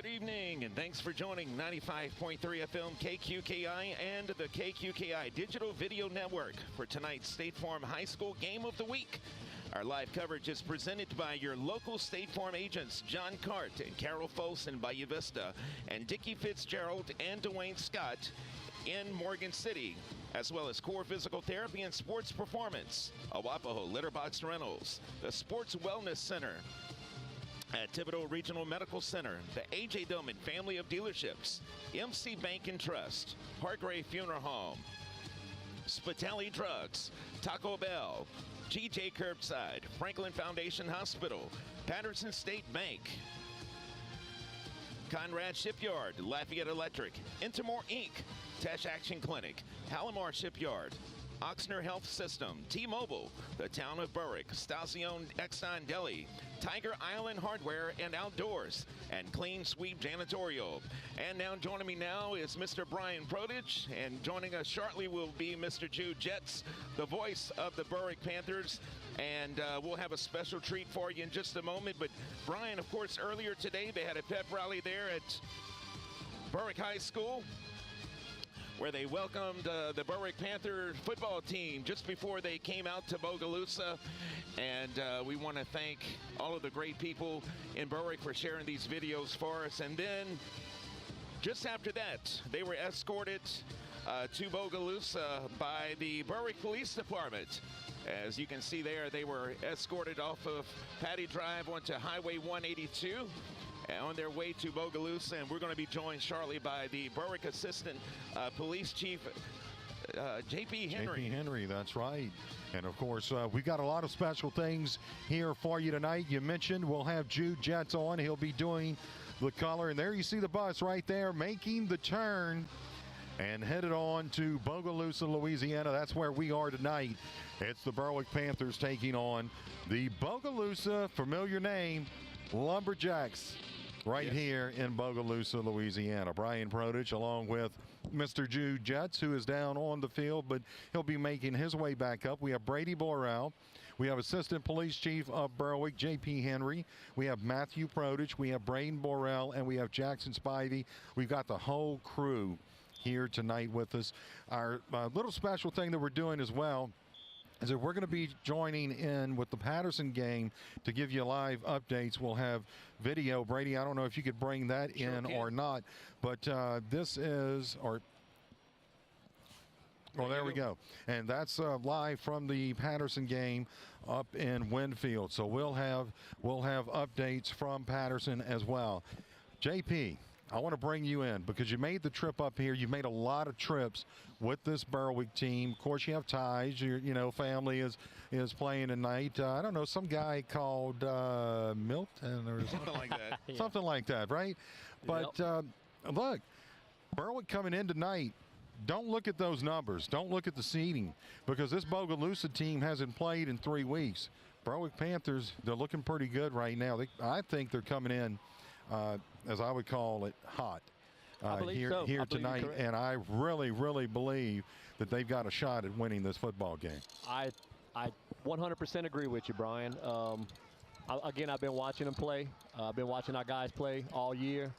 Good evening, and thanks for joining 95.3 FM KQKI and the KQKI Digital Video Network for tonight's State Farm High School Game of the Week. Our live coverage is presented by your local State Farm agents, John Cart and Carol Folson by Uvista, and Dickie Fitzgerald and Dwayne Scott in Morgan City, as well as Core Physical Therapy and Sports Performance, Awapaho Litterbox Rentals, the Sports Wellness Center, at Thibodeau Regional Medical Center, the A.J. Dillman Family of Dealerships, MC Bank and Trust, Hargrave Funeral Home, Spitali Drugs, Taco Bell, G.J. Curbside, Franklin Foundation Hospital, Patterson State Bank, Conrad Shipyard, Lafayette Electric, Intermore Inc., Tesh Action Clinic, Halimar Shipyard, Oxner Health System, T-Mobile, the Town of Berwick, Stazione Exxon Deli, Tiger Island Hardware and Outdoors, and Clean Sweep Janitorial. And now joining me now is Mr. Brian Prodich, and joining us shortly will be Mr. Jude Jetts, the voice of the Berwick Panthers. And we'll have a special treat for you in just a moment. But Brian, of course, earlier today they had a pep rally there at Berwick High School, where they welcomed the Berwick Panther football team just before they came out to Bogalusa. And we want to thank all of the great people in Berwick for sharing these videos for us. And then just after that, they were escorted to Bogalusa by the Berwick Police Department. As you can see there, they were escorted off of Patty Drive onto Highway 182. On their way to Bogalusa, and we're going to be joined shortly by the Berwick Assistant Police Chief, J.P. Henry. J.P. Henry, that's right. And, of course, we got a lot of special things here for you tonight. You mentioned we'll have Jude Jetts on. He'll be doing the color. And there you see the bus right there making the turn and headed on to Bogalusa, Louisiana. That's where we are tonight. It's the Berwick Panthers taking on the Bogalusa, familiar name, Lumberjacks. Right here in Bogalusa, Louisiana. Brian Prodich along with Mr. Jude Jetts, who is down on the field, but he'll be making his way back up. We have Brady Borrell. We have Assistant Police Chief of Berwick, J.P. Henry. We have Matthew Prodich. We have Braden Borrell, and we have Jackson Spivey. We've got the whole crew here tonight with us. Our little special thing that we're doing as well is that we're going to be joining in with the Patterson game to give you live updates. We'll have video. Brady, I don't know if you could bring that in or not, but this is, well, there we go. And that's live from the Patterson game up in Winfield. So we'll have updates from Patterson as well. JP, I want to bring you in because you made the trip up here. You made a lot of trips with this Berwick team. Of course, you have ties. Your family is playing tonight. I don't know, some guy called Milton or something like that. Yeah. Something like that, right? But look, Berwick coming in tonight. Don't look at those numbers. Don't look at the seeding because this Bogalusa team hasn't played in 3 weeks. Berwick Panthers, they're looking pretty good right now. I think they're coming in, as I would call it, hot here tonight. And I really, really believe that they've got a shot at winning this football game. I 100% agree with you, Brian. Again, I've been watching them play. I've been watching our guys play all year.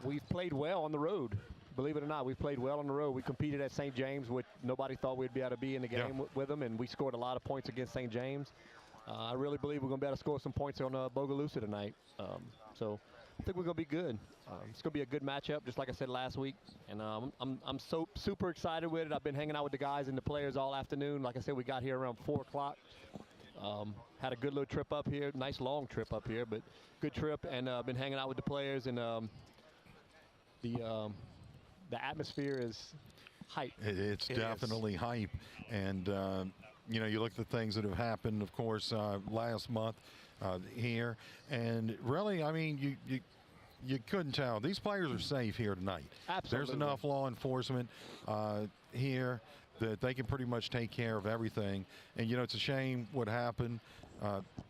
We've played well on the road. Believe it or not, we've played well on the road. We competed at St. James, which nobody thought we'd be able to be in the game with them, and we scored a lot of points against St. James. I really believe we're going to be able to score some points on Bogalusa tonight. So I think we're going to be good. It's going to be a good matchup, just like I said last week. And I'm so super excited with it. I've been hanging out with the guys and the players all afternoon. Like I said, we got here around 4 o'clock. Had a good little trip up here. Nice long trip up here, but good trip. And been hanging out with the players. And the atmosphere is hype. It's definitely hype. And you look at the things that have happened, of course, last month here. And really, I mean, you couldn't tell. These players are safe here tonight. Absolutely. There's enough law enforcement here that they can pretty much take care of everything. And, it's a shame what happened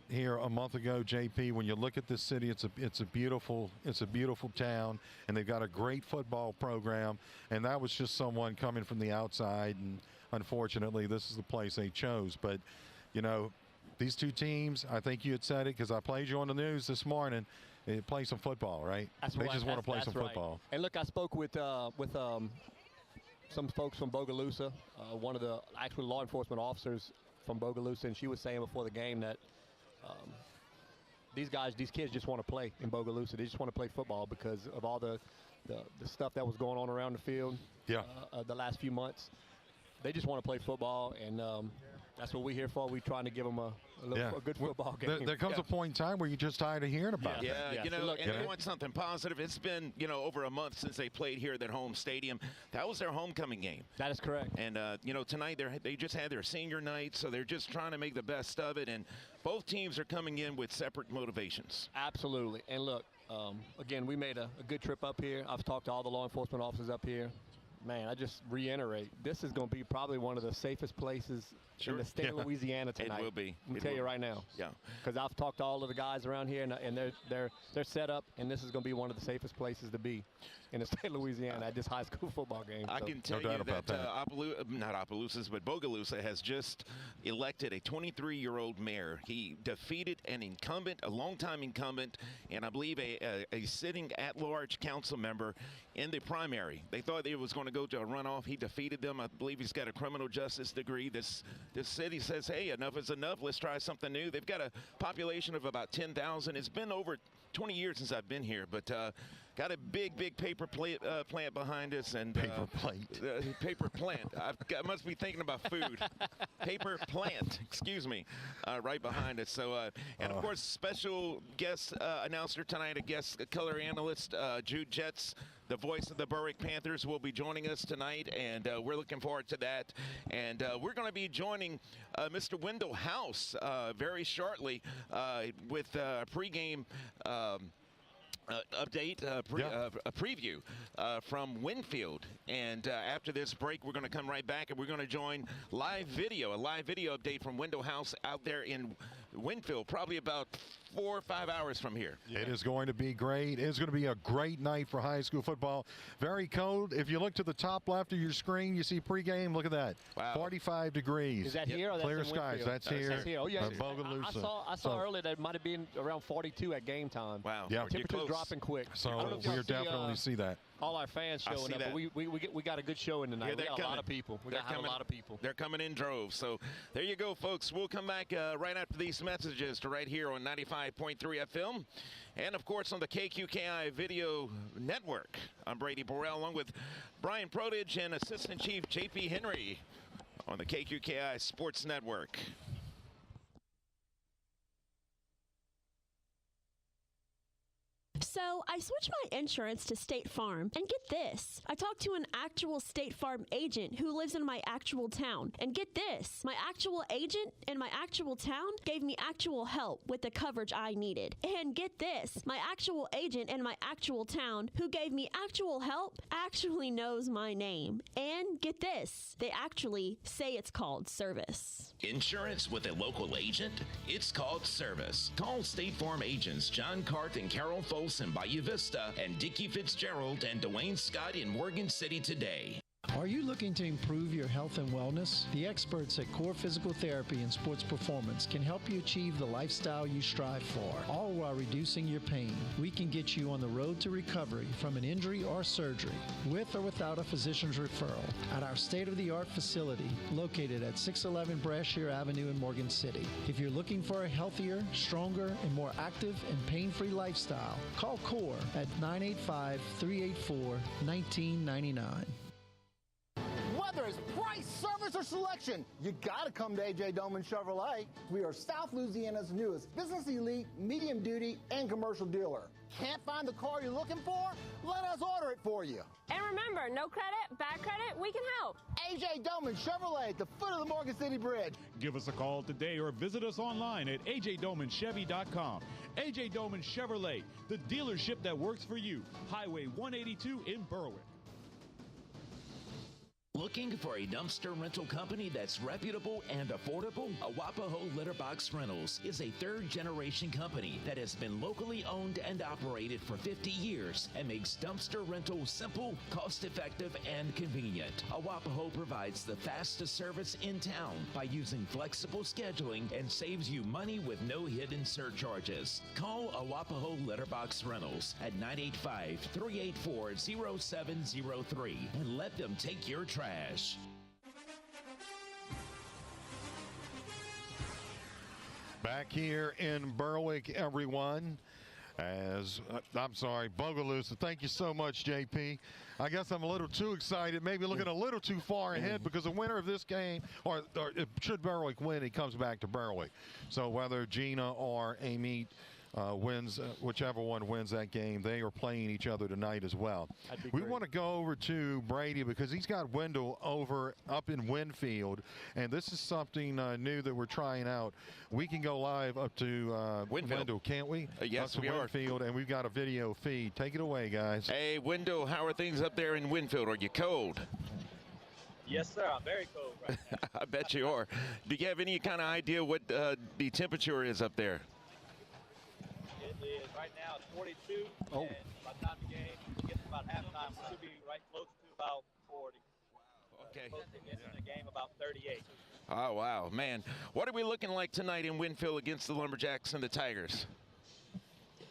here a month ago, JP. When you look at this city, it's a beautiful town, and they've got a great football program. And that was just someone coming from the outside, and unfortunately, this is the place they chose. But, these two teams, I think you had said it because I played you on the news this morning. play some football, right? That's they right. just want to play some right. football. And look, I spoke with some folks from Bogalusa, one of the actual law enforcement officers from Bogalusa, and she was saying before the game that these kids just want to play in Bogalusa. They just want to play football because of all the stuff that was going on around the field the last few months. They just want to play football, and that's what we're here for. We're trying to give them a good football game. There comes a point in time where you're just tired of hearing about it. Yeah, they want something positive. It's been, over a month since they played here at their home stadium. That was their homecoming game. That is correct. And, tonight they just had their senior night, so they're just trying to make the best of it. And both teams are coming in with separate motivations. Absolutely. And look, again, we made a good trip up here. I've talked to all the law enforcement officers up here. Man, I just reiterate, this is going to be probably one of the safest places in the state of Louisiana tonight. It will be. Let me tell you right now. Yeah. Because I've talked to all of the guys around here, and they're set up, and this is going to be one of the safest places to be in the state of Louisiana at this high school football game. I can tell you that Bogalusa has just elected a 23-year-old mayor. He defeated a longtime incumbent, and I believe a sitting at-large council member in the primary. They thought it was going to go to a runoff. He defeated them. I believe he's got a criminal justice degree. This city says, hey, enough is enough. Let's try something new. They've got a population of about 10,000. It's been over 20 years since I've been here, but got a big paper plant behind us. And paper plate. Paper plant. I must be thinking about food. Paper plant, excuse me, right behind us. So, and of course, special guest announcer tonight, a guest color analyst, Jude Jetts, the voice of the Berwick Panthers, will be joining us tonight, and we're looking forward to that. And we're going to be joining Mr. Wendell House very shortly with a pregame update, a preview from Winfield. And after this break, we're going to come right back, and we're going to join a live video update from Wendell House out there in Winfield, probably about 4 or 5 hours from here. It is going to be great. It's going to be a great night for high school football. Very cold. If you look to the top left of your screen, you see pregame. Look at that. Wow. 45 degrees. Is that here or that's clear in skies? Winfield? That's here. That's here. Oh, yeah. Bogalusa. I saw earlier that it might have been around 42 at game time. Wow. Yeah. Temperature's dropping quick. So we'll definitely see that. All our fans showing up, but we got a good showing tonight. We got a lot of people. We got a lot of people. They're coming in droves. So there you go, folks. We'll come back right after these messages to right here on 95.3 FM. And, of course, on the KQKI Video Network. I'm Brady Burrell along with Brian Prodige and Assistant Chief J.P. Henry on the KQKI Sports Network. So I switched my insurance to State Farm, and get this. I talked to an actual State Farm agent who lives in my actual town. And get this. My actual agent in my actual town gave me actual help with the coverage I needed. And get this. My actual agent in my actual town who gave me actual help actually knows my name. And get this. They actually say it's called service. Insurance with a local agent? It's called service. Call State Farm agents John Cart and Carol Folsom in Bayou Vista and Dickie Fitzgerald and Dwayne Scott in Morgan City today. Are you looking to improve your health and wellness? The experts at Core Physical Therapy and Sports Performance can help you achieve the lifestyle you strive for, all while reducing your pain. We can get you on the road to recovery from an injury or surgery, with or without a physician's referral, at our state-of-the-art facility located at 611 Brashear Avenue in Morgan City. If you're looking for a healthier, stronger, and more active and pain-free lifestyle, call Core at 985-384-1999. Whether it's price, service, or selection, you gotta come to AJ Doman Chevrolet. We are South Louisiana's newest business elite, medium duty, and commercial dealer. Can't find the car you're looking for? Let us order it for you. And remember, no credit, bad credit, we can help. AJ Doman Chevrolet at the foot of the Morgan City Bridge. Give us a call today or visit us online at ajdomanchevy.com. AJ Doman Chevrolet, the dealership that works for you. Highway 182 in Berwick. Looking for a dumpster rental company that's reputable and affordable? Arapahoe Litterbox Rentals is a third-generation company that has been locally owned and operated for 50 years and makes dumpster rentals simple, cost-effective, and convenient. Arapahoe provides the fastest service in town by using flexible scheduling and saves you money with no hidden surcharges. Call Arapahoe Litterbox Rentals at 985-384-0703 and let them take your trash. Back here in Berwick, everyone. I'm sorry, Bogalusa. Thank you so much, JP. I guess I'm a little too excited, maybe looking a little too far ahead, because the winner of this game, or should Berwick win, he comes back to Berwick. So whether Gina or Amit wins, whichever one wins that game, they are playing each other tonight as well. We want to go over to Brady because he's got Wendell up in Winfield, and this is something new that we're trying out. We can go live up to Wendell, can't we? Yes, we are. Winfield, and we've got a video feed. Take it away, guys. Hey, Wendell, how are things up there in Winfield? Are you cold? Yes, sir. I'm very cold right now. I bet you are. Do you have any kind of idea what the temperature is up there? It is right now it's 42. Oh. And by the time the game gets about halftime, we should be right close to about 40. Okay. Close to ending the game about 38. Oh, wow, man. What are we looking like tonight in Winfield against the Lumberjacks and the Tigers?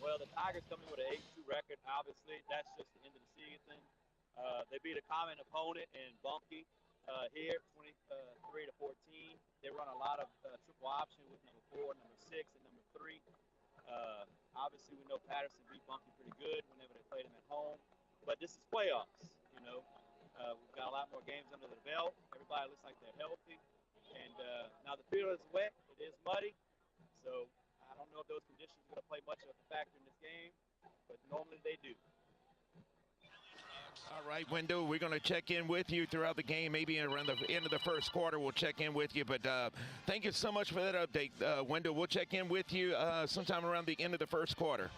Well, the Tigers come in with an 8-2 record. Obviously, that's just the end of the season. They beat a common opponent in Bumpy here, 23-14. They run a lot of triple option with number 4, number 6, and number 3. Obviously, we know Patterson beat Bumpy pretty good whenever they played him at home. But this is playoffs, you know. We've got a lot more games under the belt. Everybody looks like they're healthy. And now the field is wet. It is muddy. So I don't know if those conditions are going to play much of a factor in this game, but normally they do. All right, Wendell, we're going to check in with you throughout the game. Maybe around the end of the first quarter, we'll check in with you. But thank you so much for that update, Wendell. We'll check in with you sometime around the end of the first quarter.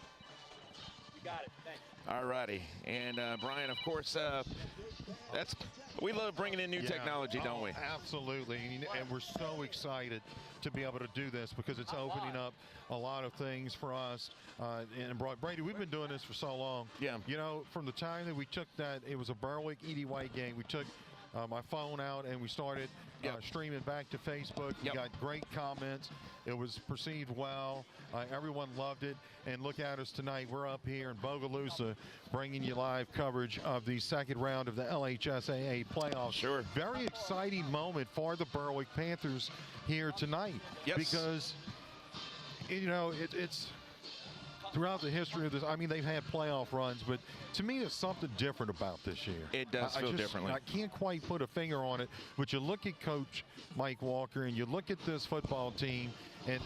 You got it. Thanks. All righty. And, Brian, of course, we love bringing in new technology, don't we? Absolutely. And we're so excited to be able to do this because it's opening up a lot of things for us. And Brady, we've been doing this for so long. Yeah. You know, from the time that we took that, it was a Berwick Edie White game. We took my phone out and we started streaming back to Facebook. We got great comments. It was perceived well. Everyone loved it. And look at us tonight. We're up here in Bogalusa bringing you live coverage of the second round of the LHSAA playoffs. Sure. Very exciting moment for the Berwick Panthers here tonight. Yes. Because, you know, it's throughout the history of this, I mean, they've had playoff runs, but to me, there's something different about this year. It does feel differently. I can't quite put a finger on it, but you look at Coach Mike Walker and you look at this football team, and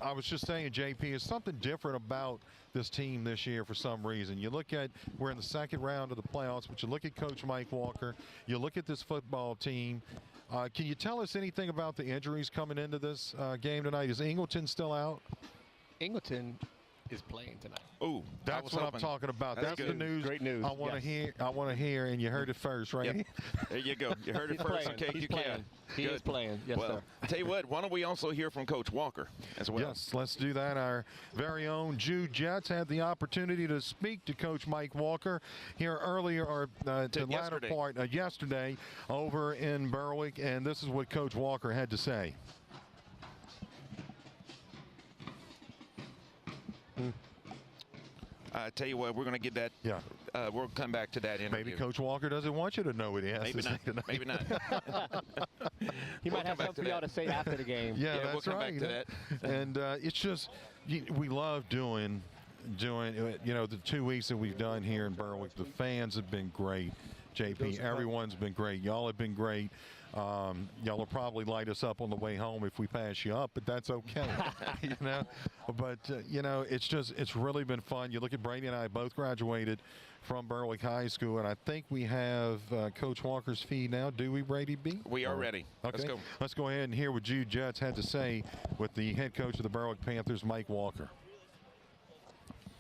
I was just saying, JP, there's something different about this team this year for some reason. You look at, we're in the second round of the playoffs, but you look at Coach Mike Walker, you look at this football team. Can you tell us anything about the injuries coming into this game tonight? Is Ingleton still out? Ingleton is playing tonight. Oh, that's what I'm talking about. That's the news. Great news. I want to hear. I want to hear, and you heard it first, right? Yep. There you go. You heard it first. Playing. Okay, He's playing. He is playing. Yes, well, sir. Tell you what, why don't we also hear from Coach Walker as well? Yes, let's do that. Our very own Jude Jets had the opportunity to speak to Coach Mike Walker here earlier, or the latter part yesterday over in Berwick, and this is what Coach Walker had to say. Tell you what, we're going to get that. Yeah. We'll come back to that interview. Maybe Coach Walker doesn't want you to know what he has to say tonight. Maybe not. He might have something for y'all to say after the game. Yeah, that's we'll come right. back to that. And it's just, we love doing, you know, the 2 weeks that we've done here in Berwick. The fans have been great. JP, everyone's been great. Y'all have been great. Y'all will probably light us up on the way home if we pass you up, but that's okay. You know, but you know, it's really been fun. You look at Brady and I both graduated from Berwick High School, and I think we have Coach Walker's feed now. Do we, Brady B? We are ready. Okay. Let's go. Let's go ahead and hear what Jude Jets had to say with the head coach of the Berwick Panthers, Mike Walker.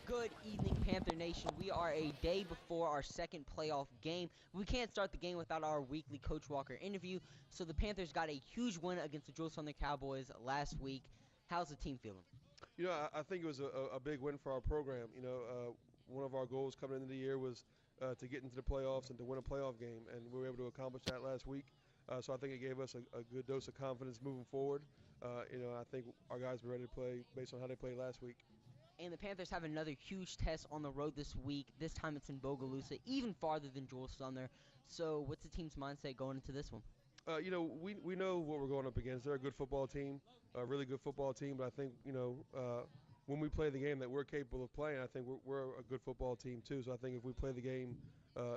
Good evening, Panther Nation. We are a day before our second playoff game. We can't start the game without our weekly Coach Walker interview. So the Panthers got a huge win against the Jewel Southern Cowboys last week. How's the team feeling? You know, I think it was a big win for our program. You know, one of our goals coming into the year was to get into the playoffs and to win a playoff game, and we were able to accomplish that last week. So I think it gave us a good dose of confidence moving forward. You know, I think our guys were ready to play based on how they played last week. And the Panthers have another huge test on the road this week. This time it's in Bogalusa, even farther than Jewel Southern. So what's the team's mindset going into this one? You know, we know what we're going up against. They're a good football team, a really good football team. But I think, you know, when we play the game that we're capable of playing, I think we're a good football team too. So I think if we play the game,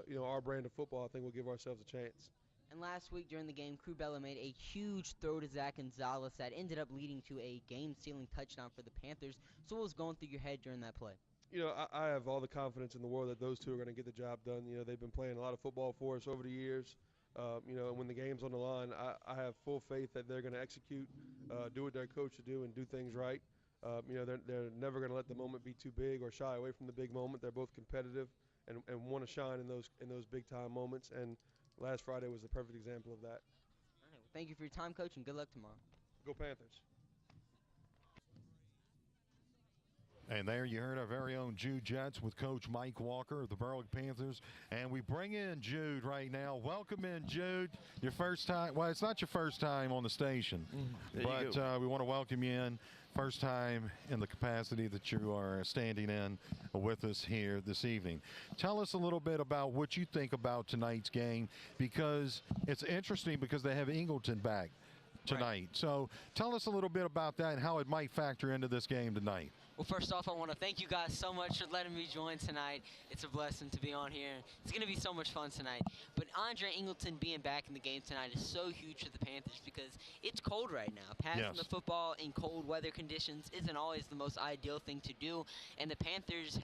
you know, our brand of football, I think we'll give ourselves a chance. And last week during the game, Crubella made a huge throw to Zach Gonzalez that ended up leading to a game-sealing touchdown for the Panthers. So what was going through your head during that play? You know, I have all the confidence in the world that those two are going to get the job done. You know, they've been playing a lot of football for us over the years. You know, and when the game's on the line, I have full faith that they're going to execute, do what they're coached to do, and do things right. You know, they're never going to let the moment be too big or shy away from the big moment. They're both competitive and want to shine in those big-time moments. And last Friday was the perfect example of that. All right, well, thank you for your time, Coach, and good luck tomorrow. Go Panthers. And there you heard our very own Jude Jets with Coach Mike Walker of the Berwick Panthers. And we bring in Jude right now. Welcome in, Jude. Your first time. Well, it's not your first time on the station. But we want to welcome you in. First time in the capacity that you are standing in with us here this evening. Tell us a little bit about what you think about tonight's game, because it's interesting because they have Ingleton back tonight. Right. So tell us a little bit about that and how it might factor into this game tonight. Well, first off, I want to thank you guys so much for letting me join tonight. It's a blessing to be on here. It's going to be so much fun tonight. But Andre Ingleton being back in the game tonight is so huge for the Panthers because it's cold right now. Passing the football in cold weather conditions isn't always the most ideal thing to do. And the Panthers,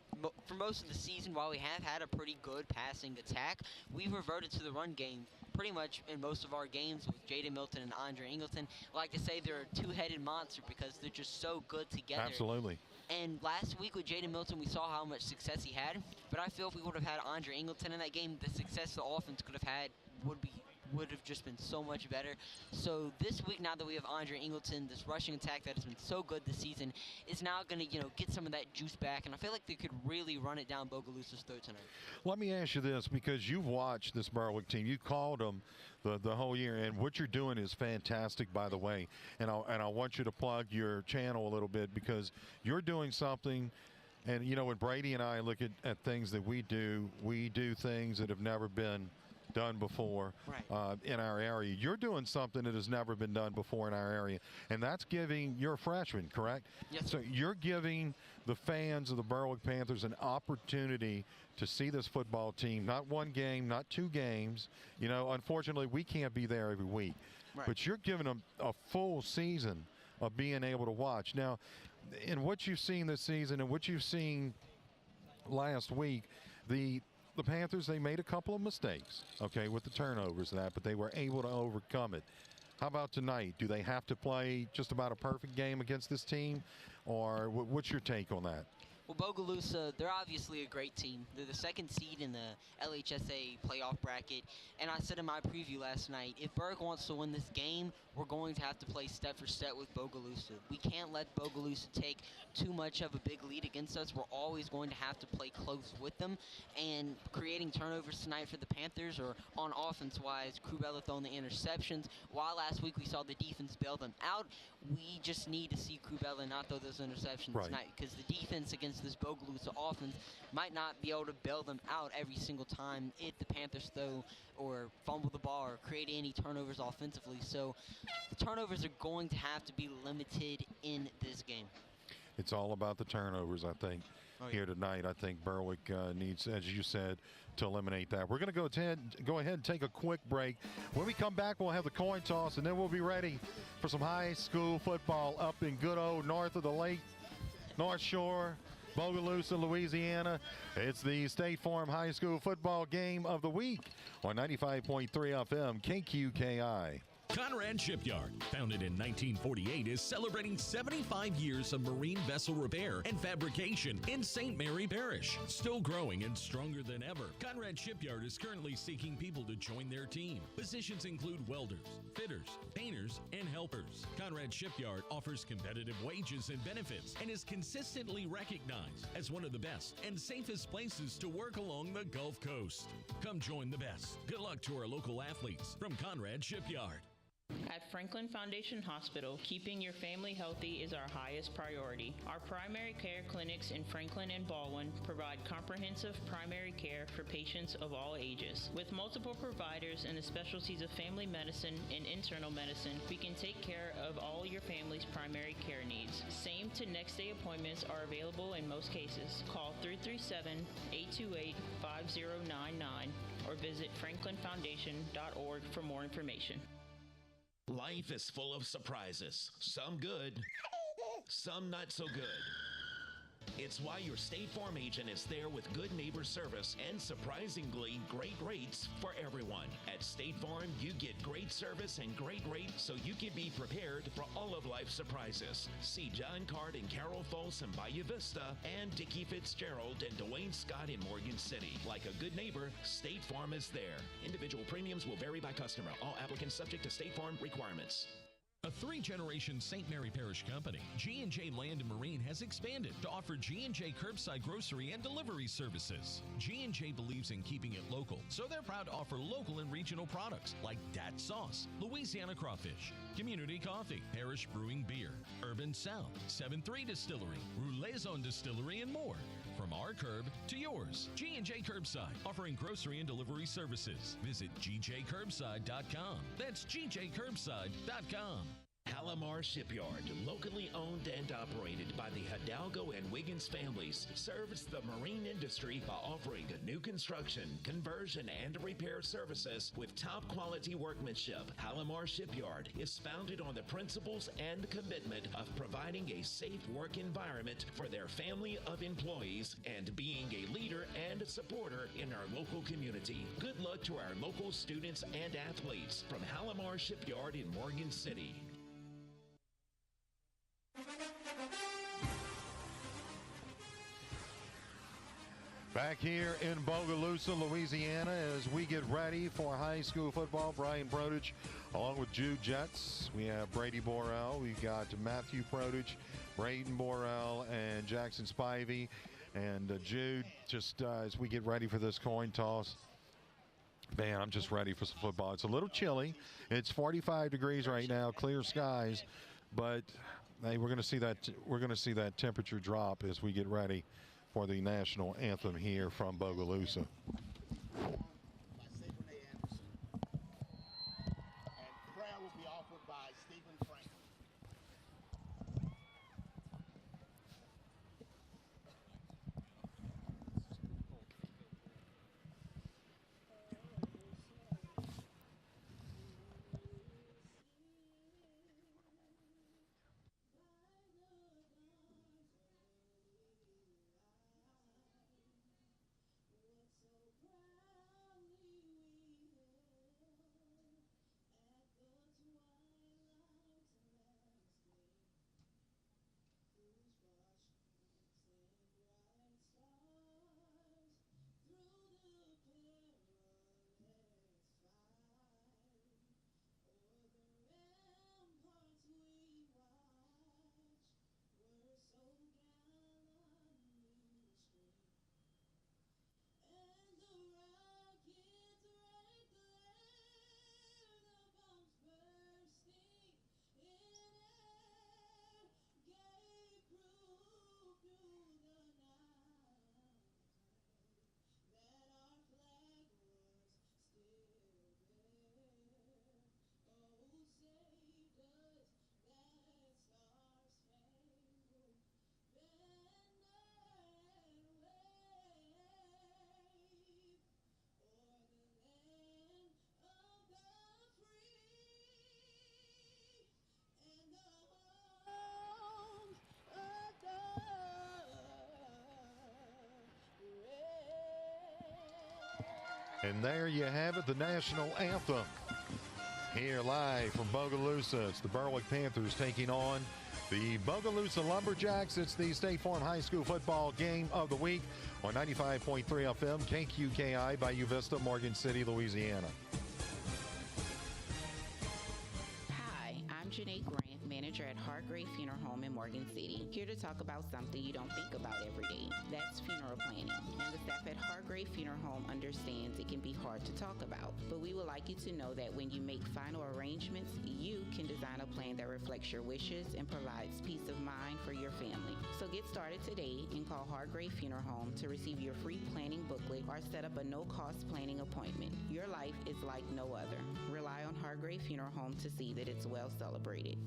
for most of the season, while we have had a pretty good passing attack, we've reverted to the run game pretty much in most of our games with Jaden Milton and Andre Ingleton. I like to say they're a two-headed monster because they're just so good together. Absolutely. And last week with Jaden Milton, we saw how much success he had. But I feel if we would have had Andre Ingleton in that game, the success the offense could have had would have just been so much better. So this week, now that we have Andre Ingleton, this rushing attack that has been so good this season is now going to, get some of that juice back. And I feel like they could really run it down Bogalusa's throat tonight. Let me ask you this, because you've watched this Berwick team. You called them the whole year, and what you're doing is fantastic, by the way. And I want you to plug your channel a little bit, because you're doing something. And, when Brady and I look at things that we do things that have never been done before in our area. You're doing something that has never been done before in our area, and that's you're a freshman, correct? Yes. So you're giving the fans of the Berwick Panthers an opportunity to see this football team, not one game, not two games. Unfortunately, we can't be there every week, but you're giving them a full season of being able to watch. Now, in what you've seen this season and what you've seen last week, the Panthers, they made a couple of mistakes, with the turnovers and that, but they were able to overcome it. How about tonight? Do they have to play just about a perfect game against this team, or what's your take on that? Well, Bogalusa, they're obviously a great team. They're the second seed in the LHSA playoff bracket. And I said in my preview last night, if Berwick wants to win this game, we're going to have to play step for step with Bogalusa. We can't let Bogalusa take too much of a big lead against us. We're always going to have to play close with them. And creating turnovers tonight for the Panthers, or on offense-wise, Crubella throwing the interceptions. While last week we saw the defense bail them out, we just need to see Crubella not throw those interceptions tonight, because the defense against this Bogalusa offense might not be able to bail them out every single time if the Panthers throw or fumble the ball or create any turnovers offensively. So the turnovers are going to have to be limited in this game. It's all about the turnovers, I think, here tonight. I think Berwick needs, as you said, to eliminate that. We're going to go ahead and take a quick break. When we come back, we'll have the coin toss, and then we'll be ready for some high school football up in good old north of the lake, North Shore, Bogalusa, Louisiana. It's the State Farm High School football game of the week on 95.3 FM KQKI. Conrad Shipyard, founded in 1948, is celebrating 75 years of marine vessel repair and fabrication in St. Mary Parish. Still growing and stronger than ever, Conrad Shipyard is currently seeking people to join their team. Positions include welders, fitters, painters, and helpers. Conrad Shipyard offers competitive wages and benefits and is consistently recognized as one of the best and safest places to work along the Gulf Coast. Come join the best. Good luck to our local athletes from Conrad Shipyard. At Franklin Foundation Hospital, keeping your family healthy is our highest priority. Our primary care clinics in Franklin and Baldwin provide comprehensive primary care for patients of all ages. With multiple providers in the specialties of family medicine and internal medicine, we can take care of all your family's primary care needs. Same to next day appointments are available in most cases. Call 337-828-5099 or visit franklinfoundation.org for more information. Life is full of surprises, some good, some not so good. It's why your State Farm agent is there with good neighbor service and surprisingly great rates for everyone. At State Farm, you get great service and great rates so you can be prepared for all of life's surprises. See John Card and Carol Folsom in Bayou Vista and Dickie Fitzgerald and Dwayne Scott in Morgan City. Like a good neighbor, State Farm is there. Individual premiums will vary by customer. All applicants subject to State Farm requirements. A three-generation St. Mary Parish company, G&J Land and Marine has expanded to offer G&J curbside grocery and delivery services. G&J believes in keeping it local, so they're proud to offer local and regional products like Dat Sauce, Louisiana Crawfish, Community Coffee, Parish Brewing Beer, Urban Sound, 7-3 Distillery, Roulaison Distillery, and more. From our curb to yours, G&J Curbside, offering grocery and delivery services. Visit gjcurbside.com. That's gjcurbside.com. Palomar Shipyard, locally owned and operated by the Hidalgo and Wiggins families, serves the marine industry by offering new construction, conversion, and repair services with top quality workmanship. Palomar Shipyard is founded on the principles and commitment of providing a safe work environment for their family of employees and being a leader and supporter in our local community. Good luck to our local students and athletes from Palomar Shipyard in Morgan City. Back here in Bogalusa, Louisiana, as we get ready for high school football. Brian Brodich, along with Jude Jets. We have Brady Borrell. We've got Matthew Brodich, Braden Borrell, and Jackson Spivey. And Jude, just as we get ready for this coin toss, man, I'm just ready for some football. It's a little chilly. It's 45 degrees right now, clear skies, but hey, we're going to see that temperature drop as we get ready for the national anthem here from Bogalusa. And there you have it, the national anthem Here live from Bogalusa, it's the Berwick Panthers taking on the Bogalusa Lumberjacks. It's the State Farm High School football game of the week on 95.3 FM, KQKI, Bayou Vista, Morgan City, Louisiana. Hi, I'm Janae Grant, manager at Hargrave Funeral Home in Morgan City. Here to talk about something you don't think about every day. That's funeral planning. And the staff at Hargrave Funeral Home understands it can be hard to talk about. But we would like you to know that when you make final arrangements, you can design a plan that reflects your wishes and provides peace of mind for your family. So get started today and call Hargrave Funeral Home to receive your free planning booklet or set up a no-cost planning appointment. Your life is like no other. Rely on Hargrave Funeral Home to see that it's well celebrated.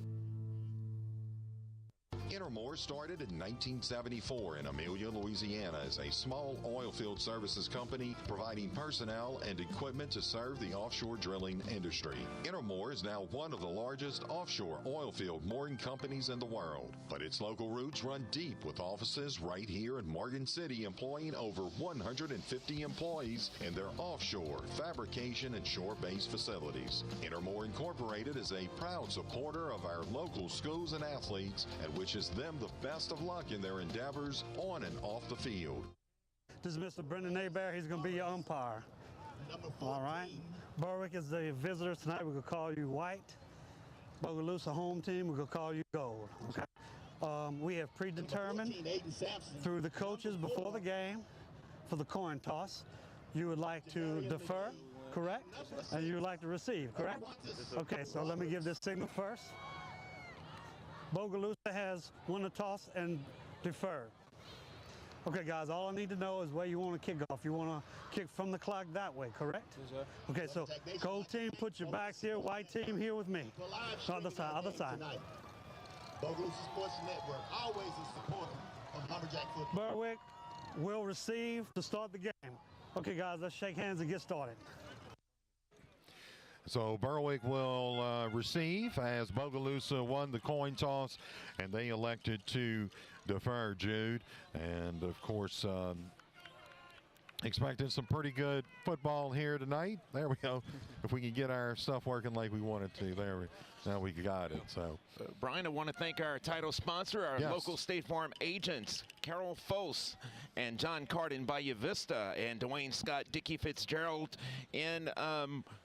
Intermore started in 1974 in Amelia, Louisiana as a small oil field services company providing personnel and equipment to serve the offshore drilling industry. Intermore is now one of the largest offshore oil field mooring companies in the world, but its local roots run deep with offices right here in Morgan City employing over 150 employees in their offshore fabrication and shore-based facilities. Intermore Incorporated is a proud supporter of our local schools and athletes and wishes them the best of luck in their endeavors on and off the field. This is Mr. Brendan Abear. He's going to be your umpire. All right. Berwick is the visitors tonight. We're going to call you white. Bogalusa home team, we're going to call you gold. Okay. We have predetermined through the coaches before the game for the coin toss. You would like to defer, correct? And you would like to receive, correct? Okay, so let me give this signal first. Bogalusa has won the toss and deferred. Okay, guys, all I need to know is where you want to kick off. You want to kick from the clock that way, correct? Yes, sir. Okay, so gold team, put your backs here. White team, here with me. Other side, other side. Bogalusa Sports Network, always a supporter of Lumberjack football. Berwick will receive to start the game. Okay, guys, let's shake hands and get started. So Berwick will receive as Bogalusa won the coin toss, and they elected to defer, Jude. And, of course, expecting some pretty good football here tonight. There we go. If we can get our stuff working like we wanted to, now we got it. So, Brian, I want to thank our title sponsor, our local State Farm agents, Carol Foss and John Card in Bayou Vista, and Dwayne Scott, Dickie Fitzgerald in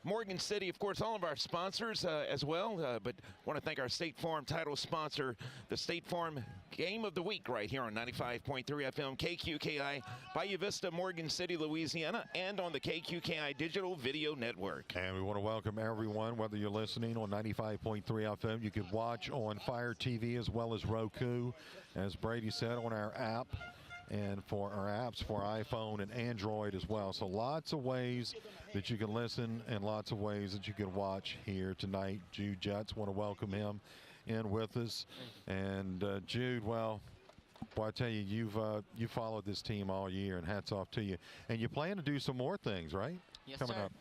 Morgan City. Of course, all of our sponsors as well, but want to thank our State Farm title sponsor, the State Farm Game of the Week right here on 95.3 FM KQKI, Bayou Vista, Morgan City, Louisiana, and on the KQKI Digital Video Network. And we want to welcome everyone, whether you're listening on 95.3 FM, you can watch on Fire TV as well as Roku, as Brady said, on our app, and for our apps for iPhone and Android as well. So lots of ways that you can listen and lots of ways that you can watch here tonight. Jude Jets, want to welcome him in with us. And Jude, well, boy, I tell you, you've followed this team all year, and hats off to you. And you plan to do some more things, right? Yes, coming sir. up.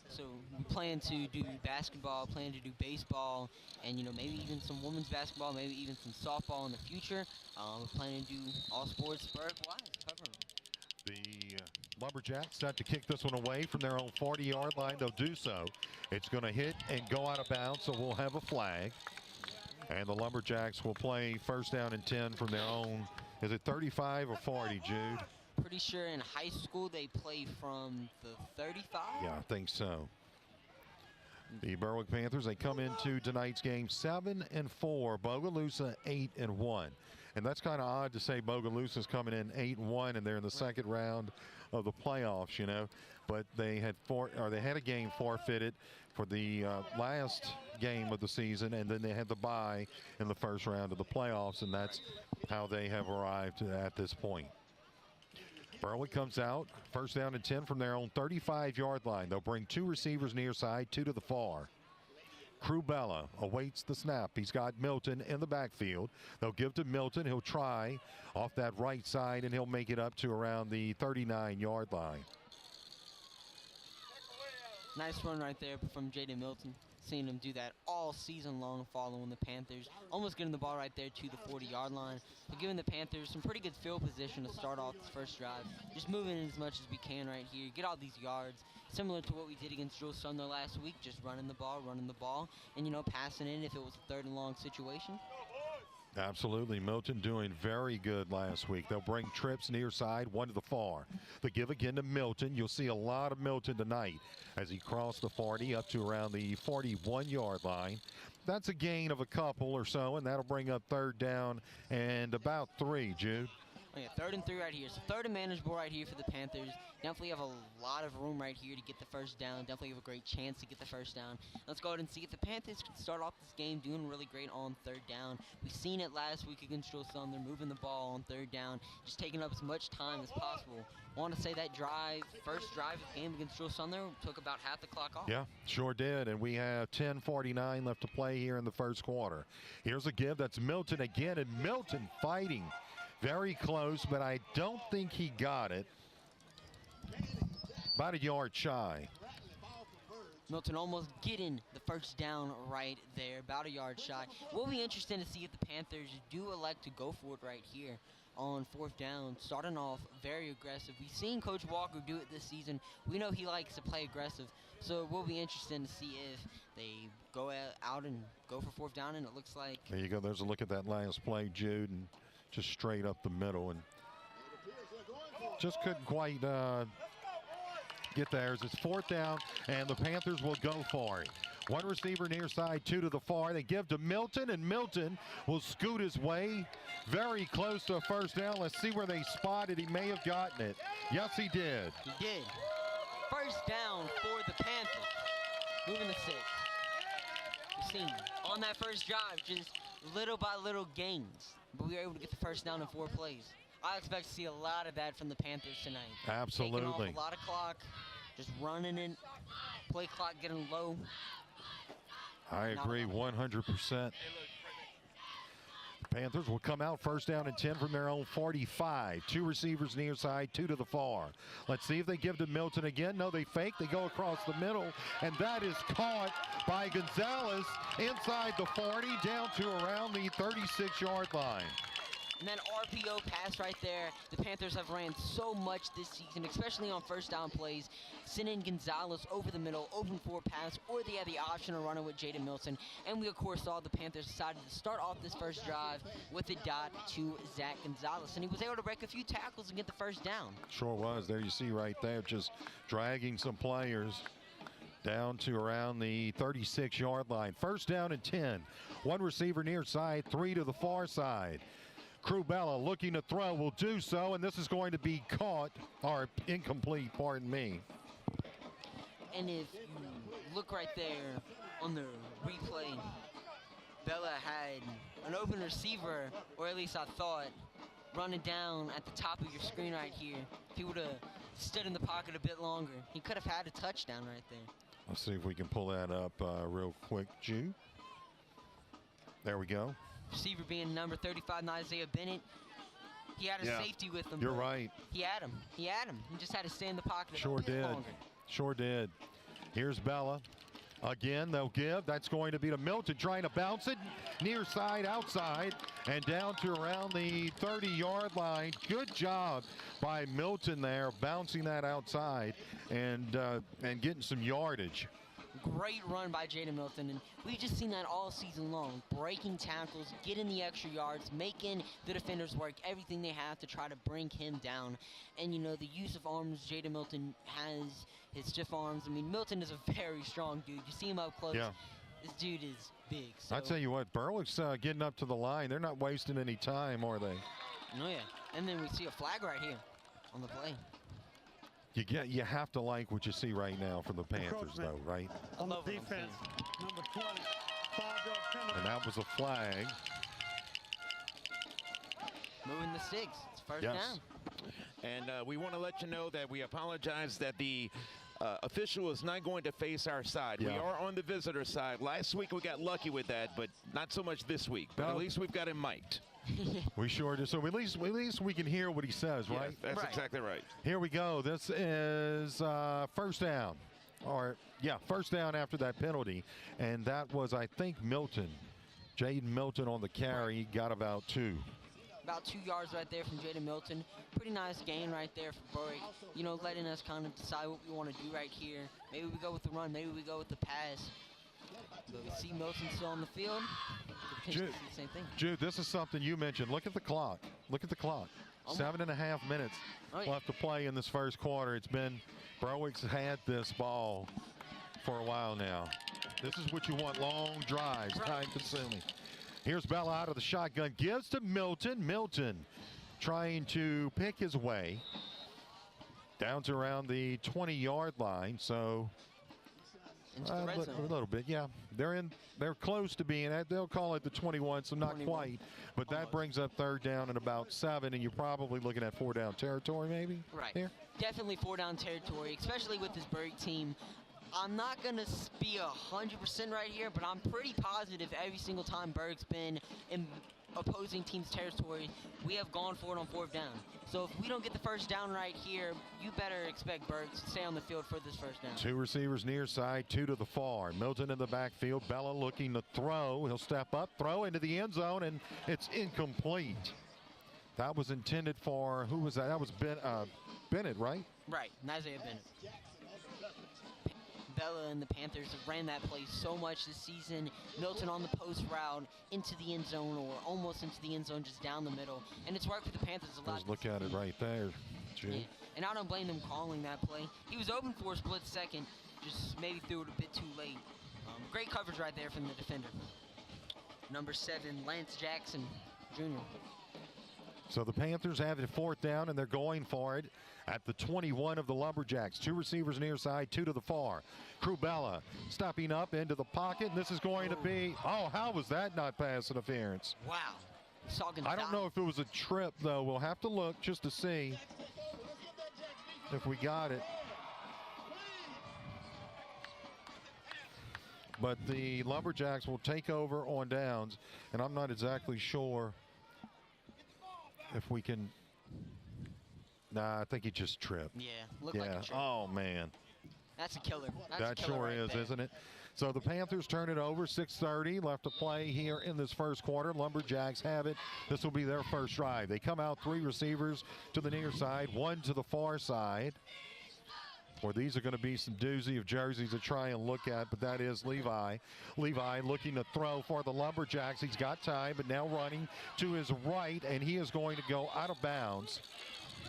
So we plan to do basketball, plan to do baseball, and maybe even some women's basketball, maybe even some softball in the future. We're planning to do all sports Berwick-wise, covering the Lumberjacks set to kick this one away from their own 40-yard line. They'll do so. It's going to hit and go out of bounds, so we'll have a flag. And the Lumberjacks will play first down and 10 from their own, is it 35 or 40, Jude? Pretty sure in high school they play from the 35? Yeah, I think so. The Berwick Panthers, they come into tonight's game 7-4, Bogalusa 8-1. And that's kind of odd to say Bogalusa's coming in 8-1 and they're in the second round of the playoffs, But they had a game forfeited for the last game of the season, and then they had the bye in the first round of the playoffs, and that's how they have arrived at this point. Berwick comes out, first down and 10 from their own 35-yard line. They'll bring two receivers near side, two to the far. Crubella awaits the snap. He's got Milton in the backfield. They'll give to Milton. He'll try off that right side, and he'll make it up to around the 39-yard line. Nice run right there from Jaden Milton. Seen him do that all season long following the Panthers. Almost getting the ball right there to the 40-yard line. But giving the Panthers some pretty good field position to start off this first drive. Just moving in as much as we can right here. Get all these yards. Similar to what we did against Joe Sumner last week. Just running the ball. And, passing in if it was a 3rd and long situation. Absolutely. Milton doing very good last week. They'll bring trips near side, one to the far. The give again to Milton. You'll see a lot of Milton tonight as he crossed the 40 up to around the 41-yard line. That's a gain of a couple or so, and that'll bring up 3rd down and about 3, Jude. Oh, yeah, 3rd and 3 right here. So 3rd and manageable right here for the Panthers. Definitely have a lot of room right here to get the first down. Definitely have a great chance to get the first down. Let's go ahead and see if the Panthers can start off this game doing really great on 3rd down. We've seen it last week against Joe Sumner. They're moving the ball on 3rd down, just taking up as much time as possible. I want to say that first drive of the game against Joe Sumner took about half the clock off. Yeah, sure did. And we have 10:49 left to play here in the first quarter. Here's a give. That's Milton again, and Milton fighting. Very close, but I don't think he got it. About a yard shy. Milton almost getting the first down right there, about a yard shy. We'll be interested to see if the Panthers do elect to go for it right here on 4th down, starting off very aggressive. We've seen Coach Walker do it this season. We know he likes to play aggressive, so we'll be interested to see if they go out and go for 4th down, and it looks like... There you go. There's a look at that last play, Jude, and just straight up the middle, and just couldn't quite get there. As it's 4th down, and the Panthers will go for it. One receiver near side, 2 to the far. They give to Milton, and Milton will scoot his way very close to a first down. Let's see where they spotted. He may have gotten it. Yes, he did. He did. First down for the Panthers. Moving to 6. We've seen on that first drive, just little by little gains. But we were able to get the first down in 4 plays. I expect to see a lot of that from the Panthers tonight. Absolutely. Taking off a lot of clock, just running it, play clock getting low. I agree 100%. Panthers will come out 1st down and 10 from their own 45. 2 receivers near side, 2 to the far. Let's see if they give to Milton again. No, they fake. They go across the middle, and that is caught by Gonzalez inside the 40 down to around the 36-yard line. And that RPO pass right there, the Panthers have ran so much this season, especially on 1st down plays, sending Gonzalez over the middle, open for a pass, or they had the option of running with Jaden Milton. And we, of course, saw the Panthers decided to start off this first drive with a dot to Zach Gonzalez. And he was able to break a few tackles and get the first down. Sure was. There you see right there, just dragging some players down to around the 36-yard line. 1st down and 10. 1 receiver near side, 3 to the far side. Crubella looking to throw, will do so, and this is going to be caught, or incomplete, pardon me. And if you look right there on the replay, Bella had an open receiver, or at least I thought, running down at the top of your screen right here. If he would have stood in the pocket a bit longer, he could have had a touchdown right there. Let's see if we can pull that up real quick, Jude. There we go. Receiver being number 35, Isaiah Bennett. He had a safety with him. You're right. He had him. He just had to stay in the pocket Sure a bit did. longer. Sure did. Here's Bella. Again, they'll give. That's going to be to Milton trying to bounce it near side, outside, and down to around the 30-yard line. Good job by Milton there, bouncing that outside and getting some yardage. Great run by Jaden Milton, and we've just seen that all season long. Breaking tackles, getting the extra yards, making the defenders work everything they have to try to bring him down. And, the use of arms, Jaden Milton has his stiff arms. I mean, Milton is a very strong dude. You see him up close. Yeah. This dude is big. So. I tell you what, Berwick's getting up to the line. They're not wasting any time, are they? Oh, yeah. And then we see a flag right here on the play. You have to like what you see right now from the Panthers, though, right? On the defense, number 20, 5-yard penalty. And that was a flag. Moving the 6. It's first down. And we want to let you know that we apologize that the official is not going to face our side. Yeah. We are on the visitor side. Last week we got lucky with that, but not so much this week. But at least we've got him mic'd. We sure do. So at least we can hear what he says, right? That's exactly right. Here we go. This is 1st down. first down after that penalty. And that was, I think, Milton. Jaden Milton on the carry got about 2. About 2 yards right there from Jaden Milton. Pretty nice gain right there for Berwick. You know, letting us kind of decide what we want to do right here. Maybe we go with the run. Maybe we go with the pass. But we see Milton still on the field. Jude, the same thing. Jude, this is something you mentioned. Look at the clock. Look at the clock. 7.5 minutes left to play in this first quarter. It's been, Berwick's had this ball for a while now. This is what you want, long drives, time consuming. Here's Bella out of the shotgun, gives to Milton. Milton trying to pick his way down to around the 20-yard line. So a little bit, yeah. They're close to being at, they'll call it the 21, so not quite. But that brings up third down and about 7, and you're probably looking at 4-down territory maybe? Right. Here? Definitely 4-down territory, especially with this Berwick team. I'm not going to be 100% right here, but I'm pretty positive every single time Berwick's been in opposing team's territory, we have gone for it on 4th down. So if we don't get the first down right here, you better expect Berwick to stay on the field for this first down. 2 receivers near side, 2 to the far. Milton in the backfield. Bella looking to throw. He'll step up, throw into the end zone, and it's incomplete. That was intended for, who was that? That was Bennett, right? Right, Isaiah Bennett. Bella and the Panthers have ran that play so much this season. Milton on the post route into the end zone or almost into the end zone, just down the middle. And it's worked for the Panthers a lot. Just look at it right there, Jude. Yeah. And I don't blame them calling that play. He was open for a split second, just maybe threw it a bit too late. Great coverage right there from the defender. Number 7, Lance Jackson Jr. So the Panthers have it 4th down, and they're going for it at the 21 of the Lumberjacks. 2 receivers near side, 2 to the far. Crubella stepping up into the pocket, and this is going to be, how was that not pass interference? Wow. I don't know if it was a trip, though. We'll have to look just to see if we got it. But the Lumberjacks will take over on downs, and I'm not exactly sure if we can. Nah, I think he just tripped. Yeah, looked like a trip. Oh, man. That's a killer. That sure is, isn't it? So the Panthers turn it over. 6:30 left to play here in this first quarter. Lumberjacks have it. This will be their first drive. They come out 3 receivers to the near side, 1 to the far side. Well, these are going to be some doozy of jerseys to try and look at, but that is Levi. Levi looking to throw for the Lumberjacks. He's got time, but now running to his right, and he is going to go out of bounds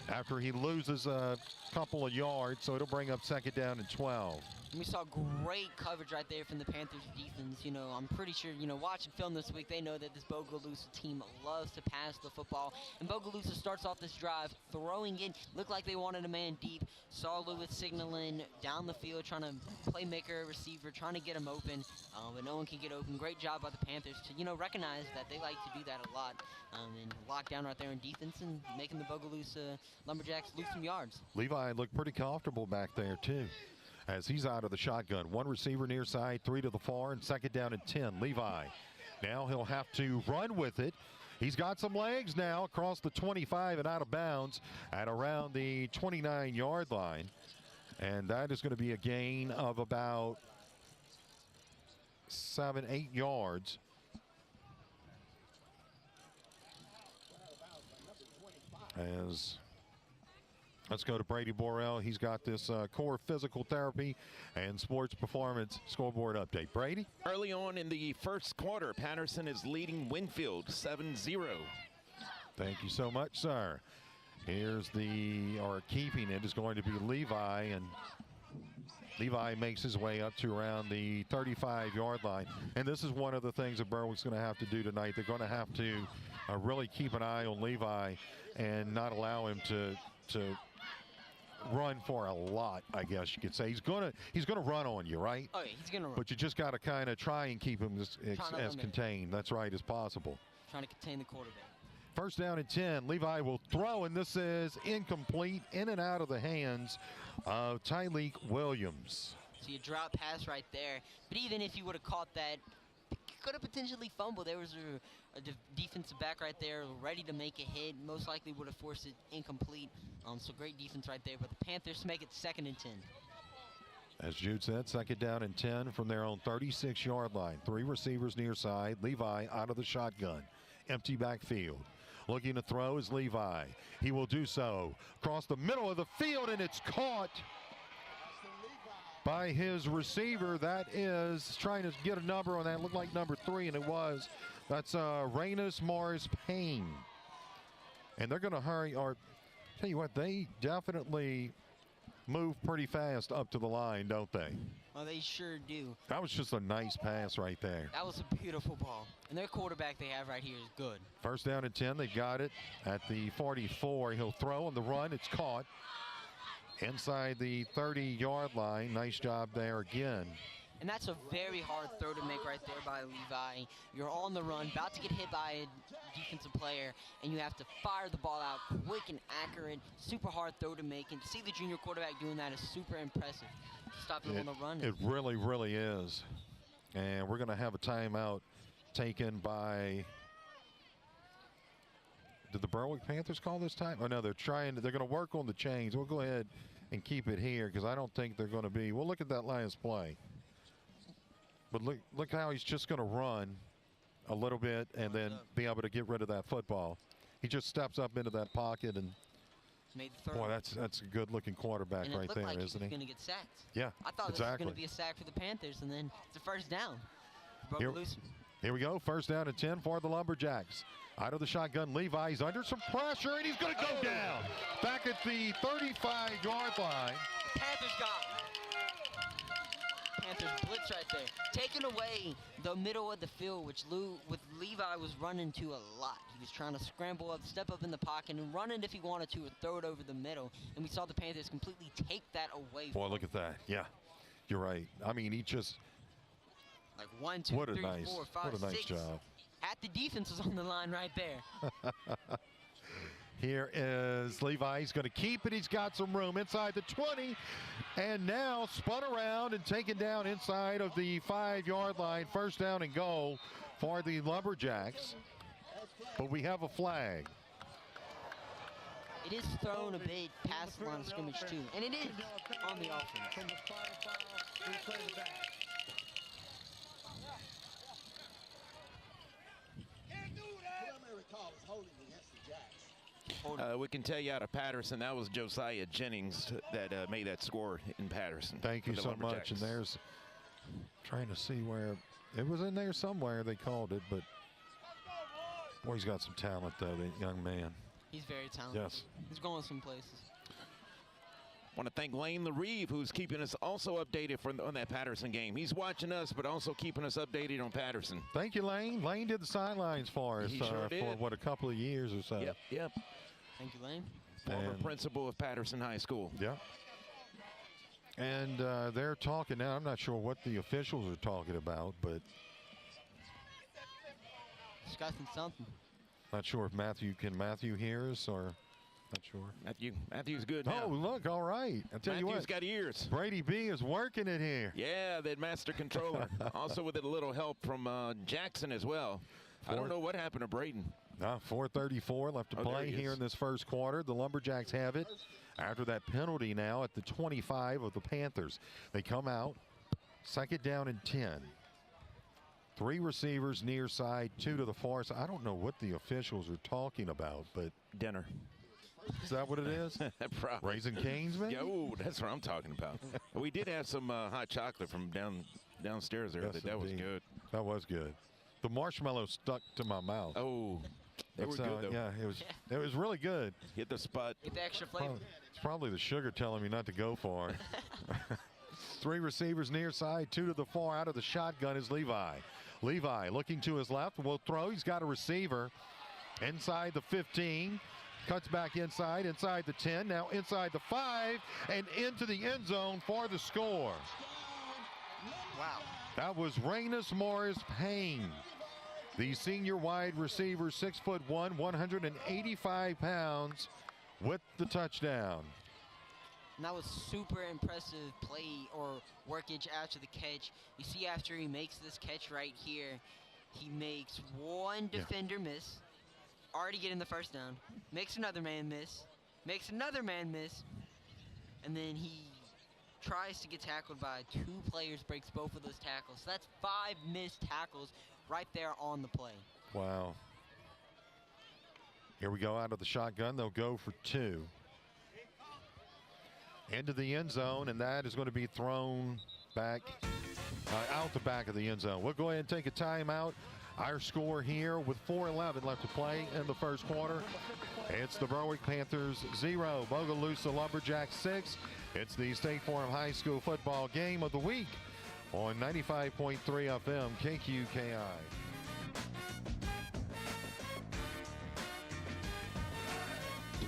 after he loses a couple of yards, so it'll bring up 2nd down and 12. We saw great coverage right there from the Panthers defense. You know, I'm pretty sure, watching film this week, they know that this Bogalusa team loves to pass the football. And Bogalusa starts off this drive throwing in. Looked like they wanted a man deep. Saw Lewis signaling down the field, trying to playmaker, receiver, trying to get him open. But no one can get open. Great job by the Panthers to, recognize that they like to do that a lot. And lock down right there in defense and making the Bogalusa Lumberjacks lose some yards. Levi looked pretty comfortable back there, too, as he's out of the shotgun. 1 receiver near side, 3 to the far, and 2nd down and 10. Levi, now he'll have to run with it. He's got some legs now across the 25 and out of bounds at around the 29-yard line. And that is going to be a gain of about 7-8 yards. As let's go to Brady Borrell. He's got this core physical therapy and sports performance scoreboard update. Brady? Early on in the first quarter, Patterson is leading Winfield 7-0. Thank you so much, sir. Here's keeping it is going to be Levi, and Levi makes his way up to around the 35-yard line. And this is one of the things that Berwick's going to have to do tonight. They're going to have to really keep an eye on Levi and not allow him to run for a lot, I guess you could say. He's gonna run on you, right? Oh, yeah, he's gonna run. But you just got to kind of try and keep him as contained. That's right, as possible. Trying to contain the quarterback. 1st down and 10. Levi will throw, and this is incomplete, in and out of the hands of Tyleek Williams. So you drop pass right there. But even if you would have caught that, could have potentially fumbled. There was a defensive back right there ready to make a hit. Most likely would have forced it incomplete. So great defense right there. But the Panthers make it 2nd and 10. As Jude said, second down and 10 from their own 36-yard line. 3 receivers near side. Levi out of the shotgun. Empty backfield. Looking to throw is Levi. He will do so across the middle of the field, and it's caught by his receiver. That is trying to get a number on that. It looked like number 3, and it was. That's Rainus Morris Payne. And they're going to hurry, or tell you what, they definitely move pretty fast up to the line, don't they? Well, they sure do. That was just a nice pass right there. That was a beautiful ball. And their quarterback they have right here is good. First down and 10. They got it at the 44. He'll throw on the run. It's caught inside the 30-yard line. Nice job there again. And that's a very hard throw to make right there by Levi. You're on the run, about to get hit by a defensive player, and you have to fire the ball out quick and accurate. Super hard throw to make. And to see the junior quarterback doing that is super impressive. Stopping on the run. It really, really is. And we're going to have a timeout taken by... Did the Berwick Panthers call this time? Oh, no, they're going to work on the chains. We'll go ahead and keep it here because I don't think they're going to be. We'll look at that Lions play. But look how he's just going to run a little bit and then be able to get rid of that football. He just steps up into that pocket and made the throw. Boy, that's a good-looking quarterback right there, like isn't he? He's going to get sacked. Yeah, I thought exactly. this was going to be a sack for the Panthers, and then it's a first down. Here we go. First down and 10 for the Lumberjacks. Out of the shotgun, Levi's under some pressure, and he's going to go down. Back at the 35-yard line. Panthers got him. Panthers blitz right there. Taking away the middle of the field, which Levi was running to a lot. He was trying to scramble up, step up in the pocket, and run it if he wanted to, or throw it over the middle. And we saw the Panthers completely take that away. Boy, look at that. Yeah, you're right. I mean, he just... Like 1, 2, 3, 4, 5, what a nice 6. job. Half the defense was on the line right there. Here is Levi. He's going to keep it. He's got some room inside the 20. And now spun around and taken down inside of the 5-yard line. First down and goal for the Lumberjacks. But we have a flag. It is thrown a bit past the line of scrimmage, too. And it is on the offense. We can tell you out of Patterson, that was Josiah Jennings that made that score in Patterson. Thank you so much. And there's trying to see where it was in there somewhere they called it, but boy, he's got some talent though, that young man. He's very talented. Yes. He's going some places. Want to thank Lane LaRive, who's keeping us also updated on that Patterson game. He's watching us, but also keeping us updated on Patterson. Thank you, Lane. Lane did the sidelines for us sure for, what, a couple of years or so. Yep. Thank you, Lane. Former principal of Patterson High School. Yeah. And they're talking now. I'm not sure what the officials are talking about, but discussing something. Not sure if Matthew hear us or not sure. Matthew's good now. Oh, look, all right. I tell you what. Matthew's got ears. Brady B is working it here. Yeah, that master controller. Also with a little help from Jackson as well. I don't know what happened to Braden. 4:34 left to play here in this first quarter. The Lumberjacks have it after that penalty now at the 25 of the Panthers. They come out, second down and 10. 3 receivers near side, 2 to the far side. I don't know what the officials are talking about, but dinner. Is that what it is? Raising Cane's, man? Oh, that's what I'm talking about. We did have some hot chocolate from downstairs there. Yes, that was good. That was good. The marshmallow stuck to my mouth. Oh, they were good, though. Yeah, it was really good. Hit the spot. Get the extra flavor. It's probably the sugar telling me not to go for it. 3 receivers near side, 2 to the far. Out of the shotgun is Levi. Levi looking to his left, will throw. He's got a receiver inside the 15. Cuts back inside the 10, now inside the 5, and into the end zone for the score. Wow. That was Rainus Morris Payne, the senior wide receiver, 6'1", 185 pounds, with the touchdown. And that was super impressive play or workage after the catch. You see after he makes this catch right here, he makes one defender miss. Already getting the first down, makes another man miss, makes another man miss, and then he tries to get tackled by 2 players, breaks both of those tackles. So that's 5 missed tackles right there on the play. Wow. Here we go out of the shotgun. They'll go for 2. Into the end zone, and that is going to be thrown back out the back of the end zone. We'll go ahead and take a timeout. Our score here with 4:11 left to play in the first quarter. It's the Berwick Panthers 0, Bogalusa Lumberjacks 6. It's the State Farm High School football game of the week on 95.3 FM KQKI.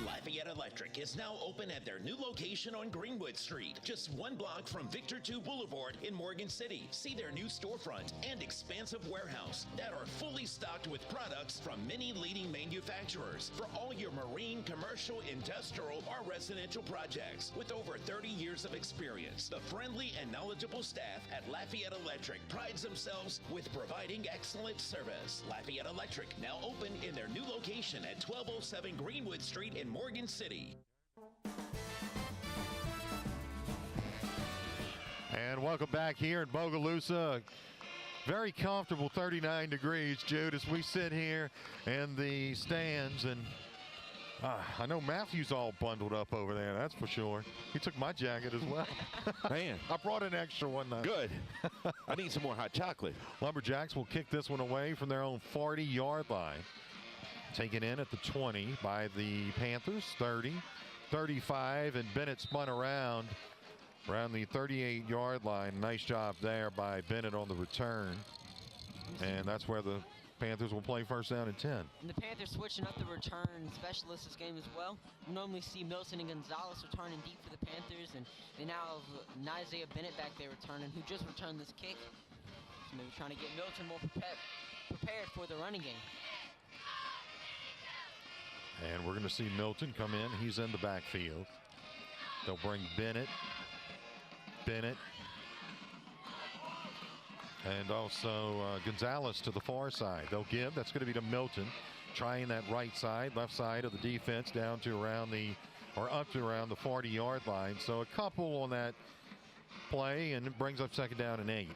Lafayette Electric is now open at their new location on Greenwood Street, just 1 block from Victor II Boulevard in Morgan City. See their new storefront and expansive warehouse that are fully stocked with products from many leading manufacturers for all your marine, commercial, industrial, or residential projects. With over 30 years of experience, the friendly and knowledgeable staff at Lafayette Electric prides themselves with providing excellent service. Lafayette Electric, now open in their new location at 1207 Greenwood Street in Morgan City. And welcome back here in Bogalusa. Very comfortable 39 degrees, Jude, as we sit here in the stands. And I know Matthew's all bundled up over there, that's for sure. He took my jacket as well. Man. I brought an extra one. Good. I need some more hot chocolate. Lumberjacks will kick this one away from their own 40-yard line. Taken in at the 20 by the Panthers, 30, 35, and Bennett spun around the 38-yard line. Nice job there by Bennett on the return. And that's where the Panthers will play first down and 10. And the Panthers switching up the return specialists this game as well. We normally see Milton and Gonzalez returning deep for the Panthers, and they now have Isaiah Bennett back there returning, who just returned this kick. So maybe trying to get Milton more prepared for the running game. And we're going to see Milton come in. He's in the backfield. They'll bring Bennett, and also Gonzalez to the far side. They'll give. That's going to be to Milton, trying that right side, left side of the defense down to around up to around the 40-yard line. So a couple on that play, and it brings up second down and 8.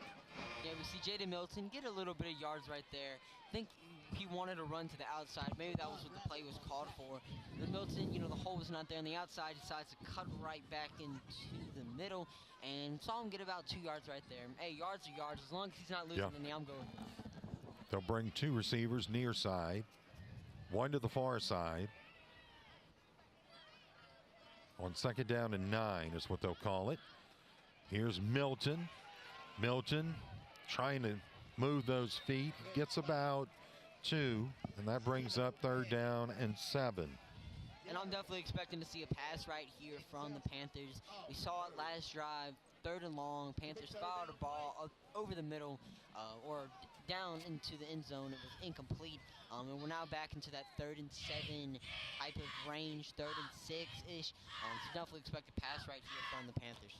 Yeah, we see Jaden Milton get a little bit of yards right there. I think he wanted to run to the outside. Maybe that was what the play was called for. But Milton, the hole was not there on the outside. Decides to cut right back into the middle and saw him get about 2 yards right there. Hey, yards are yards. As long as he's not losing any, I'm going. They'll bring 2 receivers near side, 1 to the far side. On second down and 9 is what they'll call it. Here's Milton. Milton trying to move those feet. Gets about 2, and that brings up third down and 7. And I'm definitely expecting to see a pass right here from the Panthers. We saw it last drive, 3rd and long. Panthers fouled a ball up over the middle or down into the end zone. It was incomplete. And we're now back into that 3rd and 7 type of range, 3rd and 6-ish. So definitely expect a pass right here from the Panthers.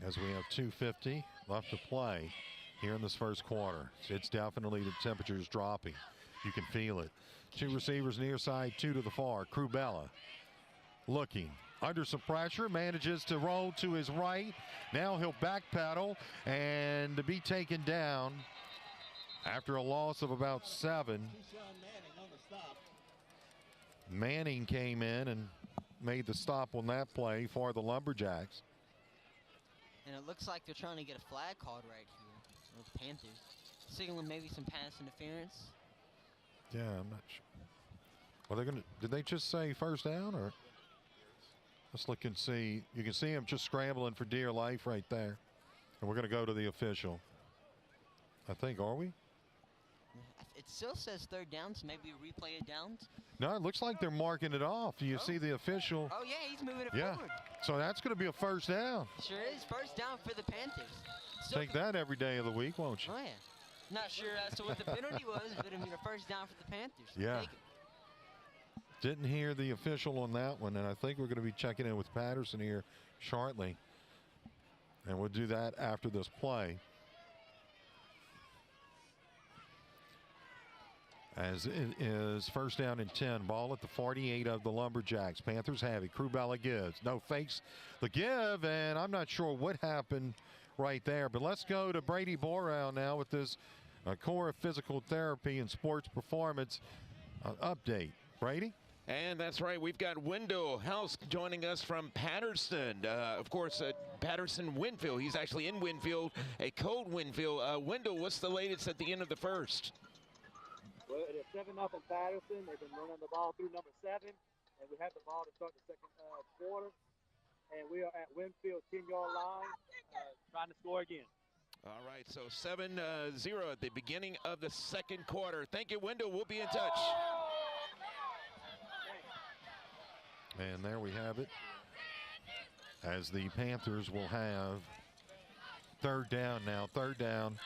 As we have 2:50 left to play here in this first quarter. It's definitely the temperature's dropping. You can feel it. 2 receivers near side, 2 to the far. Crubella looking under some pressure, manages to roll to his right. Now he'll backpedal and to be taken down after a loss of about 7. Manning came in and made the stop on that play for the Lumberjacks. And it looks like they're trying to get a flag called right here with the Panthers. Signaling maybe some pass interference. Yeah, I'm not sure. Well, did they just say first down, or? Let's look and see. You can see him just scrambling for dear life right there. And we're going to go to the official. I think, are we? It still says 3rd down, so maybe a replay of downs. No, it looks like they're marking it off. You see the official. Oh, yeah, he's moving it forward. So that's going to be a first down. Sure is. First down for the Panthers. Take that every day of the week, won't you? Oh, yeah. Not sure as to what the penalty was, but I mean, a first down for the Panthers. Yeah. Didn't hear the official on that one, and I think we're going to be checking in with Patterson here shortly. And we'll do that after this play. as it is first down and 10. Ball at the 48 of the Lumberjacks. Panthers have it. Krubella gives. No, fakes the give, and I'm not sure what happened right there. But let's go to Brady Borrow now with this core of physical therapy and sports performance update. Brady? And that's right. We've got Wendell House joining us from Patterson. Of course, Patterson Winfield. He's actually in Winfield, a cold Winfield. Wendell, what's the latest at the end of the first? Well, it is 7-0 Patterson. They've been running the ball through number 7, and we have the ball to start the second quarter. And we are at Winfield 10-yard line, trying to score again. All right, so 7-0 at the beginning of the second quarter. Thank you, Wendell. We'll be in touch. And there we have it, as the Panthers will have third down now. Third down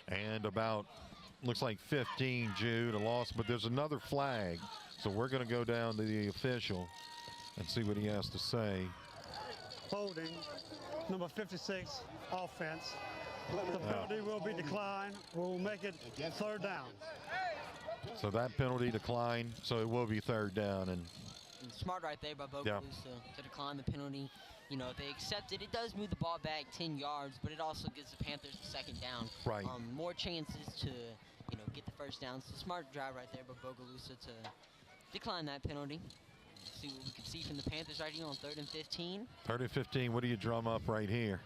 and about, looks like 15, Jude, a loss. But there's another flag, so we're going to go down to the official and see what he has to say. Holding, number 56, offense. The penalty will be declined. We'll make it third down. So that penalty declined, so it will be third down. And smart right there by Bogalusa to decline the penalty. You know, if they accept it, it does move the ball back 10 yards, but it also gives the Panthers the second down. Right. More chances to, you know, get the first down. So smart drive right there by Bogalusa to decline that penalty. See what we can see from the Panthers right here on 3rd and 15. 3rd and 15, what do you drum up right here?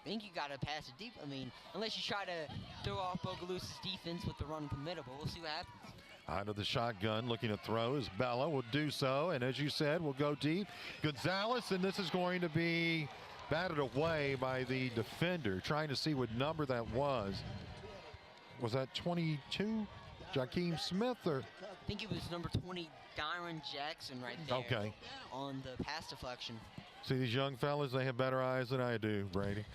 I think you got to pass it deep. I mean, unless you try to throw off Bogalusa's defense with the run committable. We'll see what happens. Out of the shotgun, looking to throw is Bella. Will do so, and as you said, we'll go deep. Gonzalez, and this is going to be batted away by the defender, trying to see what number that was. Was that 22, Jakeem Smith, or? I think it was number 20, Dyron Jackson, right there. Okay. On the pass deflection. See, these young fellas, they have better eyes than I do, Brady.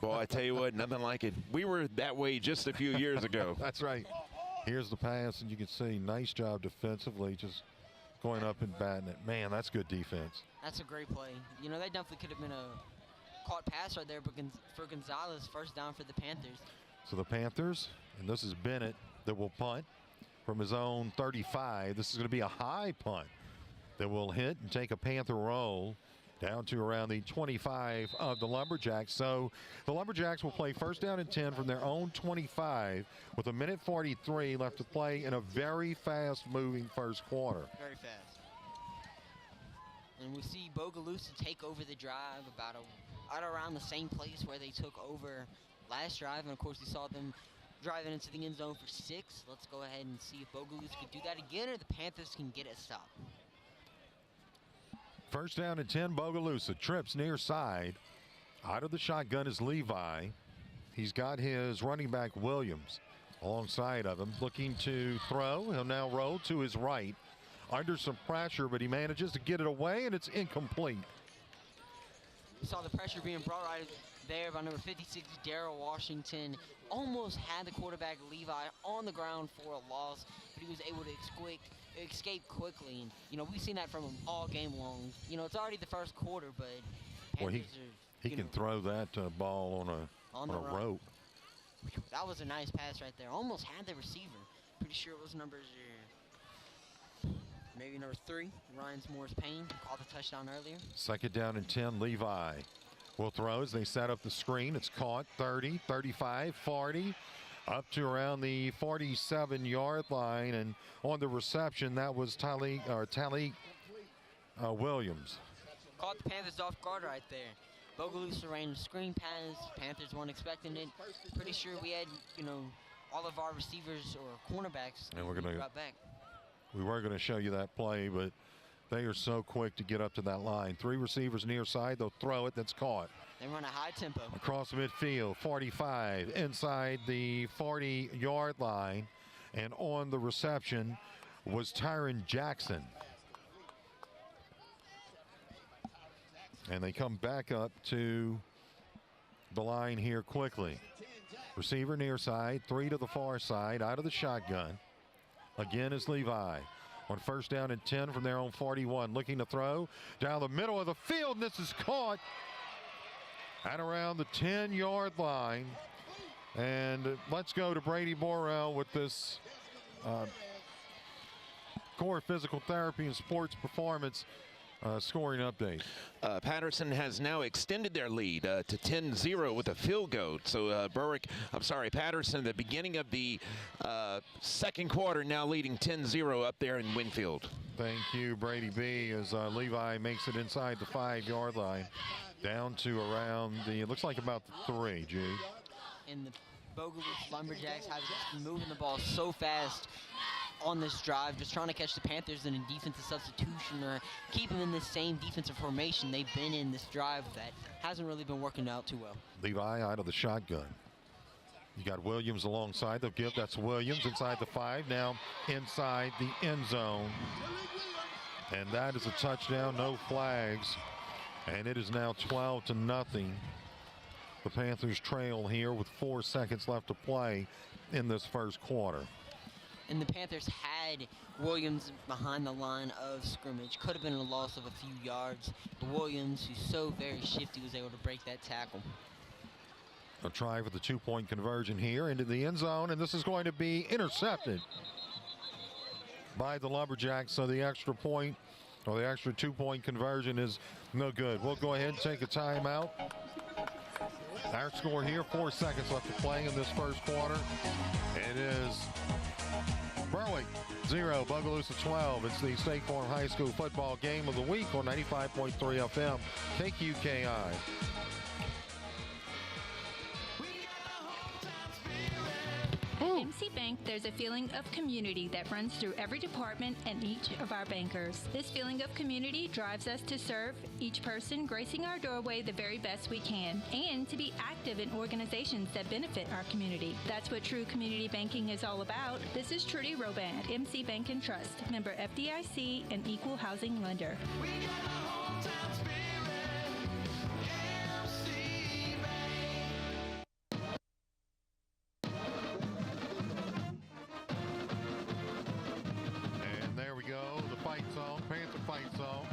Well, I tell you what, nothing like it. We were that way just a few years ago. That's right. Here's the pass, and you can see, nice job defensively, just going up and batting it. Man, that's good defense. That's a great play. You know, that definitely could have been a caught pass right there for Gonzalez, first down for the Panthers. So the Panthers, and this is Bennett that will punt from his own 35. This is going to be a high punt that will hit and take a Panther roll down to around the 25 of the Lumberjacks. So the Lumberjacks will play first down and 10 from their own 25 with 1:43 left to play in a very fast-moving first quarter. Very fast. And we see Bogalusa take over the drive about around the same place where they took over last drive. And, of course, we saw them driving into the end zone for 6. Let's go ahead and see if Bogalusa could do that again or the Panthers can get a stop. First down and 10, Bogalusa trips near side. Out of the shotgun is Levi. He's got his running back Williams alongside of him, looking to throw. He'll now roll to his right. Under some pressure, but he manages to get it away, and it's incomplete. We saw the pressure being brought right there by number 56, Darrell Washington. Almost had the quarterback Levi on the ground for a loss, but he was able to escape quickly. And, you know, we've seen that from him all game long. You know, it's already the first quarter, but Panthers he can throw that ball on a rope. That was a nice pass right there. Almost had the receiver. Pretty sure it was maybe number 3, Ryan Morris-Payne, caught the touchdown earlier. Second down and 10, Levi will throw as they set up the screen. It's caught 30, 35, 40, up to around the 47-yard line. And on the reception, that was Talik Williams. Caught the Panthers off guard right there. Bogalusa ran a screen pass. Panthers weren't expecting it. Pretty sure we had, you know, all of our receivers or cornerbacks and we're brought back. We were going to show you that play, but they are so quick to get up to that line. 3 receivers near side. They'll throw it. That's caught. They run a high tempo. Across midfield, 45, inside the 40-yard line. And on the reception was Tyron Jackson. And they come back up to the line here quickly. Receiver near side, 3 to the far side, out of the shotgun. Again is Levi on first down and 10 from their own 41, looking to throw down the middle of the field, and this is caught at around the 10-yard line. And let's go to Brady Borrell with this Core Physical Therapy and Sports Performance scoring update. Patterson has now extended their lead to 10-0 with a field goal. So Patterson at the beginning of the second quarter now leading 10-0 up there in Winfield. Thank you, Brady B, as Levi makes it inside the 5-yard line. Down to around it looks like about the 3, G. And the Bogalusa Lumberjacks have just moving the ball so fast on this drive, just trying to catch the Panthers in a defensive substitution or keep them in the same defensive formation they've been in this drive that hasn't really been working out too well. Levi out of the shotgun. You got Williams alongside the give. That's Williams inside the 5, now inside the end zone. And that is a touchdown, no flags. And it is now 12-0. The Panthers trail here with 4 seconds left to play in this first quarter. And the Panthers had Williams behind the line of scrimmage. Could have been a loss of a few yards. But Williams, who's so very shifty, was able to break that tackle. A try for the 2-point conversion here into the end zone, and this is going to be intercepted by the Lumberjacks. So the extra point, or the extra 2-point conversion, is no good. We'll go ahead and take a timeout. Our score here, 4 seconds left to play in this first quarter. It is Berwick 0, Bogalusa 12. It's the State Farm High School football game of the week on 95.3 FM, KQKI. At MC Bank, there's a feeling of community that runs through every department and each of our bankers. This feeling of community drives us to serve each person gracing our doorway the very best we can, and to be active in organizations that benefit our community. That's what true community banking is all about. This is Trudy Roban at MC Bank and Trust, member FDIC and equal housing lender. Panther fight zone.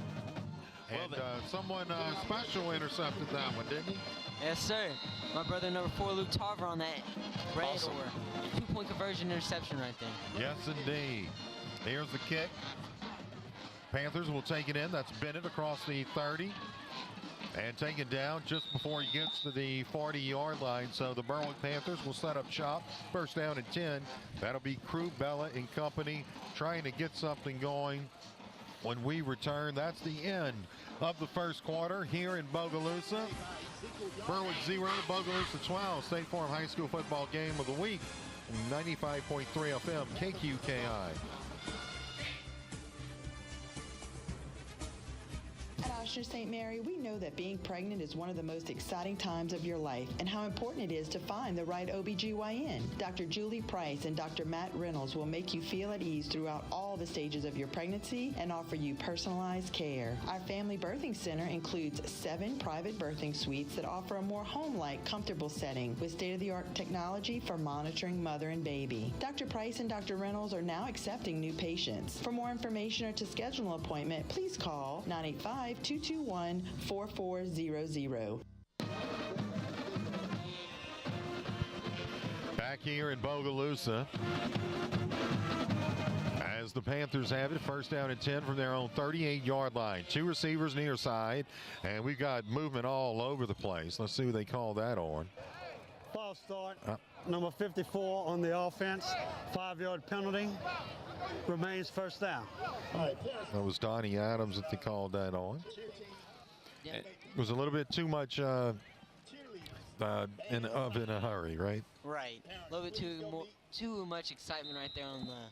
And someone special intercepted that one, didn't he? Yes, sir. My brother, number 4, Luke Tarver, on that red Awesome. or 2-point conversion interception right there. Yes, indeed. Here's the kick. Panthers will take it in. That's Bennett across the 30. And taken down just before he gets to the 40-yard line. So the Berwick Panthers will set up shop. First down and 10. That'll be Crew, Bella, and company trying to get something going when we return. That's the end of the first quarter here in Bogalusa. Berwick 0, Bogalusa 12. State Farm High School football game of the week. 95.3 FM, KQKI. At Oshner St. Mary, we know that being pregnant is one of the most exciting times of your life and how important it is to find the right OBGYN. Dr. Julie Price and Dr. Matt Reynolds will make you feel at ease throughout all the stages of your pregnancy and offer you personalized care. Our family birthing center includes 7 private birthing suites that offer a more home-like, comfortable setting with state-of-the-art technology for monitoring mother and baby. Dr. Price and Dr. Reynolds are now accepting new patients. For more information or to schedule an appointment, please call 985-221-4400. Back here in Bogalusa, as the Panthers have it, first down and 10 from their own 38-yard line. 2 receivers near side, and we've got movement all over the place. Let's see who they call that on. False start. Number 54 on the offense. 5-yard penalty. Remains first down. That was Donnie Adams that they called that on. It was a little bit too much in a hurry, right? Right. A little bit too much excitement right there on the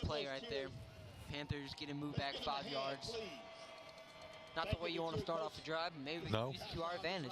play right there. Panthers getting moved back 5 yards. Not the way you want to start off the drive. Maybe we can use it to our advantage.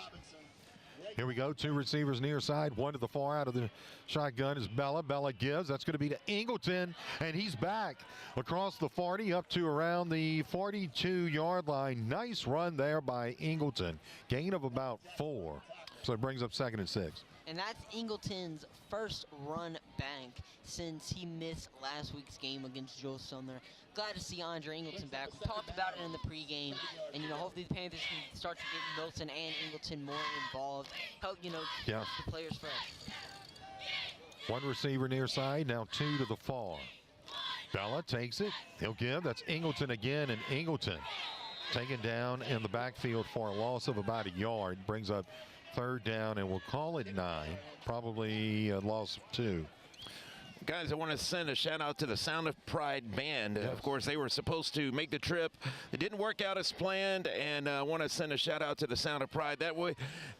Here we go. 2 receivers near side. 1 to the far out of the shotgun is Bella. Bella gives. That's going to be to Ingleton, and he's back across the 40 up to around the 42-yard line. Nice run there by Ingleton. Gain of about 4. So it brings up 2nd and 6. And that's Ingleton's first run bank since he missed last week's game against Joe Sumner. Glad to see Andre Ingleton back. We talked about it in the pregame, and hopefully the Panthers can start to get Milton and Ingleton more involved. Help keep the players fresh. 1 receiver near side, now 2 to the far. Bella takes it. He'll give. That's Ingleton again, and Ingleton taken down in the backfield for a loss of about a yard. Brings up 3rd down, and we'll call it 9. Probably a loss of 2. Guys, I want to send a shout out to the Sound of Pride band. Of course, they were supposed to make the trip. It didn't work out as planned, and I want to send a shout out to the Sound of Pride. That way,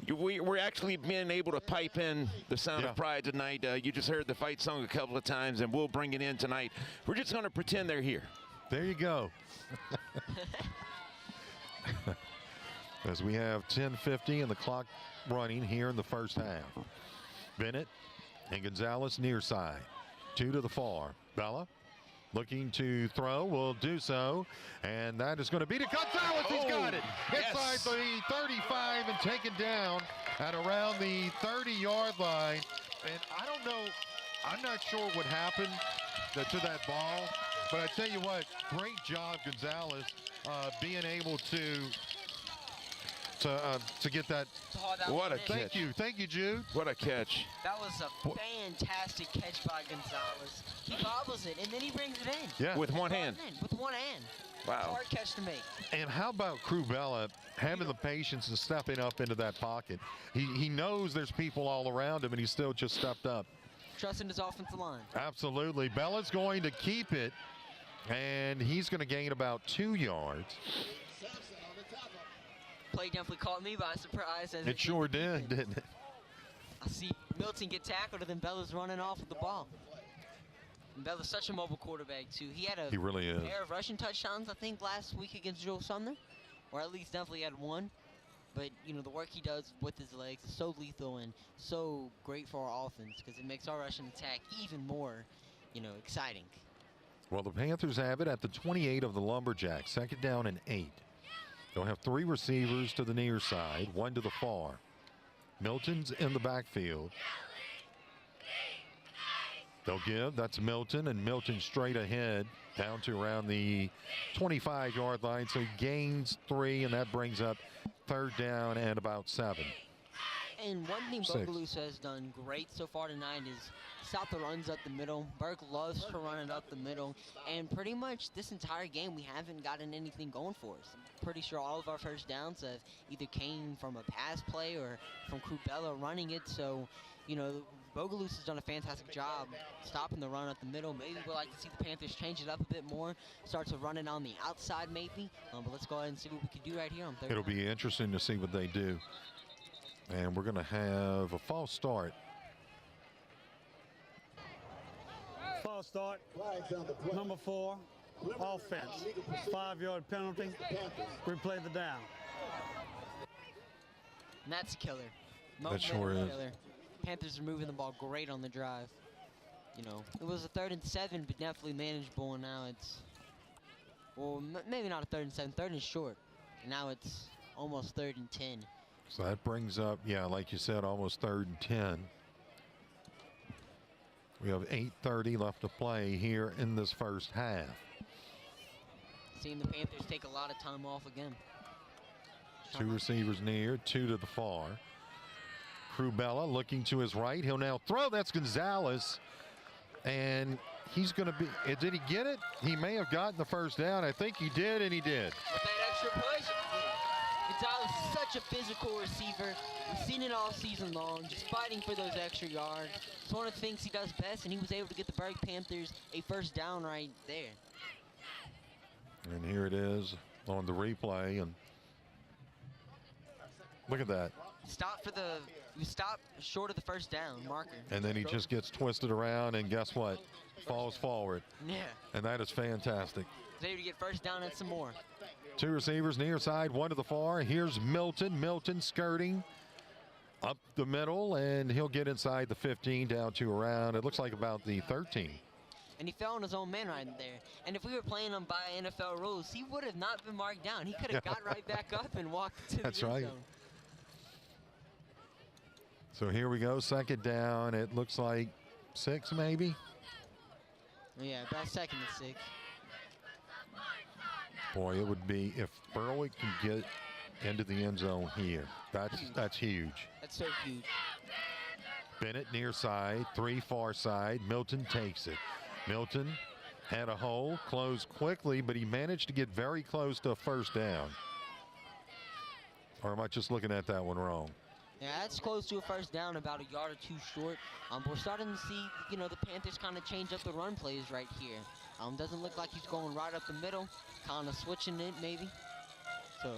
we're actually being able to pipe in the Sound of Pride tonight. You just heard the fight song a couple of times, and we'll bring it in tonight. We're just going to pretend they're here. There you go. As we have 10:50 and the clock running here in the first half. Bennett and Gonzalez near side. 2 to the far. Bella looking to throw, will do so, and that is going to be to Gonzalez. He's got it inside the 35 and taken down at around the 30-yard line. And I don't know, I'm not sure what happened to that ball, but I tell you what, great job, Gonzalez, being able to get that. What a catch. Thank you, Jude. What a catch. That was a fantastic catch by Gonzalez. He bobbles it, and then he brings it in. Yeah. With one hand. With one hand. Wow. Hard catch to make. And how about Crubella having the patience and stepping up into that pocket? He knows there's people all around him, and he still just stepped up. Trusting his offensive line. Absolutely. Bella's going to keep it, and he's going to gain about 2 yards. Play definitely caught me by surprise. As It sure did, didn't it? I see Milton get tackled, and then Bella's running off with the ball. And Bella's such a mobile quarterback, too. He had a He really is. pair of rushing touchdowns, I think, last week against Joe Sumner. Or at least definitely had one. But, you know, the work he does with his legs is so lethal and so great for our offense because it makes our rushing attack even more, you know, exciting. Well, the Panthers have it at the 28 of the Lumberjacks. 2nd down and 8. They'll have 3 receivers to the near side, 1 to the far. Milton's in the backfield. They'll give. That's Milton, and Milton straight ahead down to around the 25-yard line. So he gains 3, and that brings up 3rd down and about 7. And one thing 6. Bogalusa has done great so far tonight is stop the runs up the middle. Burke loves to run it up the middle. And pretty much this entire game, we haven't gotten anything going for us. I'm pretty sure all of our first downs have either came from a pass play or from Crubella running it. So, you know, Bogalusa's done a fantastic job stopping the run up the middle. Maybe we'd like to see the Panthers change it up a bit more. Start to run it on the outside maybe. But let's go ahead and see what we can do right here on 3rd It'll down. be interesting to see what they do. And we're going to have a false start. False start. Number 4, offense. 5-yard penalty. Replay the down. And that's a killer. That sure is. Killer. Panthers are moving the ball great on the drive. You know, it was a 3rd and 7, but definitely manageable. And now it's, well, maybe not a 3rd and 7, 3rd and short. And now it's almost 3rd and 10. So that brings up, yeah, like you said, almost 3rd and 10. We have 8:30 left to play here in this first half. Seeing the Panthers take a lot of time off again. 2 receivers near, 2 to the far. Crubella looking to his right. He'll now throw. That's Gonzalez. And he's going to be, did he get it? He may have gotten the first down. I think he did, and he did. With that extra push, Gonzalez is such a physical receiver. We've seen it all season long, just fighting for those extra yards. It's one of the things he does best, and he was able to get the Berwick Panthers a first down right there. And here it is on the replay, and look at that. You stop short of the first down marker. And then he just gets twisted around, and guess what? Falls forward. Yeah. And that is fantastic. He's able to get first down and some more. 2 receivers near side, 1 to the far. Here's Milton. Milton skirting up the middle, and he'll get inside the 15 down to around, it looks like about the 13. And he fell on his own man right there. And if we were playing him by NFL rules, he would have not been marked down. He could have got right back up and walked to the end zone. So here we go, 2nd down. It looks like 6 maybe. Yeah, about 2nd and 6. Boy, it would be if Berwick can get into the end zone here. That's huge. That's so huge. Bennett near side, 3 far side. Milton takes it. Milton Had a hole, closed quickly, but he managed to get very close to a first down. Or am I just looking at that one wrong? Yeah, that's close to a first down, about a yard or two short. But we're starting to see, the Panthers kind of change up the run plays right here. Doesn't look like he's going right up the middle, kind of switching it maybe. So,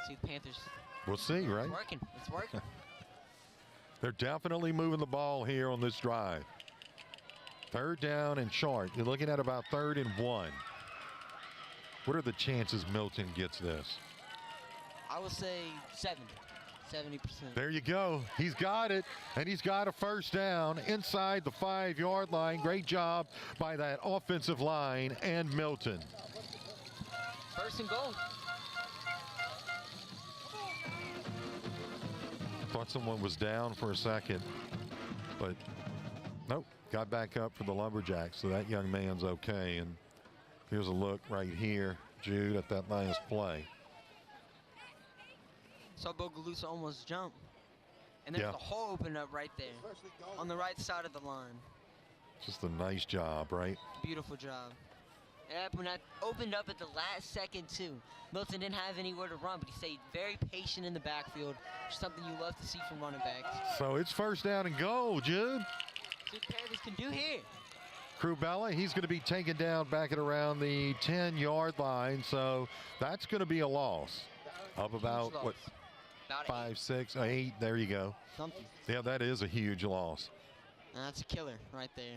see the Panthers. We'll see, right? It's working. It's working. They're definitely moving the ball here on this drive. Third down and short. You're looking at about 3rd and 1. What are the chances Milton gets this? I would say 70%. There you go. He's got it, and he's got a first down inside the 5-yard line. Great job by that offensive line and Milton. First and goal. Thought someone was down for a second, but nope. Got back up for the Lumberjacks, so that young man's okay. And here's a look right here, Jude, at that last play. Saw Bogalusa almost jump. And there's a hole opened up right there on the right side of the line. Just a nice job, right? Beautiful job. And when that opened up at the last second, too. Milton didn't have anywhere to run, but he stayed very patient in the backfield. Something you love to see from running backs. So it's first down and goal, Jude. See what the Panthers can do here. Crubella, he's going to be taken down back at around the 10-yard line. So that's going to be a loss of about, what, 5, 6, 8. There you go. Something. Yeah, that is a huge loss. That's a killer right there.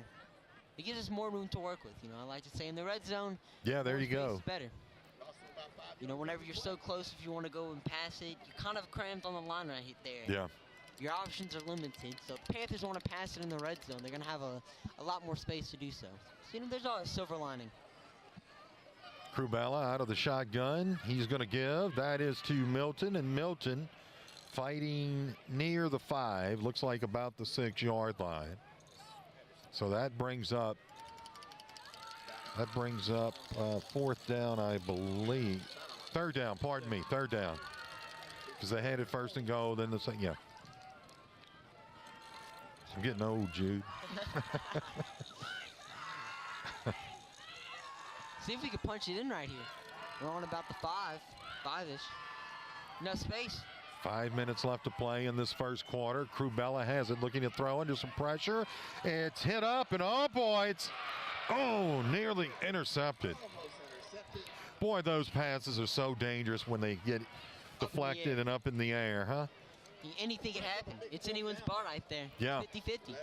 It gives us more room to work with. I like to say in the red zone. Yeah, there you go. Better. Whenever you're so close, if you want to go and pass it, you're kind of cramped on the line right there. Yeah. Your options are limited. So if the Panthers want to pass it in the red zone, they're going to have a lot more space to do so. So, there's always a silver lining. Crubella out of the shotgun. He's going to give. That is to Milton, and Milton fighting near the 5. Looks like about the 6-yard line. So that brings up 4th down, I believe. 3rd down, pardon me, 3rd down. Because they had it first and goal, then the second, yeah. I'm getting old, Jude. See if we can punch it in right here. We're on about the 5-ish. No space. 5 minutes left to play in this first quarter. Crubella has it, looking to throw under some pressure. It's hit up, and oh boy, it's nearly intercepted. Boy, those passes are so dangerous when they get deflected and up in the air, huh? Anything can happen. It's anyone's ball right there. Yeah. 50-50.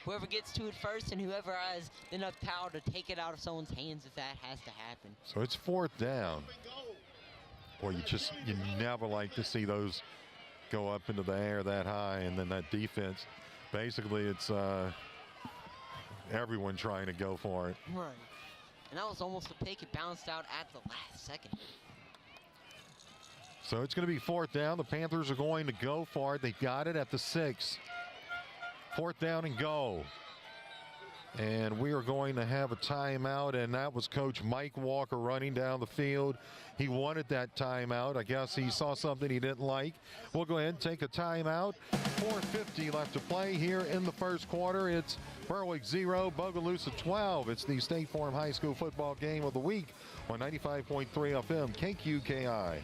Whoever gets to it first and whoever has enough power to take it out of someone's hands if that has to happen. So it's 4th down. Boy, you never like to see those go up into the air that high, and then that defense, basically it's everyone trying to go for it. Right. And that was almost a pick. It bounced out at the last second. So it's going to be 4th down. The Panthers are going to go for it. They got it at the 6. 4th down and goal. And we are going to have a timeout, and that was Coach Mike Walker running down the field. He wanted that timeout. I guess he saw something he didn't like. We'll go ahead and take a timeout. 4:50 left to play here in the first quarter. It's Berwick 0, Bogalusa 12. It's the State Farm High School football game of the week on 95.3 FM KQKI.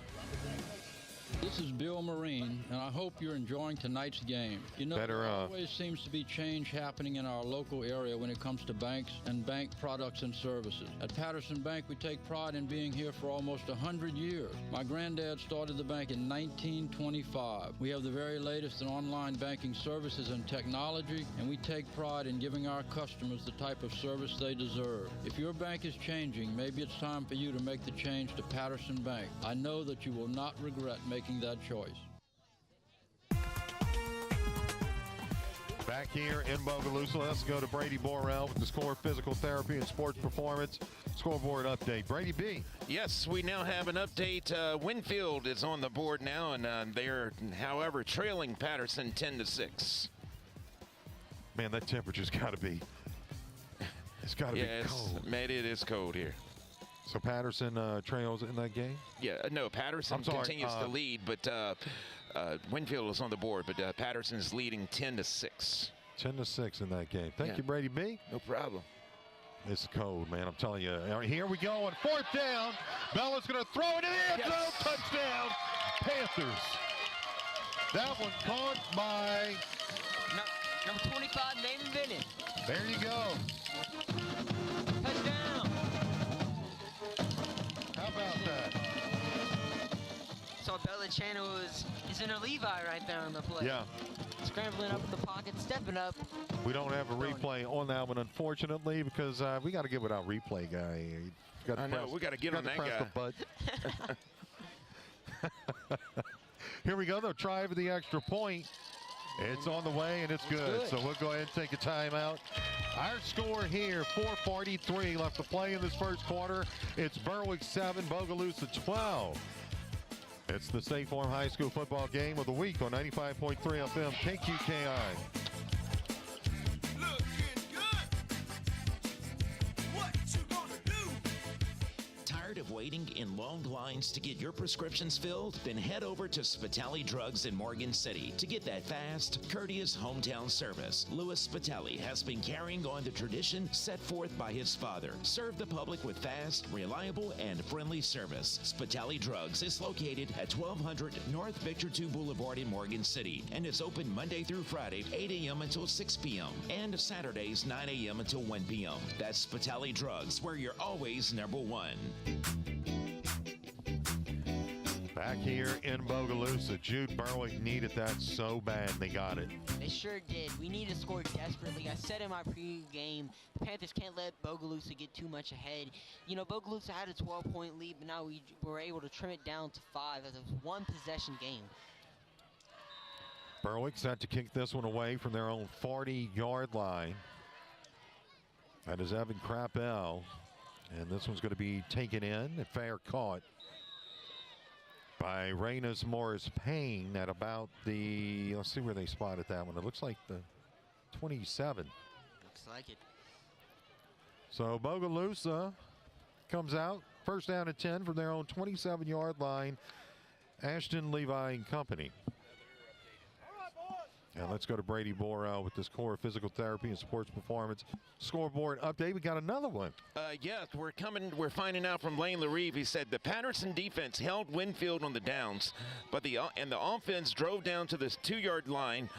This is Bill Marine, and I hope you're enjoying tonight's game. There always seems to be change happening in our local area when it comes to banks and bank products and services. At Patterson Bank, we take pride in being here for almost 100 years. My granddad started the bank in 1925. We have the very latest in online banking services and technology, and we take pride in giving our customers the type of service they deserve. If your bank is changing, maybe it's time for you to make the change to Patterson Bank. I know that you will not regret making that choice. Back here in Bogalusa, let's go to Brady Borrell with the Score Physical Therapy and Sports Performance Scoreboard Update. Brady B. Yes, we now have an update. Winfield is on the board now, and they're, however, trailing Patterson 10-6. Man, that temperature's got to be, it's got to be cold. Man, it is cold here. So Patterson trails in that game? Yeah, no, Patterson continues to lead, but Winfield is on the board, but Patterson's leading 10-6. 10-6 in that game. Thank you, Brady B. No problem. It's cold, man. I'm telling you. Here we go on 4th down. Bella's going to throw it in the end zone. Touchdown, Panthers. That one caught by number 25, Nathan Bennett. There you go. Touchdown. How about that? So Belichano is in a Levi right there on the play. Yeah. Scrambling up in the pocket, stepping up. We don't have a replay on that one, unfortunately, because we got to get without replay guy. I know, we got to get on that guy. Here we go. They'll try for the extra point. It's on the way, and it's good. So we'll go ahead and take a timeout. Our score here, 4:43 left to play in this first quarter. It's Berwick 7, Bogalusa 12. It's the State Farm High School football game of the week on 95.3 FM KQKI. Tired of waiting in long lines to get your prescriptions filled? Then head over to Spitali Drugs in Morgan City to get that fast, courteous hometown service. Louis Spitali has been carrying on the tradition set forth by his father. Serve the public with fast, reliable, and friendly service. Spitali Drugs is located at 1200 North Victor II Boulevard in Morgan City and is open Monday through Friday, 8 a.m. until 6 p.m. and Saturdays, 9 a.m. until 1 p.m. That's Spitali Drugs, where you're always number one. Back here in Bogalusa, Jude Berwick needed that so bad. They got it. They sure did. We need to score desperately. I said in my pregame, the Panthers can't let Bogalusa get too much ahead. You know, Bogalusa had a 12-point lead, but now we were able to trim it down to 5 as a one-possession game. Berwick set to kick this one away from their own 40-yard line. That is Evan Crappell. And this one's going to be taken in. A fair caught by Raynus Morris Payne at about the, let's see where they spotted that one. It looks like the 27. Looks like it. So Bogalusa comes out. First down and 10 from their own 27-yard line. Ashton, Levi, and company. And let's go to Brady Borrell with this core of physical therapy and sports performance scoreboard update. We got another one. Yes, we're finding out from Lane LaRive. He said the Patterson defense held Winfield on the downs, but the offense drove down to this 2-yard line.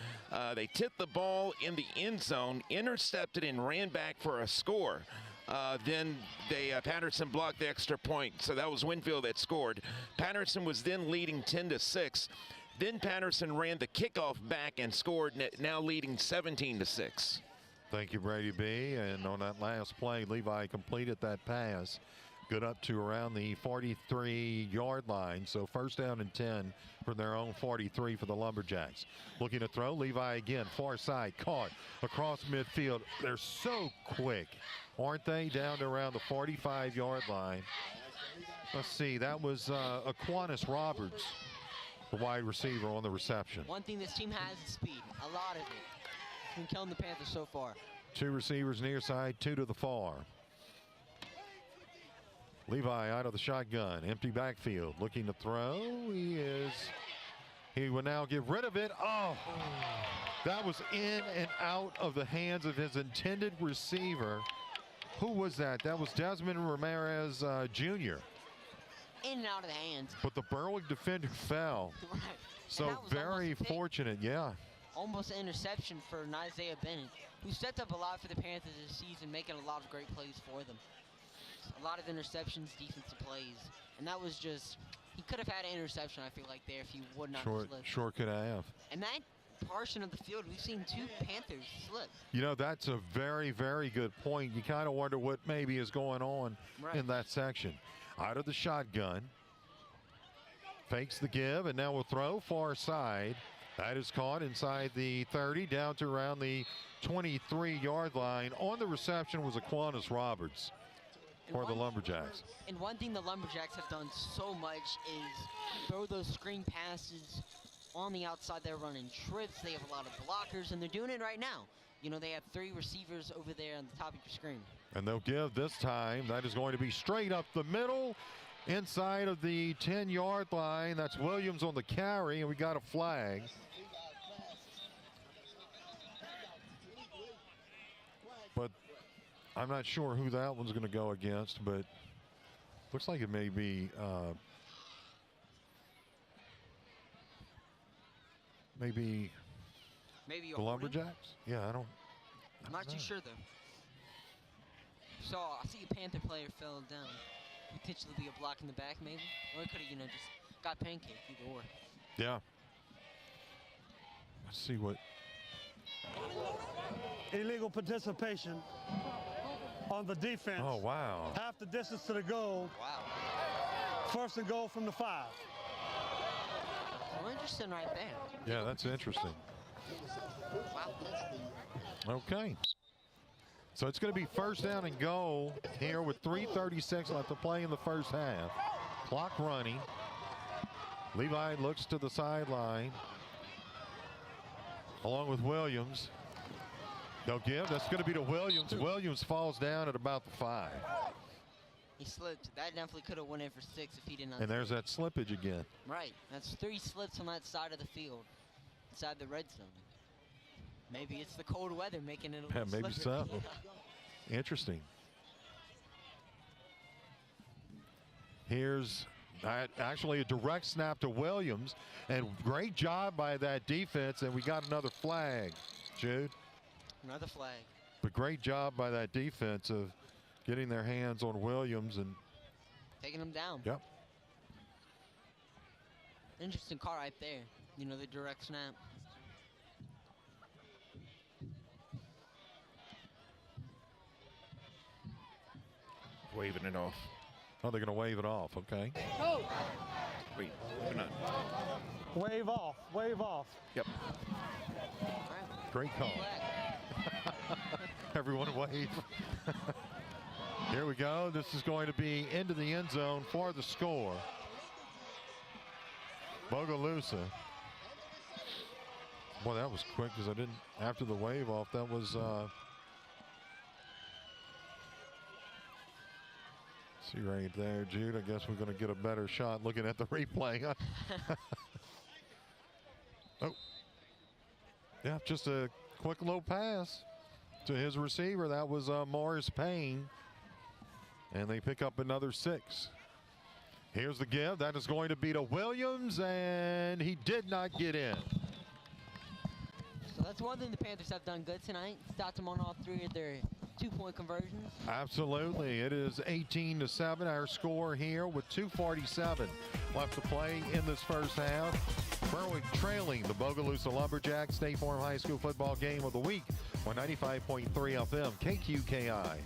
They tipped the ball in the end zone, intercepted, and ran back for a score. Then Patterson blocked the extra point, so that was Winfield that scored. Patterson was then leading 10-6. Then Patterson ran the kickoff back and scored, now leading 17-6. Thank you, Brady B. And on that last play, Levi completed that pass. Good up to around the 43-yard line. So first down and 10 from their own 43 for the Lumberjacks. Looking to throw, Levi again, far side, caught across midfield. They're so quick, aren't they? Down to around the 45-yard line. Let's see, that was Aquinas Roberts, the wide receiver, on the reception. One thing this team has is speed, a lot of it. It's been killing the Panthers so far. 2 receivers near side, 2 to the far. Levi out of the shotgun, empty backfield, looking to throw. He will now get rid of it. Oh, that was in and out of the hands of his intended receiver. Who was that? That was Desmond Ramirez Jr. In and out of the hands. But the Berwick defender fell. Right. So very fortunate, yeah. Almost an interception for Isaiah Bennett, who stepped up a lot for the Panthers this season, making a lot of great plays for them. A lot of interceptions, defensive plays. And that was just, he could have had an interception, I feel like, there if he would not have slipped. Sure could have. And that portion of the field, we've seen 2 Panthers slip. You know, that's a very, very good point. You kind of wonder what maybe is going on in that section. Out of the shotgun, fakes the give, and now will throw far side. That is caught inside the 30, down to around the 23-yard line. On the reception was Aquinas Roberts for the Lumberjacks. And one thing the Lumberjacks have done so much is throw those screen passes on the outside. They're running trips. They have a lot of blockers, and they're doing it right now. You know, they have 3 receivers over there on the top of your screen. And they'll give this time. That is going to be straight up the middle, inside of the 10-yard line. That's Williams on the carry, and we got a flag. But I'm not sure who that one's going to go against, but looks like it may be maybe the Lumberjacks. Yeah, I'm not too sure though. So I see a Panther player fell down. Potentially be a block in the back, maybe, or it could have, just got pancaked either or. Yeah. Let's see what. Illegal participation on the defense. Oh, wow. Half the distance to the goal. Wow. First and goal from the 5. Well, interesting right there. Yeah, that's interesting. Wow. Okay. So it's going to be first down and goal here with 3:36 left to play in the first half. Clock running. Levi looks to the sideline along with Williams. They'll give. That's going to be to Williams. Williams falls down at about the 5. He slipped. That definitely could have went in for 6 if he did not. And there's that slippage again. Right. That's 3 slips on that side of the field, inside the red zone. Maybe it's the cold weather making it a little Maybe slippery. so. Interesting. Here's actually a direct snap to Williams, and great job by that defense, and we got another flag, Jude. Another flag. But great job by that defense of getting their hands on Williams and taking him down. Yep. Interesting call right there. The direct snap. Waving it off. Oh, they're going to wave it off. Okay. Go. Wait, we're not. Wave off. Wave off. Yep. Great call. Everyone wave. Here we go. This is going to be into the end zone for the score. Bogalusa. Boy, that was quick because I didn't, after the wave off, that was, see right there, Jude. I guess we're going to get a better shot looking at the replay. Oh. Yeah, just a quick little pass to his receiver. That was Morris Payne. And they pick up another 6. Here's the give. That is going to be to Williams, and he did not get in. So that's one thing the Panthers have done good tonight. Stopped them on all 3 of their 2-point conversions. Absolutely. It is 18-7, our score here with 2:47 left to play in this first half. Berwick trailing the Bogalusa Lumberjacks. State Farm High School football game of the week on 95.3 FM KQKI.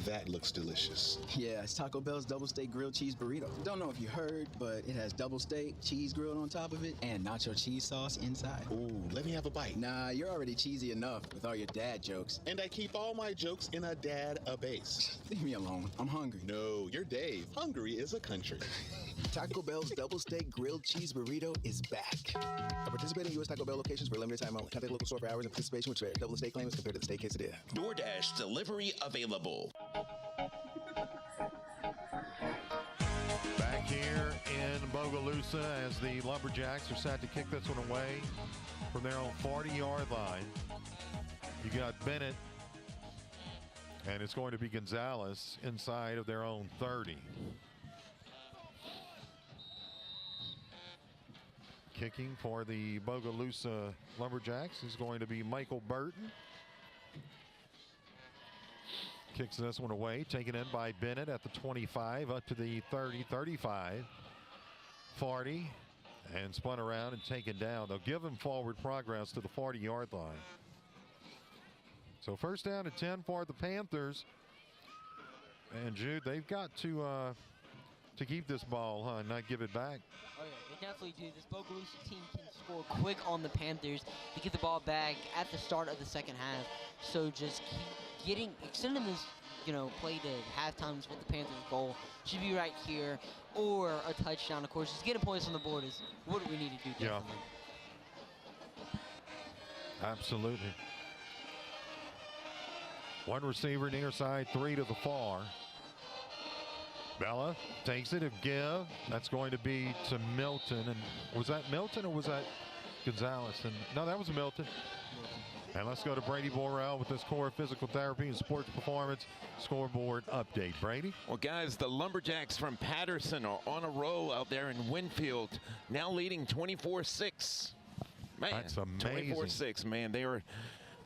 That looks delicious. Yeah, it's Taco Bell's Double Steak Grilled Cheese Burrito. Don't know if you heard, but it has double steak, cheese grilled on top of it, and nacho cheese sauce inside. Ooh, let me have a bite. Nah, you're already cheesy enough with all your dad jokes. And I keep all my jokes in a dad-a-base. Leave me alone. I'm hungry. No, you're Dave. Hungry is a country. Taco Bell's Double Steak Grilled Cheese Burrito is back. At participating U.S. Taco Bell locations for a limited time only. Contact local store for hours and participation with fair. Double steak claims compared to the steak quesadilla. DoorDash delivery available. Back here in Bogalusa as the Lumberjacks are set to kick this one away from their own 40-yard line. You got Bennett, and it's going to be Gonzalez inside of their own 30. Kicking for the Bogalusa Lumberjacks is going to be Michael Burton. Kicks this one away, taken in by Bennett at the 25, up to the 30, 35, 40, and spun around and taken down. They'll give him forward progress to the 40-yard line. So first down at 10 for the Panthers. And Jude, they've got to keep this ball, huh, and not give it back. Oh yeah, they definitely do. This Bogalusa team can score quick on the Panthers to get the ball back at the start of the second half. So just keep extending this, play to halftime is what the Panthers' goal should be right here, or a touchdown. Of course, just getting points on the board is what do we need to do differently. Yeah. Absolutely. One receiver near side, 3 to the far. Bella takes it, give. That's going to be to Milton. And was that Milton or was that Gonzalez? And no, that was Milton. And let's go to Brady Borrell with this Core Physical Therapy and Sports Performance scoreboard update. Brady? Well, guys, the Lumberjacks from Patterson are on a roll out there in Winfield, now leading 24-6. Man, that's amazing. 24-6, man. They were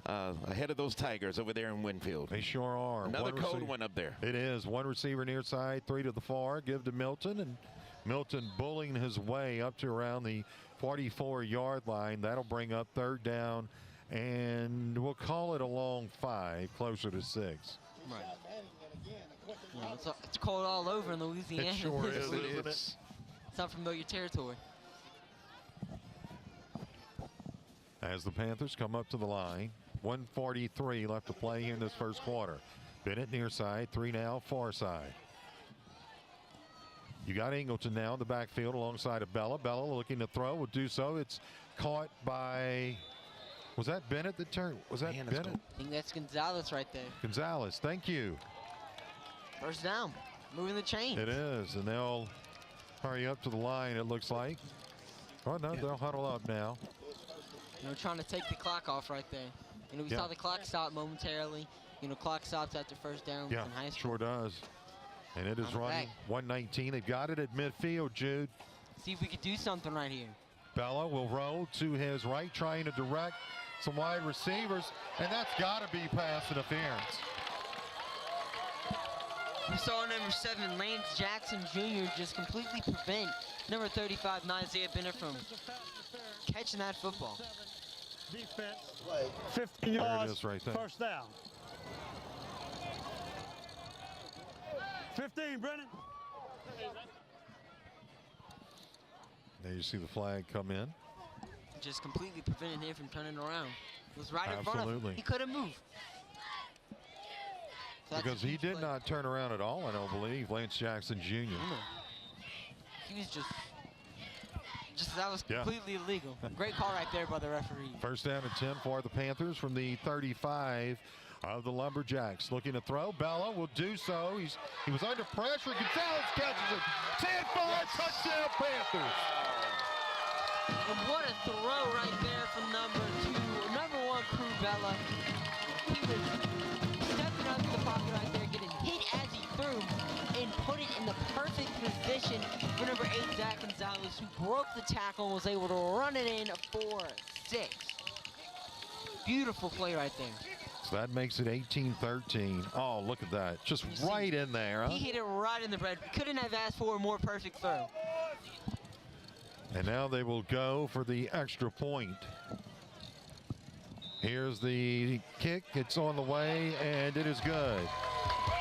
ahead of those Tigers over there in Winfield. They sure are. Another cold one up there. It is. One receiver near side, 3 to the far. Give to Milton, and Milton bullying his way up to around the 44-yard line. That'll bring up 3rd down, and we'll call it a long 5, closer to 6. Right. You know, it's cold all over in Louisiana. It sure is, isn't it? It's unfamiliar territory. As the Panthers come up to the line, 1:43 left to play here in this first quarter. Bennett near side, 3 now, far side. You got Ingleton now in the backfield alongside of Bella. Bella looking to throw, will do so. It's caught by, was that Bennett that turned? Was that Bennett? I think that's Gonzalez right there. Gonzalez, thank you. First down, moving the chain. It is, and they'll hurry up to the line, it looks like. Oh, no, they'll huddle up now. You know, trying to take the clock off right there. You know, we saw the clock stop momentarily. You know, clock stops after first down in high school. Sure does. And it is running 119. They've got it at midfield, Jude. See if we could do something right here. Bella will roll to his right, trying to direct some wide receivers, and that's got to be pass interference. We saw number 7, Lance Jackson Jr. just completely prevent number 35, Isaiah Bennett from catching that football. Defense, 15 yards, there it is right there. First down. 15, Brennan. There you see the flag come in. Just completely prevented him from turning around. It was right in front of him. He couldn't move. So because he did not turn around at all, I don't believe, Lance Jackson Jr. He was just that was completely illegal. Great call right there by the referee. First down and 10 for the Panthers from the 35 of the Lumberjacks. Looking to throw. Bella will do so. He was under pressure. Gonzalez catches it. 10-5, touchdown Panthers. And what a throw right there from number 1 crew Bella. He was stepping up to the pocket right there, getting hit as he threw, and put it in the perfect position for number 8, Zach Gonzalez, who broke the tackle and was able to run it in for 6. Beautiful play right there. So that makes it 18-13. Oh, look at that. Just right in there, huh? He hit it right in the bread. Couldn't have asked for a more perfect throw. And now they will go for the extra point. Here's the kick. It's on the way, and it is good.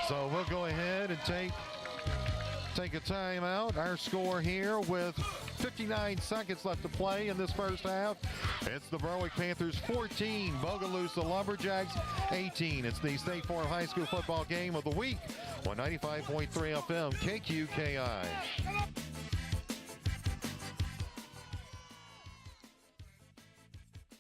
So we'll go ahead and take a timeout. Our score here with 59 seconds left to play in this first half. It's the Berwick Panthers 14, Bogalusa Lumberjacks 18. It's the State Farm High School football game of the week on 95.3 FM KQKI.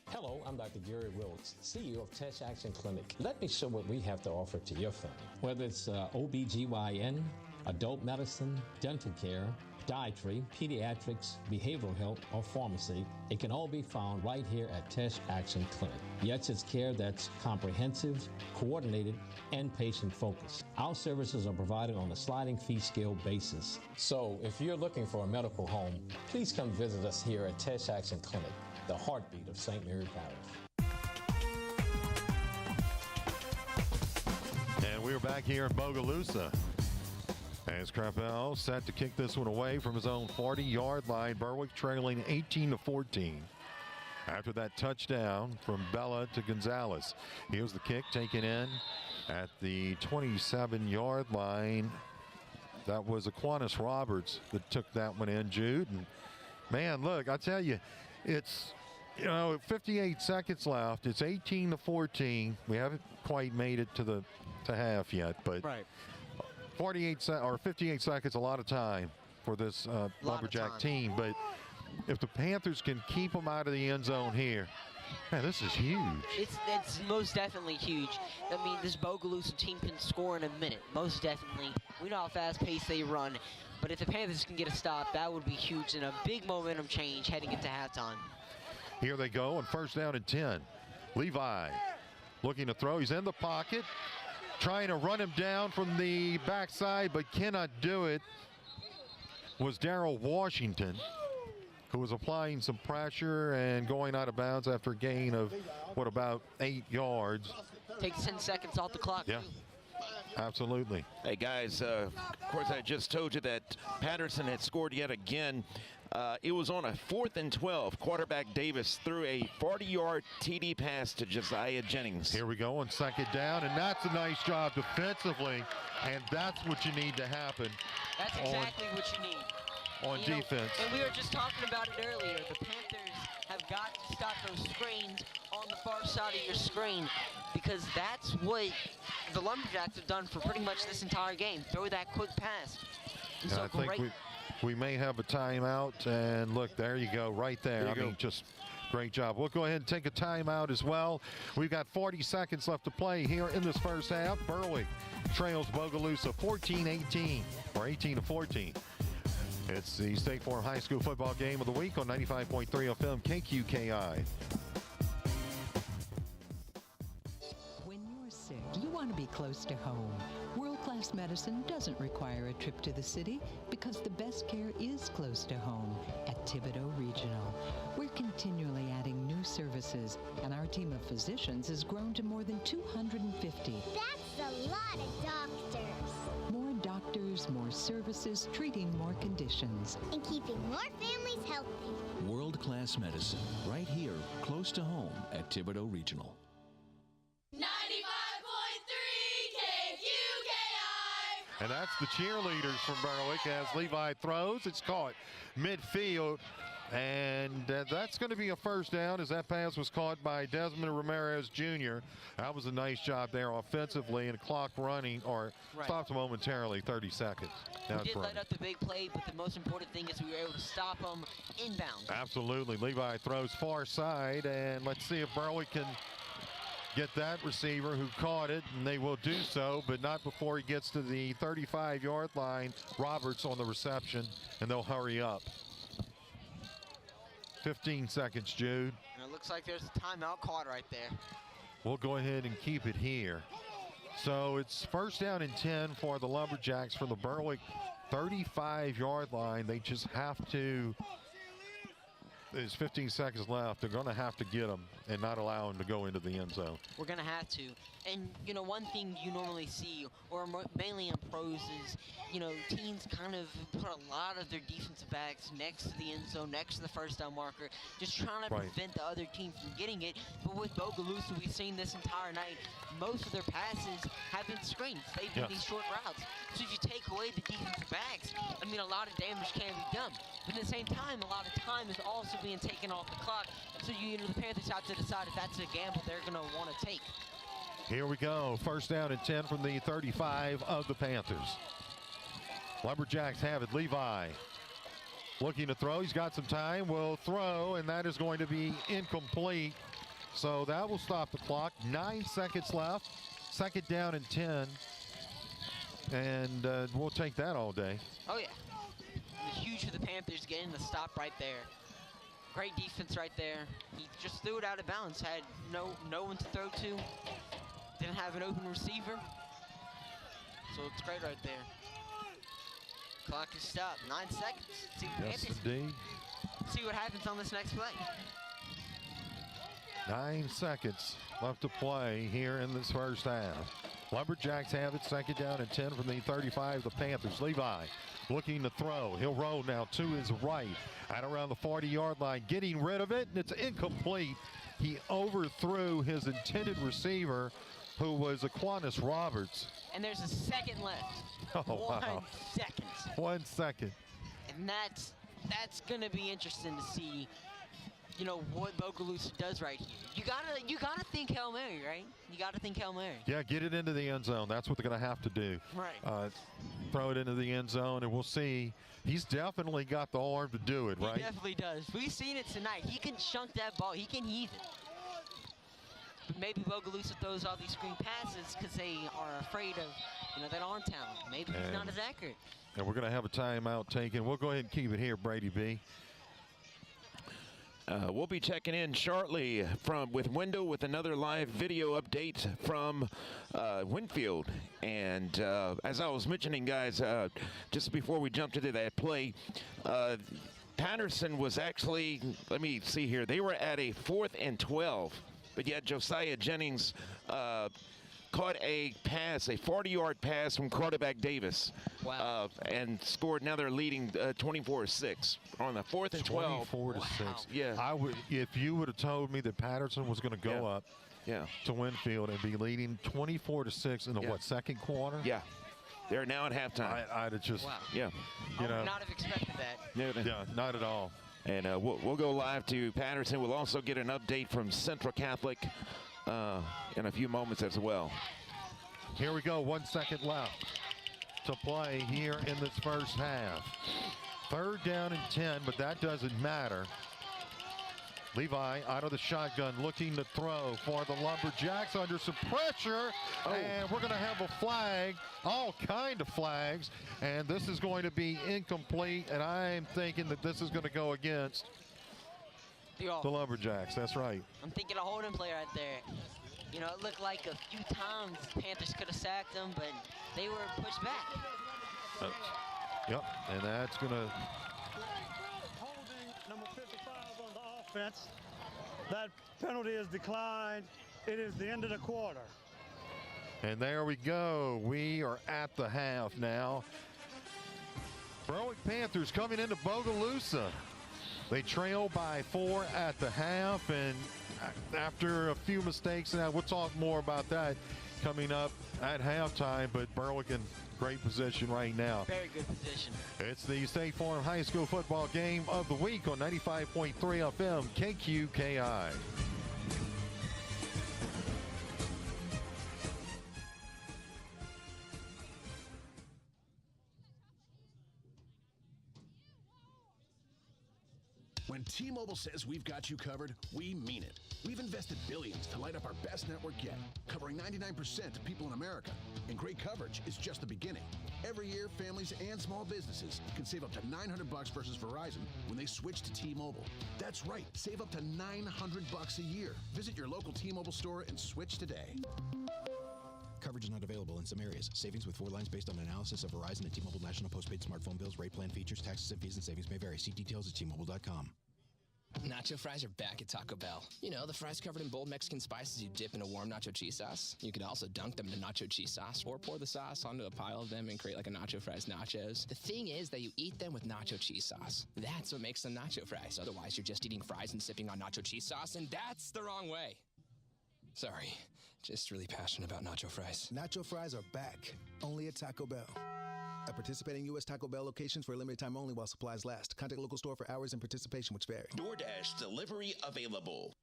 Hello, I'm Dr. Gary Wilkes, CEO of Test Action Clinic. Let me show what we have to offer to your family. Whether it's OBGYN, adult medicine, dental care, podiatry, pediatrics, behavioral health, or pharmacy, it can all be found right here at Test Action Clinic. Yes, it's care that's comprehensive, coordinated, and patient-focused. Our services are provided on a sliding fee scale basis. So if you're looking for a medical home, please come visit us here at Test Action Clinic, the heartbeat of St. Mary Parish. And we're back here in Bogalusa. As Crapel set to kick this one away from his own 40-yard line. Berwick trailing 18-14. After that touchdown from Bella to Gonzalez. Here's the kick taken in at the 27-yard line. That was Aquinas Roberts that took that one in, Jude. And man, look, I tell you, it's 58 seconds left. It's 18-14. We haven't quite made it to half yet, but 58 seconds, a lot of time for this Lumberjack team. But if the Panthers can keep them out of the end zone here, man, this is huge. It's most definitely huge. I mean, this Bogalusa team can score in a minute, most definitely. We know how fast-paced they run. But if the Panthers can get a stop, that would be huge and a big momentum change heading into halftime. Here they go on first down and 10. Levi looking to throw. He's in the pocket, trying to run him down from the backside, but cannot do it. Was Darrell Washington, who was applying some pressure and going out of bounds after a gain of, what, about 8 yards. Takes 10 seconds off the clock. Yeah, absolutely. Hey, guys, of course, I just told you that Patterson had scored yet again. It was on a 4th and 12. Quarterback Davis threw a 40-yard TD pass to Josiah Jennings. Here we go on 2nd down, and that's a nice job defensively, and that's what you need to happen. That's exactly what you need. On defense. And we were just talking about it earlier. The Panthers have got to stop those screens on the far side of your screen, because that's what the Lumberjacks have done for pretty much this entire game. Throw that quick pass. And so I think we may have a timeout, and look, there you go, right there. I mean, just great job. We'll go ahead and take a timeout as well. We've got 40 seconds left to play here in this first half. Berwick trails Bogalusa 14-18, or 18-14. It's the State Farm High School football game of the week on 95.3 FM KQKI. When you're sick, you want to be close to home. World-class medicine doesn't require a trip to the city because the best care is close to home at Thibodeau Regional. We're continually adding new services, and our team of physicians has grown to more than 250. That's a lot of doctors. More doctors, more services, treating more conditions. And keeping more families healthy. World-class medicine, right here, close to home at Thibodeau Regional. 95.3 KQKI. And that's the cheerleaders from Berwick as Levi throws. It's caught midfield. And that's going to be a first down as that pass was caught by Desmond Ramirez Jr. That was a nice job there offensively, and clock running, or stopped momentarily, 30 seconds. We did let up the big play, but the most important thing is we were able to stop them inbound. Absolutely. Levi throws far side, and let's see if Berwick can get that receiver who caught it, and they will do so, but not before he gets to the 35-yard line. Roberts on the reception, and they'll hurry up. 15 seconds, Jude. And it looks like there's a timeout called right there. We'll go ahead and keep it here. So it's first down and 10 for the Lumberjacks from the Berwick 35-yard line. They just have to, there's 15 seconds left. They're going to have to get them and not allow them to go into the end zone. We're going to have to. And, you know, one thing you normally see, or mainly in pros, is, you know, teams kind of put a lot of their defensive backs next to the end zone, next to the first down marker, just trying to prevent the other team from getting it. But with Bogalusa, we've seen this entire night, most of their passes have been screens. They've been these short routes. So if you take away the defensive backs, I mean, a lot of damage can be done. But at the same time, a lot of time is also being taken off the clock. So the Panthers have to decide if that's a gamble they're going to want to take. Here we go. First down and 10 from the 35 of the Panthers. Lumberjacks have it. Levi looking to throw. He's got some time. Will throw, and that is going to be incomplete. So that will stop the clock. 9 seconds left. Second down and 10. And we'll take that all day. Oh, yeah. It's huge for the Panthers getting the stop right there. Great defense right there. He just threw it out of bounds. Had no one to throw to. Didn't have an open receiver. So it's great right there. Clock is stopped. 9 seconds. Yes, indeed. See what happens on this next play. 9 seconds left to play here in this first half. Lumberjacks have it. Second down and 10 from the 35 of the Panthers. Levi looking to throw. He'll roll now to his right at around the 40-yard line, getting rid of it, and it's incomplete. He overthrew his intended receiver, who was Aquinas Roberts. And there's a second left. Oh, 1 wow. second. 1 second. And that's going to be interesting to see, you know, what Bogalusa does right here. You gotta think Hail Mary, right? You gotta think Hail Mary. Yeah, get it into the end zone. That's what they're going to have to do. Right. Throw it into the end zone, and we'll see. He's definitely got the arm to do it, right? He definitely does. We've seen it tonight. He can chunk that ball. He can heave it. But maybe Bogalusa throws all these screen passes because they are afraid of, you know, that arm talent. Maybe he's not as accurate. And we're going to have a timeout taken. We'll go ahead and keep it here, Brady B. We'll be checking in shortly with Wendell with another live video update from Winfield. And as I was mentioning, guys, just before we jumped into that play, Patterson was actually, let me see here, they were at a 4th and 12, but yet Josiah Jennings caught a pass, a 40-yard pass from quarterback Davis. Wow. And scored. Now they're leading 24-6 on the 4th and 12. 24-6. Yeah. I would, if you would have told me that Patterson was going to go up to Winfield and be leading 24-6 in the second quarter? Yeah. They're now at halftime. I'd have just, you I know, would not have expected that. Yeah, not at all. And we'll go live to Patterson. We'll also get an update from Central Catholic in a few moments as well. Here we go, 1 second left to play here in this first half. 3rd down and 10, but that doesn't matter. Levi out of the shotgun looking to throw for the Lumberjacks under some pressure. And we're going to have a flag, all kind of flags. And this is going to be incomplete. And I'm thinking that this is going to go against the Lumberjacks. That's right. I'm thinking a holding play right there. You know, it looked like a few times Panthers could have sacked them, but they were pushed back. Yep, and that's going to... Holding number 55 on the offense. That penalty is declined. It is the end of the quarter. And there we go. We are at the half now. Berwick Panthers coming into Bogalusa. They trail by 4 at the half, and after a few mistakes, and we'll talk more about that coming up at halftime, but Berwick in great position right now. Very good position. It's the State Farm High School football game of the week on 95.3 FM KQKI. When T-Mobile says we've got you covered, we mean it. We've invested billions to light up our best network yet, covering 99% of people in America. And great coverage is just the beginning. Every year, families and small businesses can save up to $900 versus Verizon when they switch to T-Mobile. That's right, save up to $900 a year. Visit your local T-Mobile store and switch today. Coverage is not available in some areas. Savings with 4 lines based on analysis of Verizon and T-Mobile national postpaid smartphone bills. Rate plan features, taxes, and fees and savings may vary. See details at T-Mobile.com. Nacho fries are back at Taco Bell. You know, the fries covered in bold Mexican spices you dip in a warm nacho cheese sauce. You could also dunk them in nacho cheese sauce or pour the sauce onto a pile of them and create like a nacho fries nachos. The thing is that you eat them with nacho cheese sauce. That's what makes them nacho fries. Otherwise, you're just eating fries and sipping on nacho cheese sauce, and that's the wrong way. Sorry, just really passionate about nacho fries. Nacho fries are back, only at Taco Bell. At participating U.S. Taco Bell locations for a limited time only while supplies last. Contact local store for hours and participation which vary. DoorDash delivery available.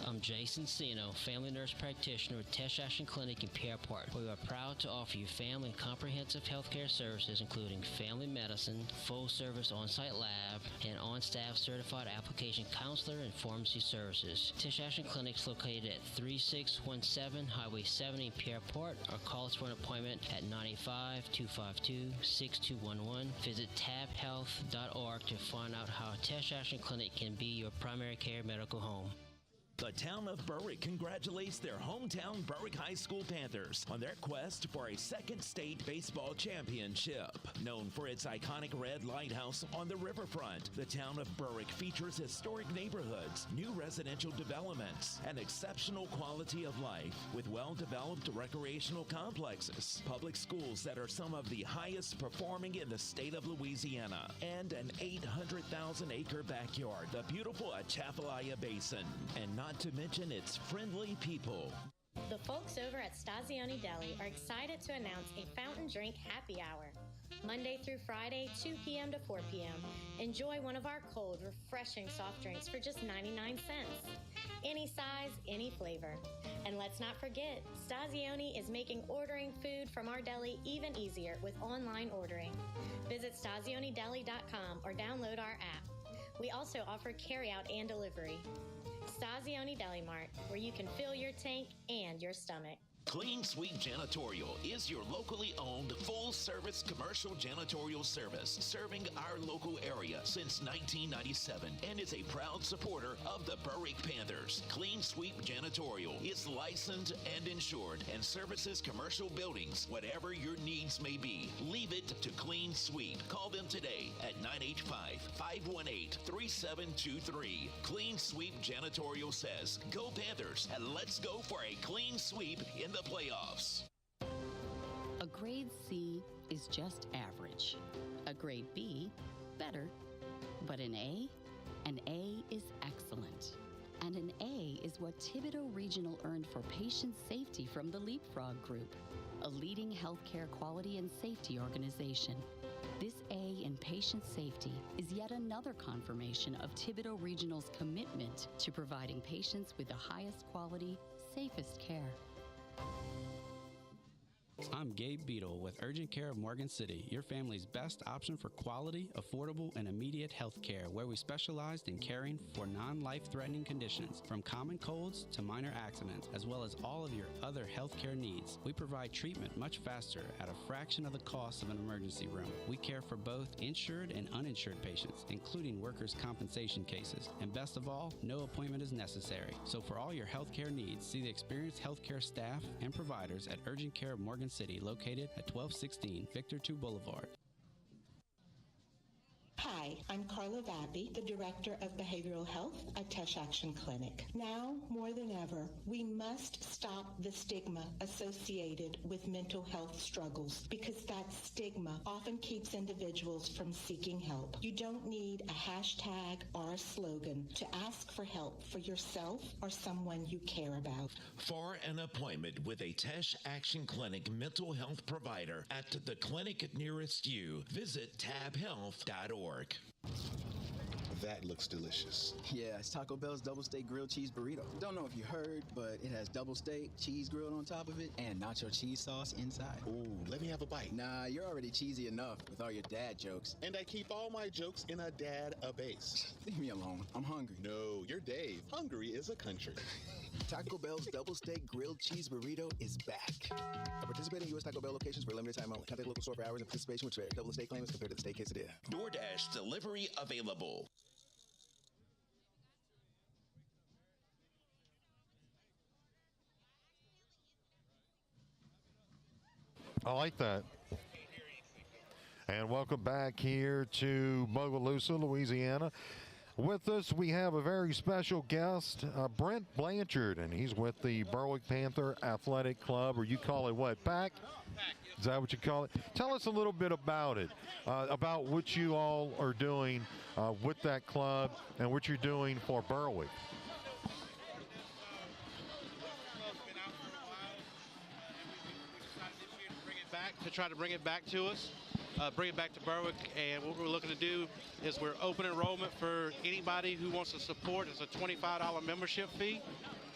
I'm Jason Sino, family nurse practitioner with Tesh Action Clinic in Pierre Part. We are proud to offer you family and comprehensive healthcare services, including family medicine, full-service on-site lab, and on-staff certified application counselor and pharmacy services. Tesh Action Clinic is located at 3617 Highway 70 in Pierre Part, or call us for an appointment at 95252-6211. Visit tabhealth.org to find out how Tesh Action Clinic can be your primary care medical home. The town of Berwick congratulates their hometown Berwick High School Panthers on their quest for a second state baseball championship. Known for its iconic red lighthouse on the riverfront, the town of Berwick features historic neighborhoods, new residential developments, and exceptional quality of life with well-developed recreational complexes, public schools that are some of the highest performing in the state of Louisiana, and an 800,000-acre backyard, the beautiful Atchafalaya Basin, and not to mention its friendly people. The folks over at Stazioni Deli are excited to announce a fountain drink happy hour. Monday through Friday, 2 p.m. to 4 p.m. Enjoy one of our cold, refreshing soft drinks for just 99 cents. Any size, any flavor. And let's not forget, Stazioni is making ordering food from our deli even easier with online ordering. Visit StazioneDeli.com or download our app. We also offer carryout and delivery. Stazioni Deli Mart, where you can fill your tank and your stomach. Clean Sweep Janitorial is your locally owned full-service commercial janitorial service serving our local area since 1997 and is a proud supporter of the Berwick Panthers. Clean Sweep Janitorial is licensed and insured and services commercial buildings. Whatever your needs may be, leave it to Clean Sweep. Call them today at 985-518-3723. Clean Sweep Janitorial says, go Panthers, and let's go for a clean sweep in the playoffs. A grade C is just average. A grade B, better. But an A is excellent. And an A is what Thibodeau Regional earned for patient safety from the Leapfrog Group, a leading healthcare quality and safety organization. This A in patient safety is yet another confirmation of Thibodeau Regional's commitment to providing patients with the highest quality, safest care. I'm Gabe Beadle with Urgent Care of Morgan City, your family's best option for quality, affordable, and immediate health care, where we specialized in caring for non-life-threatening conditions, from common colds to minor accidents, as well as all of your other health care needs. We provide treatment much faster at a fraction of the cost of an emergency room. We care for both insured and uninsured patients, including workers' compensation cases. And best of all, no appointment is necessary. So for all your health care needs, see the experienced healthcare staff and providers at Urgent Care of Morgan City, located at 1216 Victor II Boulevard. Hi, I'm Carla Vappy, the Director of Behavioral Health at Tesh Action Clinic. Now, more than ever, we must stop the stigma associated with mental health struggles, because that stigma often keeps individuals from seeking help. You don't need a hashtag or a slogan to ask for help for yourself or someone you care about. For an appointment with a Tesh Action Clinic mental health provider at the clinic nearest you, visit tabhealth.org. That looks delicious. Yeah, it's Taco Bell's double steak grilled cheese burrito. Don't know if you heard, but it has double steak, cheese grilled on top of it, and nacho cheese sauce inside. Ooh, let me have a bite. Nah, you're already cheesy enough with all your dad jokes. And I keep all my jokes in a dad-a-base. Leave me alone. I'm hungry. No, you're Dave. Hungry is a country. Taco Bell's double steak grilled cheese burrito is back. At participating U.S. Taco Bell locations for a limited time only. Contact local store for hours of participation which vary. Double steak claim is compared to the steak quesadilla. DoorDash delivery available. I like that. And welcome back here to Bogalusa, Louisiana. With us, we have a very special guest, Brent Blanchard, and he's with the Berwick Panther Athletic Club, or you call it what, PAC? Is that what you call it? Tell us a little bit about it, about what you all are doing with that club and what you're doing for Berwick. To try to bring it back to us, bring it back to Berwick, and what we're looking to do is we're open enrollment for anybody who wants to support. It's a $25 membership fee,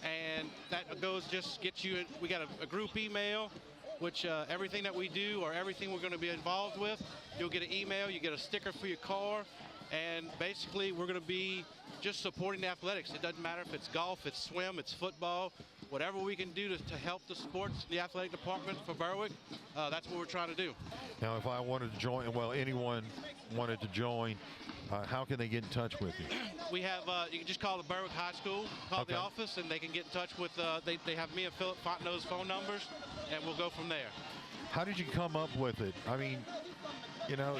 and that goes just gets you. We got a group email, which everything that we do or everything we're going to be involved with, you'll get an email, you get a sticker for your car, and basically we're going to be just supporting the athletics. It doesn't matter if it's golf, it's swim, it's football. Whatever we can do to help the sports, the athletic department for Berwick, that's what we're trying to do. Now, if I wanted to join, well, anyone wanted to join, how can they get in touch with you? We have, you can just call the Berwick High School, call the office, and they can get in touch with, they have me and Philip Fontenot's phone numbers, and we'll go from there. How did you come up with it? I mean, you know,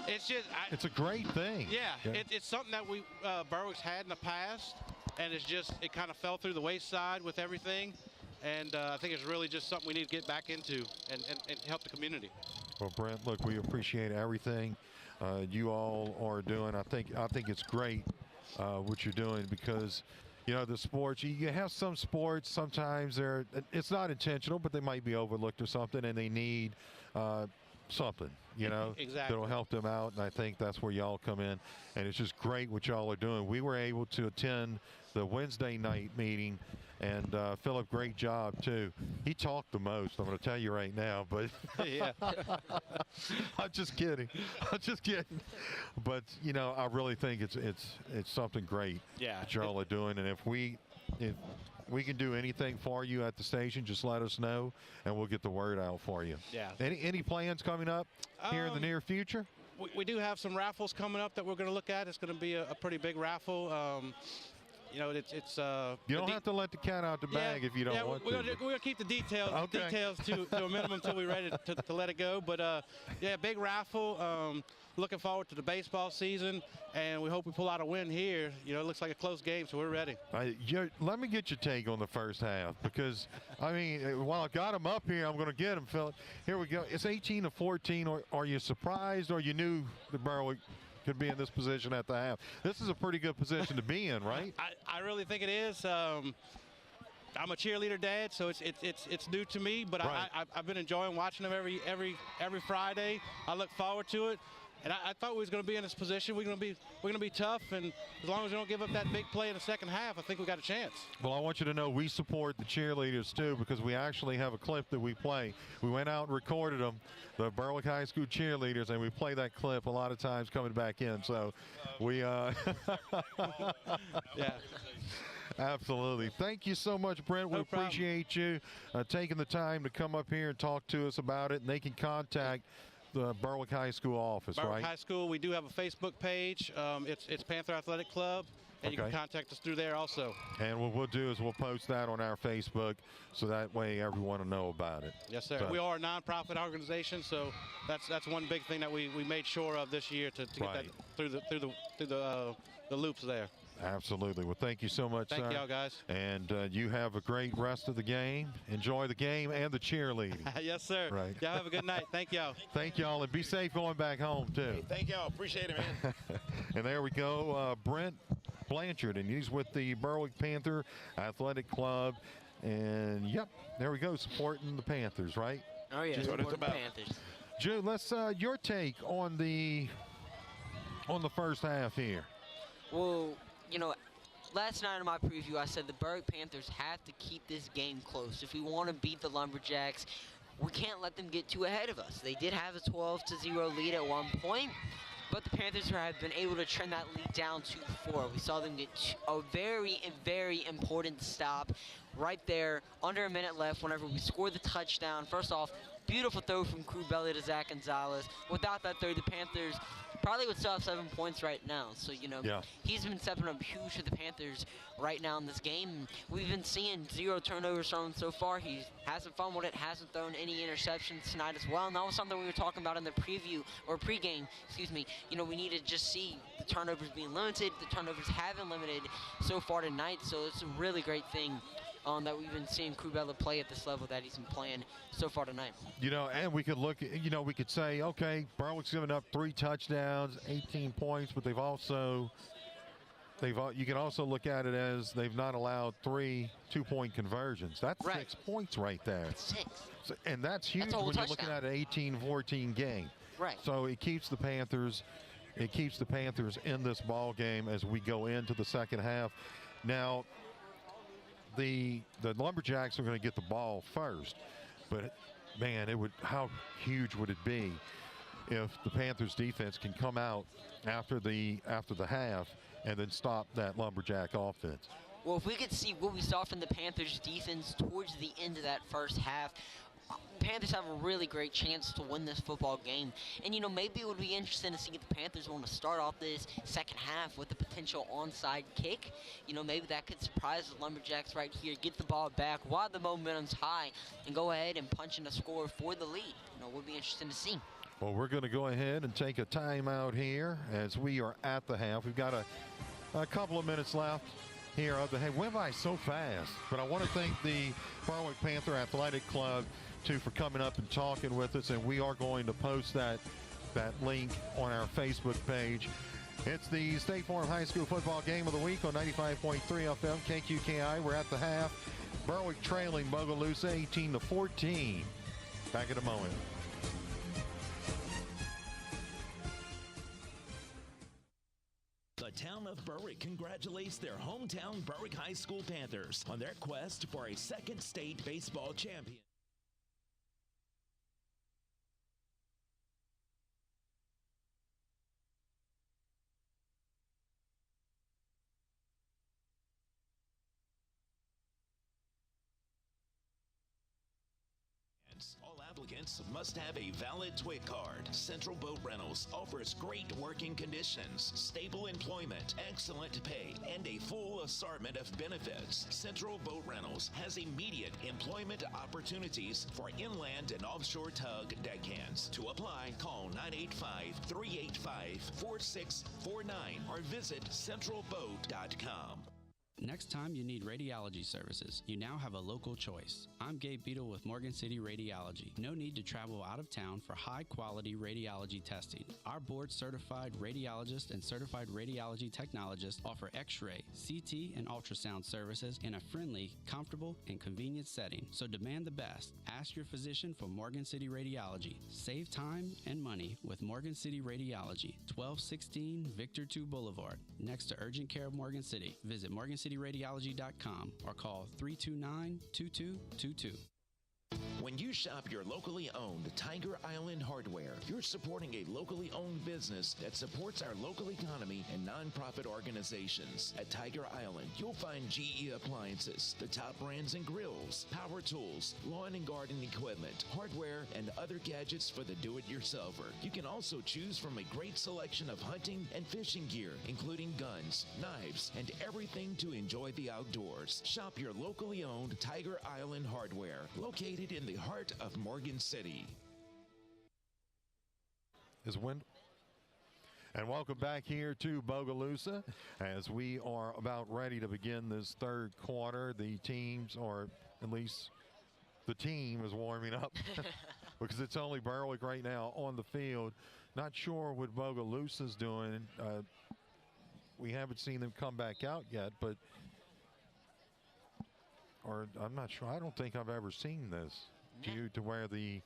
it's just, it's a great thing. Yeah. It's something that we, Berwick's had in the past. And it's just, it kind of fell through the wayside with everything. And I think it's really just something we need to get back into and help the community. Well, Brent, look, we appreciate everything you all are doing. I think it's great what you're doing, because, you know, the sports, you have some sports, sometimes it's not intentional, but they might be overlooked or something, and they need something, you know, that'll help them out. And I think that's where y'all come in. And it's just great what y'all are doing. We were able to attend the Wednesday night meeting, and Philip, great job too. He talked the most, I'm going to tell you right now, but yeah. I'm just kidding. But, you know, I really think it's something great that y'all are doing. And if we can do anything for you at the station, just let us know, and we'll get the word out for you. Yeah. Any plans coming up here in the near future? We do have some raffles coming up that we're going to look at. It's going to be a pretty big raffle. You know, it's you don't have to let the cat out the bag if you don't want to. We're going to keep the details to a minimum until we're ready to let it go. But, yeah, big raffle. Looking forward to the baseball season, and we hope we pull out a win here. You know, it looks like a close game, so we're ready. Let me get your take on the first half because, I mean, while I got him up here, I'm going to get him, Phil. Here we go. It's 18-14. Are you surprised or you knew the Berwick could be in this position at the half? This is a pretty good position to be in, right? I really think it is. I'm a cheerleader dad, so it's new to me, but right. I've been enjoying watching them every Friday. I look forward to it. And I thought we was going to be in this position. We're going to be tough, and as long as we don't give up that big play in the second half, I think we got a chance. Well, I want you to know we support the cheerleaders too, because we actually have a clip that we play. We went out and recorded them, the Berwick High School cheerleaders, and we play that clip a lot of times coming back in. So we yeah. Absolutely. Thank you so much, Brent. We appreciate you taking the time to come up here and talk to us about it. And they can contact the Berwick High School office, Berwick right? High School. We do have a Facebook page. It's Panther Athletic Club, and you can contact us through there also. And what we'll do is we'll post that on our Facebook, so that way everyone will know about it. Yes, sir. So, we are a nonprofit organization, so that's one big thing that we made sure of this year to get that through the loops there. Absolutely. Well, thank you so much, Thank sir. y'all, guys. And you have a great rest of the game. Enjoy the game and the cheerleading. Yes, sir. Right. Y'all have a good night. Thank y'all. Thank y'all, and be safe going back home, too. Hey, thank y'all. Appreciate it, man. And there we go, Brent Blanchard, and he's with the Berwick Panther Athletic Club. And, yep, there we go, supporting the Panthers, right? Oh, yeah, supporting the Panthers. Jude, let's your take on the first half here. Well, you know, last night in my preview, I said the Berwick Panthers have to keep this game close. If we want to beat the Lumberjacks, we can't let them get too ahead of us. They did have a 12-0 lead at one point, but the Panthers have been able to trend that lead down to 4. We saw them get a very, very important stop right there, under a minute left whenever we scored the touchdown. First off, beautiful throw from Crew Belly to Zach Gonzalez. Without that throw, the Panthers probably would still have 7 points right now. So, you know, he's been stepping up huge for the Panthers right now in this game. We've been seeing 0 turnovers from him so far. He hasn't fumbled it, hasn't thrown any interceptions tonight as well. And that was something we were talking about in the preview, or pregame, excuse me. You know, we need to just see the turnovers being limited. The turnovers have been limited so far tonight, so it's a really great thing that we've been seeing Krubella play at this level that he's been playing so far tonight. You know, and we could look, you know, we could say, okay, Berwick's given up 3 touchdowns, 18 points, but you can also look at it as they've not allowed 3 2-point conversions. That's 6 points right there. That's 6. So, and that's huge when you're looking at an 18-14 game. Right. So it keeps the Panthers in this ball game as we go into the second half. Now, the Lumberjacks are going to get the ball first, but man, how huge would it be if the Panthers defense can come out after the half and then stop that Lumberjack offense? Well, if we could see what we saw from the Panthers defense towards the end of that first half, Panthers have a really great chance to win this football game. And, you know, maybe it would be interesting to see if the Panthers want to start off this second half with a potential onside kick. You know, maybe that could surprise the Lumberjacks right here, get the ball back while the momentum's high, and go ahead and punch in a score for the lead. You know, it would be interesting to see. Well, we're going to go ahead and take a timeout here as we are at the half. We've got a couple of minutes left here of the half. Went by so fast, but I want to thank the Berwick Panther Athletic Club for coming up and talking with us, and we are going to post that link on our Facebook page. It's the State Farm High School football game of the week on 95.3 FM KQKI. We're at the half. Berwick trailing Bogalusa 18-14. Back in a moment. The town of Berwick congratulates their hometown Berwick High School Panthers on their quest for a second state baseball champion. deckhands. All applicants must have a valid TWIC card. Central Boat Rentals offers great working conditions, stable employment, excellent pay, and a full assortment of benefits. Central Boat Rentals has immediate employment opportunities for inland and offshore tug deckhands. To apply, call 985-385-4649 or visit centralboat.com. Next time you need radiology services, you now have a local choice. I'm Gabe Beadle with Morgan City Radiology. No need to travel out of town for high-quality radiology testing. Our board-certified radiologists and certified radiology technologists offer X-ray, CT, and ultrasound services in a friendly, comfortable, and convenient setting. So demand the best. Ask your physician for Morgan City Radiology. Save time and money with Morgan City Radiology, 1216 Victor 2 Boulevard, next to Urgent Care of Morgan City. Visit morgancityradiology.com or call 329-2222. When you shop your locally owned Tiger Island Hardware, you're supporting a locally owned business that supports our local economy and nonprofit organizations. At Tiger Island, you'll find GE appliances, the top brands and grills, power tools, lawn and garden equipment, hardware, and other gadgets for the do-it-yourselfer. You can also choose from a great selection of hunting and fishing gear, including guns, knives, and everything to enjoy the outdoors. Shop your locally owned Tiger Island Hardware, located in the heart of Morgan City. And welcome back here to Bogalusa as we are about ready to begin this third quarter. The teams, or at least the team, is warming up because it's only Berwick right now on the field. Not sure what Bogalusa's doing. We haven't seen them come back out yet, but I'm not sure. I don't think I've ever seen this due to where the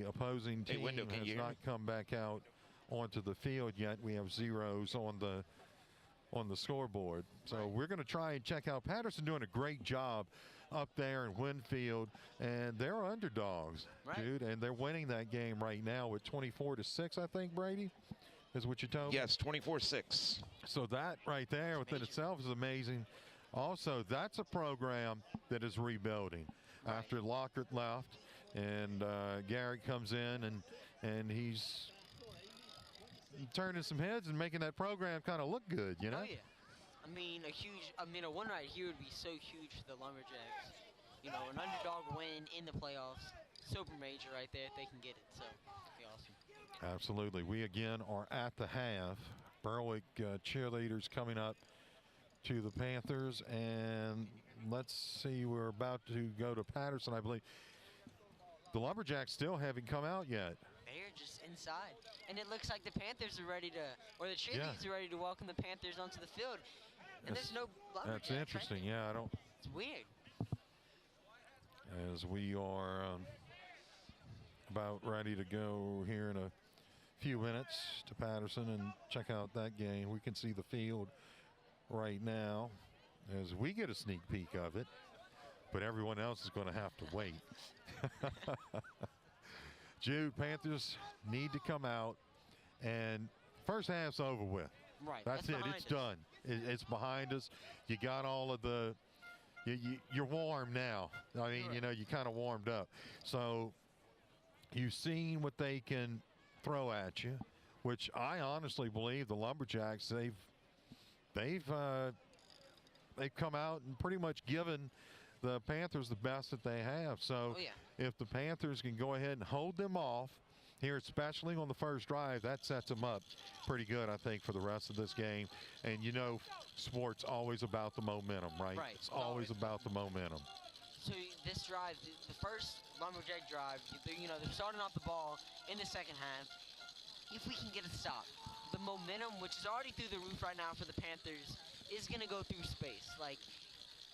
opposing team has not come back out onto the field yet. We have zeros on the scoreboard. So we're going to try and check out. Patterson doing a great job up there in Winfield, and they're underdogs, dude, and they're winning that game right now with 24-6, I think, Brady, is what you told me? Yes, 24-6. So that right there within itself is amazing. Also, that's a program that is rebuilding after Lockhart left, and Garrett comes in, and he's turning some heads and making that program kind of look good, you know? Oh, yeah. I mean, a win right here would be so huge for the Lumberjacks. You know, an underdog win in the playoffs, super major right there if they can get it, so it'd be awesome. Absolutely. We again are at the half. Berwick cheerleaders coming up to the Panthers, and let's see, we're about to go to Patterson, I believe. The Lumberjacks still haven't come out yet. They're just inside, and it looks like the Panthers are ready to, or the cheerleaders are ready to welcome the Panthers onto the field, and there's no Lumberjacks. That's interesting. Right? Yeah, I don't. It's weird. As we are about ready to go here in a few minutes to Patterson and check out that game. We can see the field right now as we get a sneak peek of it, but everyone else is going to have to wait. Jude, Panthers need to come out, and first half's over with. Right. That's it. It's done. It's behind us. You got all of the you're warm now. I mean, you know, you kind of warmed up. So you've seen what they can throw at you, which I honestly believe the Lumberjacks, they've come out and pretty much given the Panthers the best that they have. So if the Panthers can go ahead and hold them off here, especially on the first drive, that sets them up pretty good, I think, for the rest of this game. And you know, sports always about the momentum, right? It's always about the momentum. So this drive, the first Lumberjack drive, you know, they're starting off the ball in the second half. If we can get a stop, the momentum, which is already through the roof right now for the Panthers, is going to go through space. Like,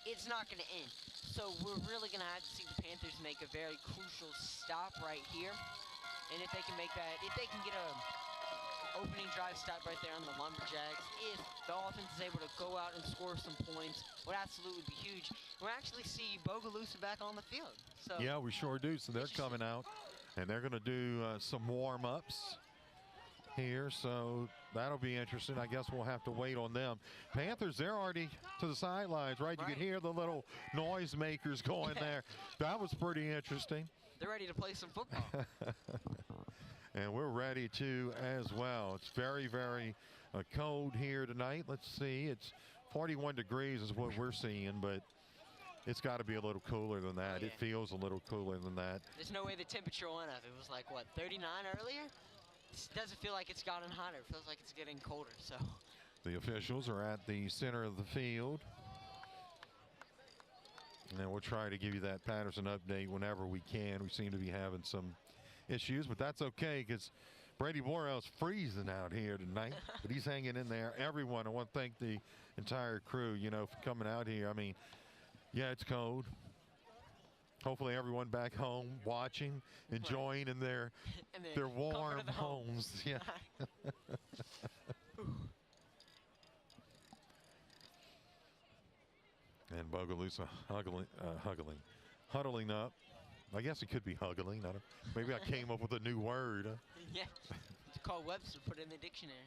it's not going to end. So we're really going to have to see the Panthers make a very crucial stop right here. And if they can make that, if they can get a opening drive stop right there on the Lumberjacks, if the offense is able to go out and score some points, would absolutely be huge. We'll actually see Bogalusa back on the field. So yeah, we sure do. So they're coming out, and they're going to do some warm-ups. here, so that'll be interesting. I guess we'll have to wait on them. Panthers, they're already to the sidelines, right? You can hear the little noisemakers going there. That was pretty interesting. They're ready to play some football. And we're ready to as well. It's very, very cold here tonight. Let's see. It's 41 degrees is what we're seeing, but it's got to be a little cooler than that. It feels a little cooler than that. There's no way the temperature went up. It was like, what, 39 earlier? It doesn't feel like it's gotten hotter. It feels like it's getting colder, so. The officials are at the center of the field. And we'll try to give you that Patterson update whenever we can. We seem to be having some issues, but that's okay because Brady Borrell's freezing out here tonight, but he's hanging in there. Everyone, I want to thank the entire crew, you know, for coming out here. I mean, yeah, it's cold. Hopefully everyone back home watching, enjoying in their warm homes. Yeah. And Bogalusa huddling up. I guess it could be huggling. Maybe I came up with a new word. Yeah, it's called Webster, put it in the dictionary.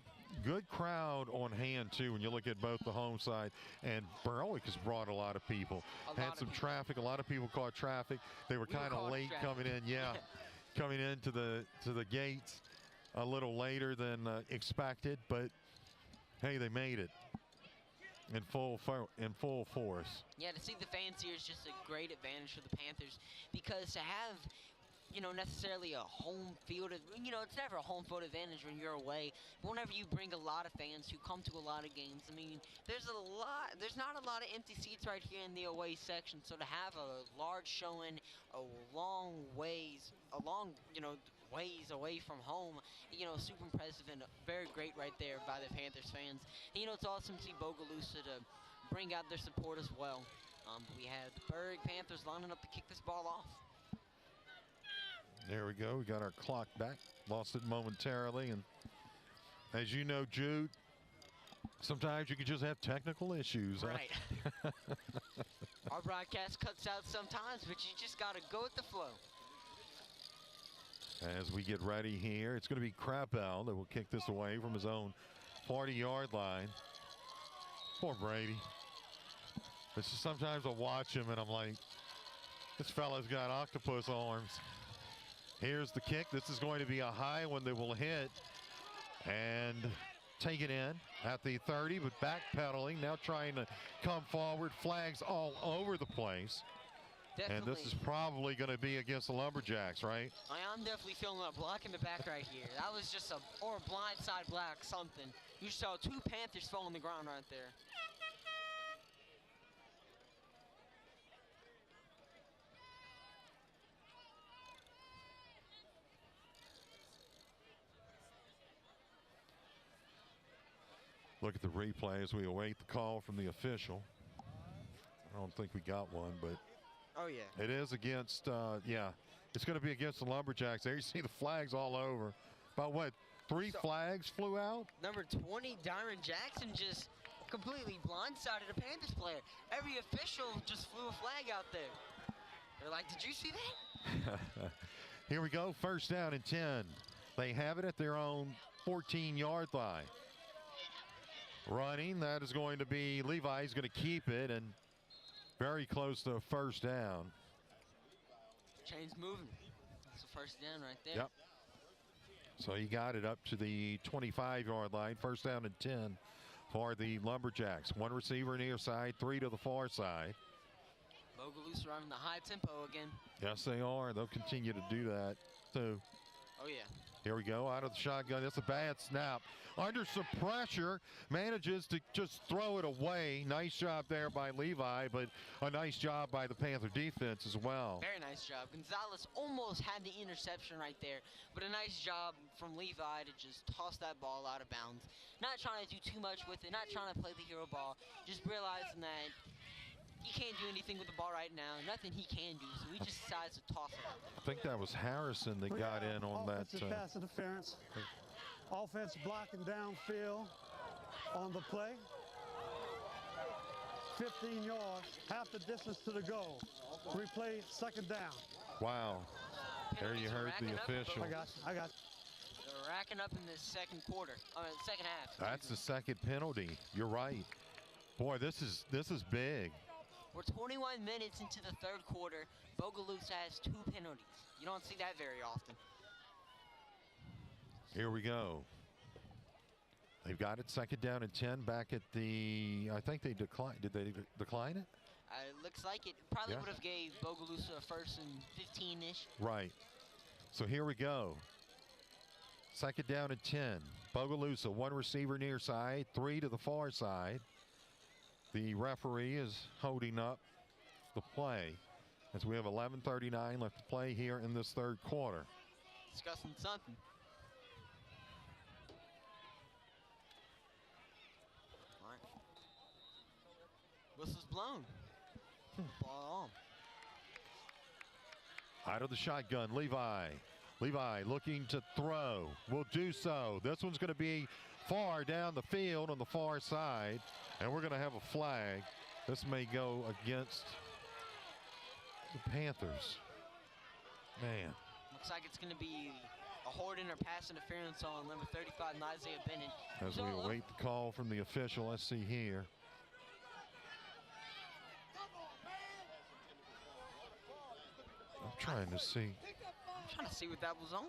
Good crowd on hand, too, when you look at both the home side. And Berwick has brought a lot of people. Had some traffic. A lot of people caught traffic. They were kind of late coming in. Yeah, coming into the gates a little later than expected. But, hey, they made it. In full force. Yeah, to see the fans here is just a great advantage for the Panthers because to have, you know, necessarily a home field, you know, it's never a home field advantage when you're away. But whenever you bring a lot of fans who come to a lot of games, I mean, there's not a lot of empty seats right here in the away section. So to have a large showing, a long ways away from home, you know, super impressive and very great right there by the Panthers fans. And, you know, it's awesome to see Bogalusa to bring out their support as well. We have the Berwick Panthers lining up to kick this ball off. There we go. We got our clock back. Lost it momentarily. And as you know, Jude, sometimes you can just have technical issues. Right. Huh? Our broadcast cuts out sometimes, but you just got to go with the flow. As we get ready here, it's going to be Crabell that will kick this away from his own 40-yard line. Poor Brady. It's just sometimes I watch him and I'm like, this fella's got octopus arms. Here's the kick. This is going to be a high one that will hit and take it in at the 30, but backpedaling, now trying to come forward. Flags all over the place. Definitely. And this is probably going to be against the Lumberjacks, right? I'm definitely feeling a block in the back right here. That was just a blindside block, something. You saw two Panthers fall on the ground right there. Look at the replay as we await the call from the official. I don't think we got one, but oh yeah, it is against. Yeah, it's going to be against the Lumberjacks. There you see the flags all over. About what? Three flags flew out. Number 20, Dyron Jackson, just completely blindsided a Panthers player. Every official just flew a flag out there. They're like, did you see that? Here we go. First down and 10. They have it at their own 14-yard line. Running, that is going to be Levi. He's going to keep it and very close to a first down. Chains moving. That's the first down right there. Yep. So he got it up to the 25-yard line. First down and 10 for the Lumberjacks. One receiver near side, three to the far side. Bogalusa running the high tempo again. Yes, they are. They'll continue to do that, too. Oh, yeah. Here we go, out of the shotgun. It's a bad snap. Under some pressure, manages to just throw it away. Nice job there by Levi, but a nice job by the Panther defense as well. Very nice job. Gonzalez almost had the interception right there, but a nice job from Levi to just toss that ball out of bounds. Not trying to do too much with it, not trying to play the hero ball, just realizing that he can't do anything with the ball right now. Nothing he can do, so he just decides to toss it. I think that was Harrison that got in on that. Pass interference. Offense blocking downfield on the play. 15 yards, half the distance to the goal. Replay, second down. Wow. There you heard the official. I got you. They're racking up in the second quarter, second half. That's the second penalty. You're right. Boy, this is big. We're 21 minutes into the third quarter. Bogalusa has 2 penalties. You don't see that very often. Here we go. They've got it second down and 10 back at the, I think they declined. Did they decline it? It looks like it. Probably Yeah. would have gave Bogalusa a first and 15-ish. Right. So here we go. Second down and 10. Bogalusa, 1 receiver near side, 3 to the far side. The referee is holding up the play as we have 11:39 left to play here in this third quarter. Discussing something. All right. Whistle's blown. Ball on. Out of the shotgun, Levi. Levi looking to throw. Will do so. This one's going to be far down the field on the far side, and we're going to have a flag. This may go against the Panthers. Man. Looks like it's going to be a holding or pass interference on number 35, Isaiah Bennett. As we await the call from the official, let's see here. I'm trying to see. I'm trying to see what that was on.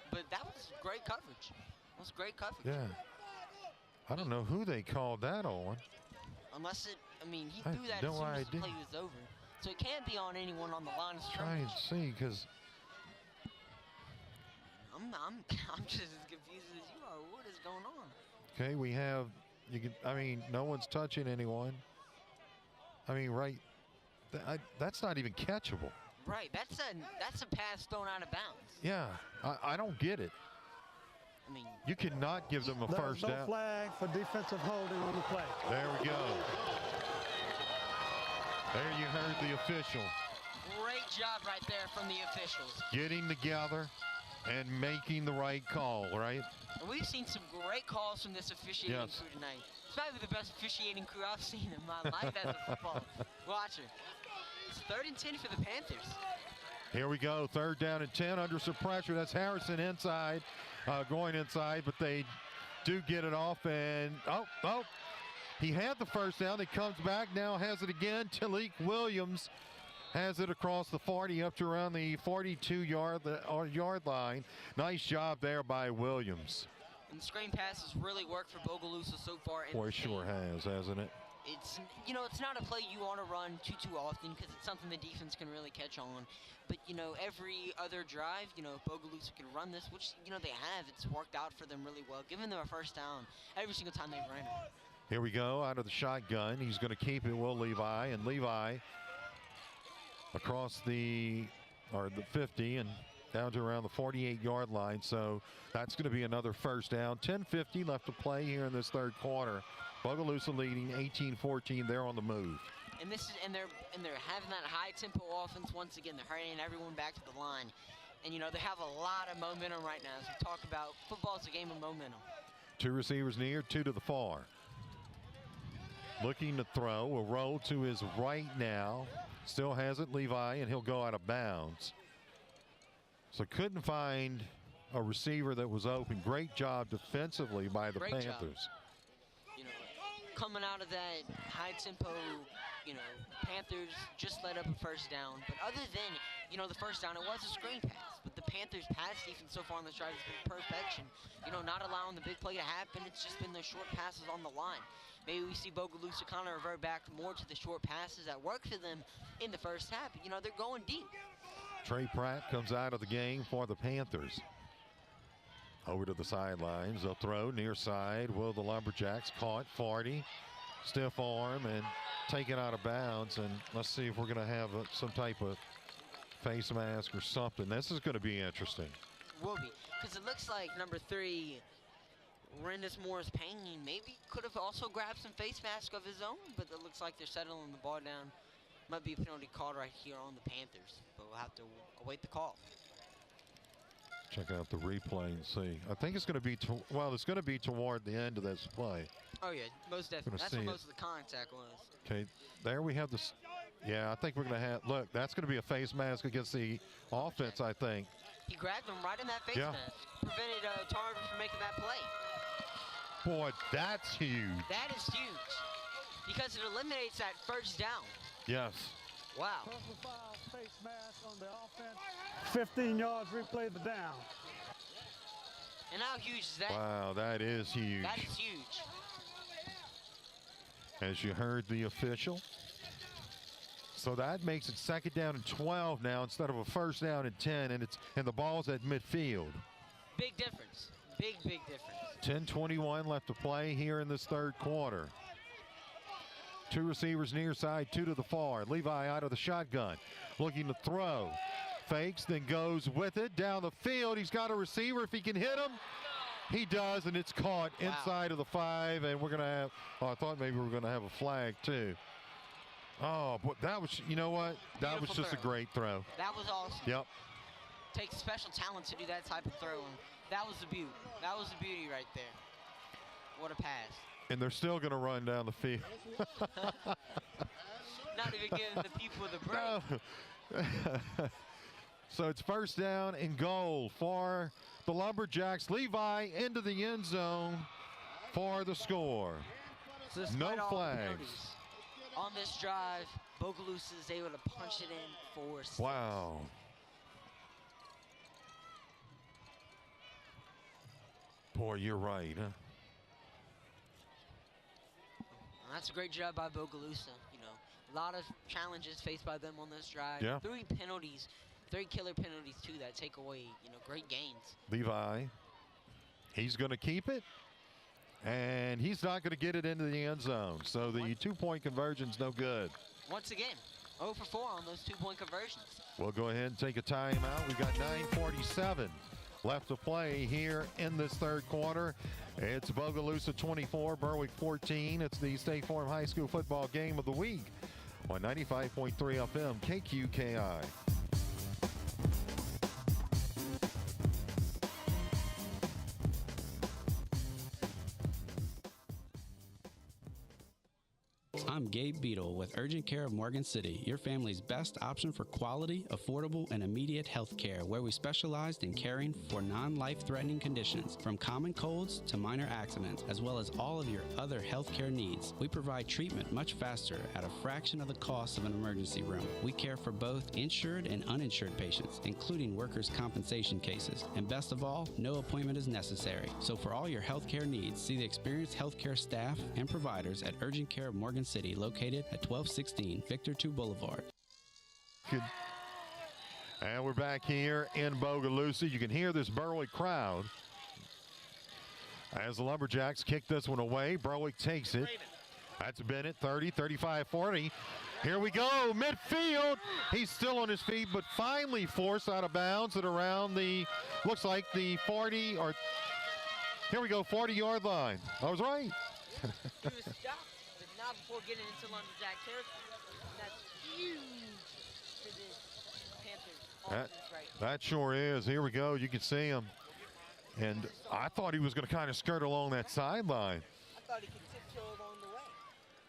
But that was great coverage. That was great coverage. Yeah. I don't know who they called that on. Unless it, I mean, he I threw that have as no soon as the idea. play was over. So it can't be on anyone on the line of Trying scrimmage. to see because I'm just as confused as you are. What is going on? okay, we have I mean, no one's touching anyone. I mean, right? That's not even catchable. Right, that's a pass thrown out of bounds. Yeah, I don't get it. I mean, you cannot give them a first There's no down. flag for defensive holding on the play. There we go. There you heard the official. Great job right there from the officials. Getting together and making the right call, right? And we've seen some great calls from this officiating Yes. crew tonight. It's probably the best officiating crew I've seen in my life as a football watcher. It's 3rd and 10 for the Panthers. Here we go, 3rd down and 10 under some pressure. That's Harrison inside, going inside, but they do get it off. And he had the first down. He comes back, now has it again. Talik Williams has it across the 40 up to around the 42-yard line. Nice job there by Williams. And the screen passes really worked for Bogalusa so far. Boy, sure has, hasn't it? It's, you know, it's not a play you want to run too often because it's something the defense can really catch on. But, you know, every other drive, you know, Bogalusa can run this, which, you know, they have. It's worked out for them really well, giving them a first down every single time they've ran it. Here we go, out of the shotgun. He's going to keep it, Will Levi. And Levi across the 50 and down to around the 48-yard line. So that's going to be another first down. 10:50 left to play here in this third quarter. Bogalusa leading 18-14. They're on the move. And they're having that high tempo offense once again. They're hurrying everyone back to the line. And you know, they have a lot of momentum right now. As we talk about, football is a game of momentum. 2 receivers near, 2 to the far. Looking to throw, will roll to his right now. Still has it, Levi, and he'll go out of bounds. So couldn't find a receiver that was open. Great job defensively by the Great job. Panthers. You know, coming out of that high tempo, you know, Panthers just let up a first down. But other than, you know, the first down, it was a screen pass. But the Panthers' pass defense so far on this drive has been perfection. You know, not allowing the big play to happen. It's just been the short passes on the line. Maybe we see Bogalusa kind of revert back more to the short passes that worked for them in the first half. You know, they're going deep. Trey Pratt comes out of the game for the Panthers. Over to the sidelines. They'll throw near side. Will the Lumberjacks caught 40. Stiff arm and taken out of bounds. And let's see if we're going to have some type of face mask or something. This is going to be interesting. Will be. Because it looks like number 3, Rendis Morris-Payne, maybe could have also grabbed some face mask of his own. But it looks like they're settling the ball down. Might be a penalty called right here on the Panthers. But we'll have to await the call. Check out the replay and see. I think it's going to be, it's going to be toward the end of this play. Oh, yeah, most definitely. That's see what it. most of the contact was. Okay, there we have this. Yeah, I think we're going to have, look, that's going to be a face mask against the offense, I think. He grabbed him right in that face Yeah. mask. Prevented Tarver from making that play. Boy, that's huge. That is huge because it eliminates that first down. Yes. Wow. Personal foul, face mask on the offense. 15 yards, replay the down. And how huge is that? Wow, that is huge. That is huge. As you heard the official. So that makes it 2nd down and 12 now instead of a 1st down and 10, and the ball's at midfield. Big difference. Big difference. 10:21 left to play here in this 3rd quarter. 2 receivers near side, 2 to the far. Levi out of the shotgun, looking to throw. Fakes, then goes with it down the field. He's got a receiver if he can hit him. He does, and it's caught inside of the 5, and we're going to have, I thought maybe we were going to have a flag too. Oh, but that was, you know what? That was just a great throw. That was awesome. Yep. Takes special talent to do that type of throw, and that was the beauty. That was the beauty right there. What a pass. And they're still going to run down the field. Not even giving the people the break. No. So it's 1st down and goal for the Lumberjacks. Levi into the end zone for the score. So no despite all the flags. penalties, on this drive, Bogalusa is able to punch it in for 6. Wow. Boy, you're right, huh? Well, that's a great job by Bogalusa. You know, a lot of challenges faced by them on this drive. Yeah. 3 penalties, 3 killer penalties too that take away, great gains. Levi, he's going to keep it, and he's not going to get it into the end zone. So the 2-point conversion's no good. Once again, 0 for 4 on those 2-point conversions. We'll go ahead and take a timeout. We've got 9:47 left to play here in this 3rd quarter. It's Bogalusa 24, Berwick 14. It's the State Farm High School football game of the week on 95.3 FM KQKI. I'm Gabe Beadle with Urgent Care of Morgan City, your family's best option for quality, affordable, and immediate health care, where we specialized in caring for non-life-threatening conditions, from common colds to minor accidents, as well as all of your other health care needs. We provide treatment much faster at a fraction of the cost of an emergency room. We care for both insured and uninsured patients, including workers' compensation cases. And best of all, no appointment is necessary. So for all your health care needs, see the experienced health care staff and providers at Urgent Care of Morgan City, located at 1216 Victor II Boulevard. Good. And we're back here in Bogalusa. You can hear this Berwick crowd as the Lumberjacks kick this one away. Berwick takes it. That's Bennett, 30, 35, 40. Here we go, midfield. He's still on his feet, but finally forced out of bounds at around the, looks like the 40, or here we go, 40-yard line. I was right. He was stopped, but not before getting into Lumberjack territory. That's huge for this Panthers offense right now. That sure is. Here we go. You can see him. And I thought he was going to kind of skirt along that sideline. I thought he could tiptoe along the way,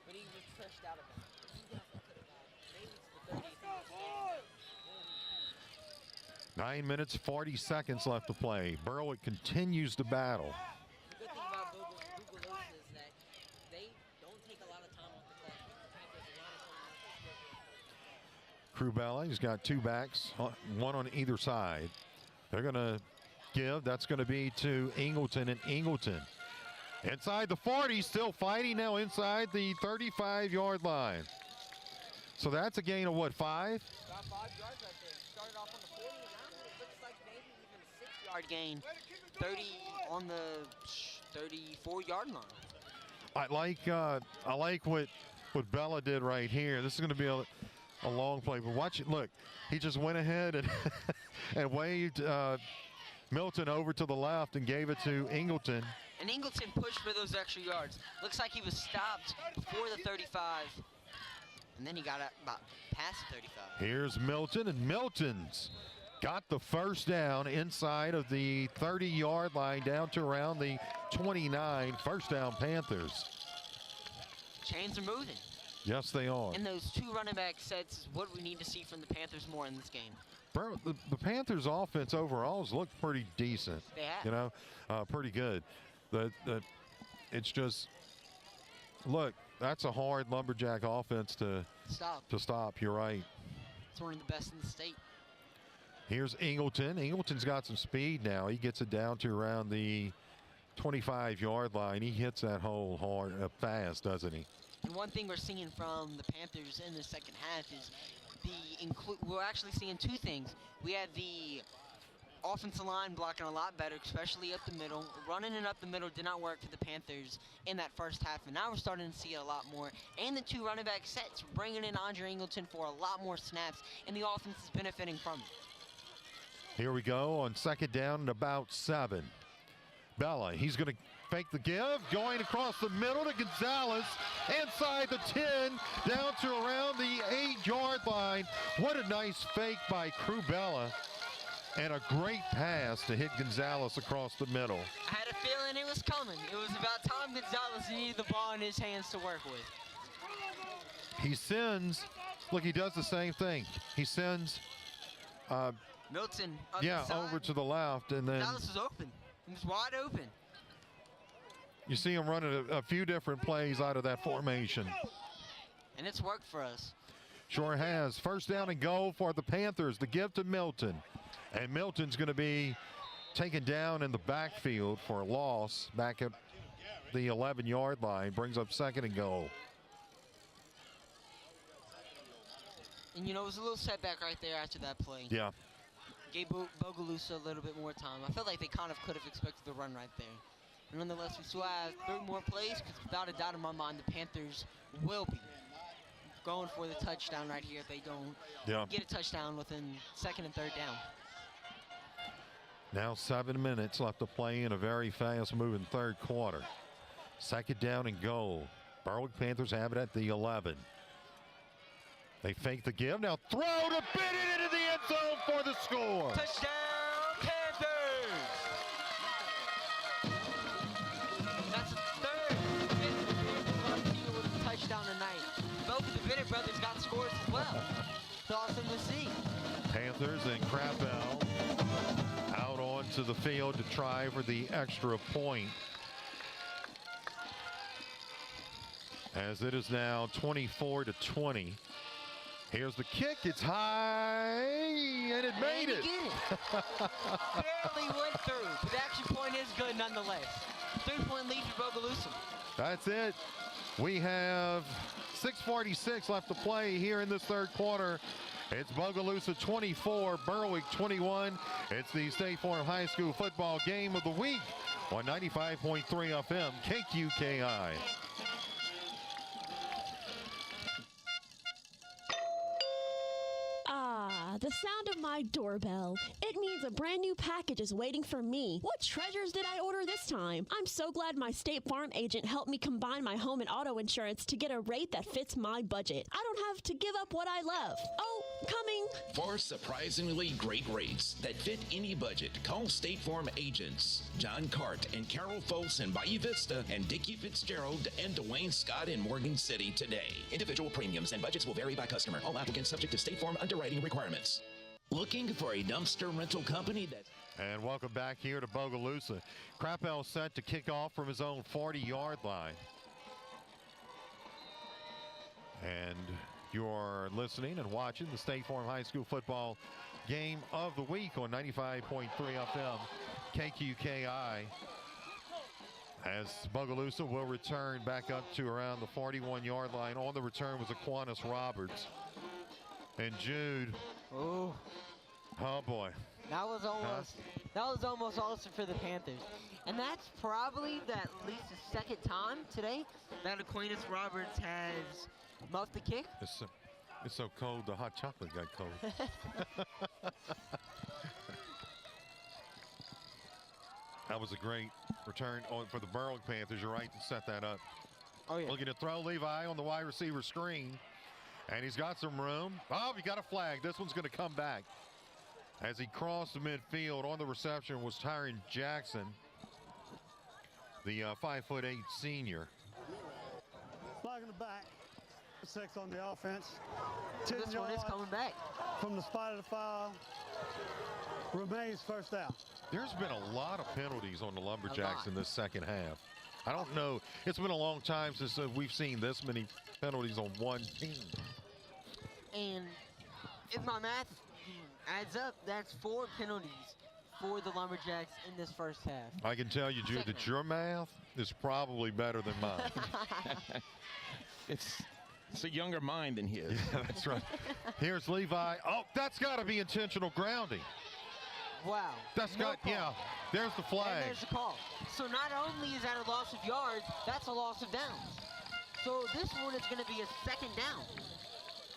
but he was pushed out of bounds. He definitely could have maybe it's the 30th. 9 minutes, 40 seconds left to play. Berwick continues to battle. The good thing about Bogalusa is that they don't take a lot of time off the clock. Crubella, he's got 2 backs, one on either side. They're going to give. That's going to be to Ingleton, and Ingleton inside the 40, still fighting now inside the 35-yard line. So that's a gain of what, 5? About 5 yards right there. Started off on the 40, and now it looks like maybe even a 6-yard gain. 30 on the 34-yard line. I like what Bella did right here. This is going to be a long play, but watch it. Look, he just went ahead and and waved Milton over to the left and gave it to Ingleton. And Ingleton pushed for those extra yards. Looks like he was stopped before the 35, and then he got about past the 35. Here's Milton, and Milton's got the first down inside of the 30-yard line down to around the 29. First down, Panthers. Chains are moving. Yes, they are. And those 2 running back sets is what we need to see from the Panthers more in this game. The Panthers' offense overall has looked pretty decent. They have. You know, pretty good. It's just, look, that's a hard Lumberjack offense to stop. You're right. It's one of the best in the state. Here's Ingleton. Ingleton's got some speed now. He gets it down to around the 25-yard line. He hits that hole hard, fast, doesn't he? And one thing we're seeing from the Panthers in the second half is we're actually seeing 2 things. We had the offensive line blocking a lot better, especially up the middle. Running it up the middle did not work for the Panthers in that first half, and now we're starting to see it a lot more. And the 2 running back sets, bringing in Andre Ingleton for a lot more snaps, and the offense is benefiting from it. Here we go on second down and about 7. Bella, he's going to fake the give, going across the middle to Gonzalez, inside the 10, down to around the 8-yard line. What a nice fake by Crubella, and a great pass to hit Gonzalez across the middle. I had a feeling it was coming. It was about time Gonzalez needed the ball in his hands to work with. He sends, look, he does the same thing. He sends Milton over to the left, and then Gonzalez was open. He was wide open. You see him running a few different plays out of that formation. And it's worked for us. Sure has. First down and goal for the Panthers. The give to Milton. And Milton's going to be taken down in the backfield for a loss back at the 11-yard line. Brings up second and goal. And, you know, it was a little setback right there after that play. Yeah. Gave Bogalusa a little bit more time. I felt like they kind of could have expected the run right there. And nonetheless, we still have 3 more plays, because without a doubt in my mind, the Panthers will be going for the touchdown right here if they don't get a touchdown within 2nd and 3rd down. Now 7 minutes left to play in a very fast-moving 3rd quarter. Second down and goal. Berwick Panthers have it at the 11. They fake the give. Now throw to Bennett into the end zone for the score. Touchdown, Panthers! That's the 3rd Bennett with a touchdown tonight. Both of the Bennett brothers got scores as well. It's awesome to see. Panthers and Crappell out onto the field to try for the extra point. As it is now 24-20. Here's the kick. It's high, and it made it. Barely went through, but the action point is good nonetheless. 3-point lead for Bogalusa. That's it. We have 6:46 left to play here in this 3rd quarter. It's Bogalusa 24, Berwick 21. It's the State Farm High School football game of the week on 95.3 FM KQKI. The sound of my doorbell. It means a brand new package is waiting for me. What treasures did I order this time? I'm so glad my State Farm agent helped me combine my home and auto insurance to get a rate that fits my budget. I don't have to give up what I love. Oh, coming. For surprisingly great rates that fit any budget, call State Farm agents John Cart and Carol Folse in Bayou Vista, and Dickie Fitzgerald and Dwayne Scott in Morgan City today. Individual premiums and budgets will vary by customer. All applicants subject to State Farm underwriting requirements. Looking for a dumpster rental company that... And welcome back here to Bogalusa. Crappell set to kick off from his own 40-yard line. And you're listening and watching the State Farm High School football game of the week on 95.3 FM KQKI. As Bogalusa will return back up to around the 41-yard line. On the return was Aquinas Roberts. And Jude. Oh boy. That was almost awesome for the Panthers. And that's probably at least the 2nd time today that Aquinas Roberts has muffed the kick. It's so cold, the hot chocolate got cold. That was a great return for the Berwick Panthers. You're right to set that up. Oh, yeah. Looking to throw Levi on the wide receiver screen. And he's got some room. Oh, he got a flag. This one's going to come back. As he crossed the midfield, on the reception was Tyron Jackson, the 5'8" senior. Flag in the back. 6 on the offense. This one is coming back. From the spot of the foul. Remains first down. There's been a lot of penalties on the Lumberjacks in this second half. I don't know. It's been a long time since we've seen this many penalties on one team. And if my math adds up, that's 4 penalties for the Lumberjacks in this first half. I can tell you, Jude, that your math is probably better than mine. It's a younger mind than his. Yeah, that's right. Here's Levi. Oh, that's got to be intentional grounding. Wow. That's got, yeah, there's the flag. And there's the call. So not only is that a loss of yards, that's a loss of downs. So this one is going to be a second down.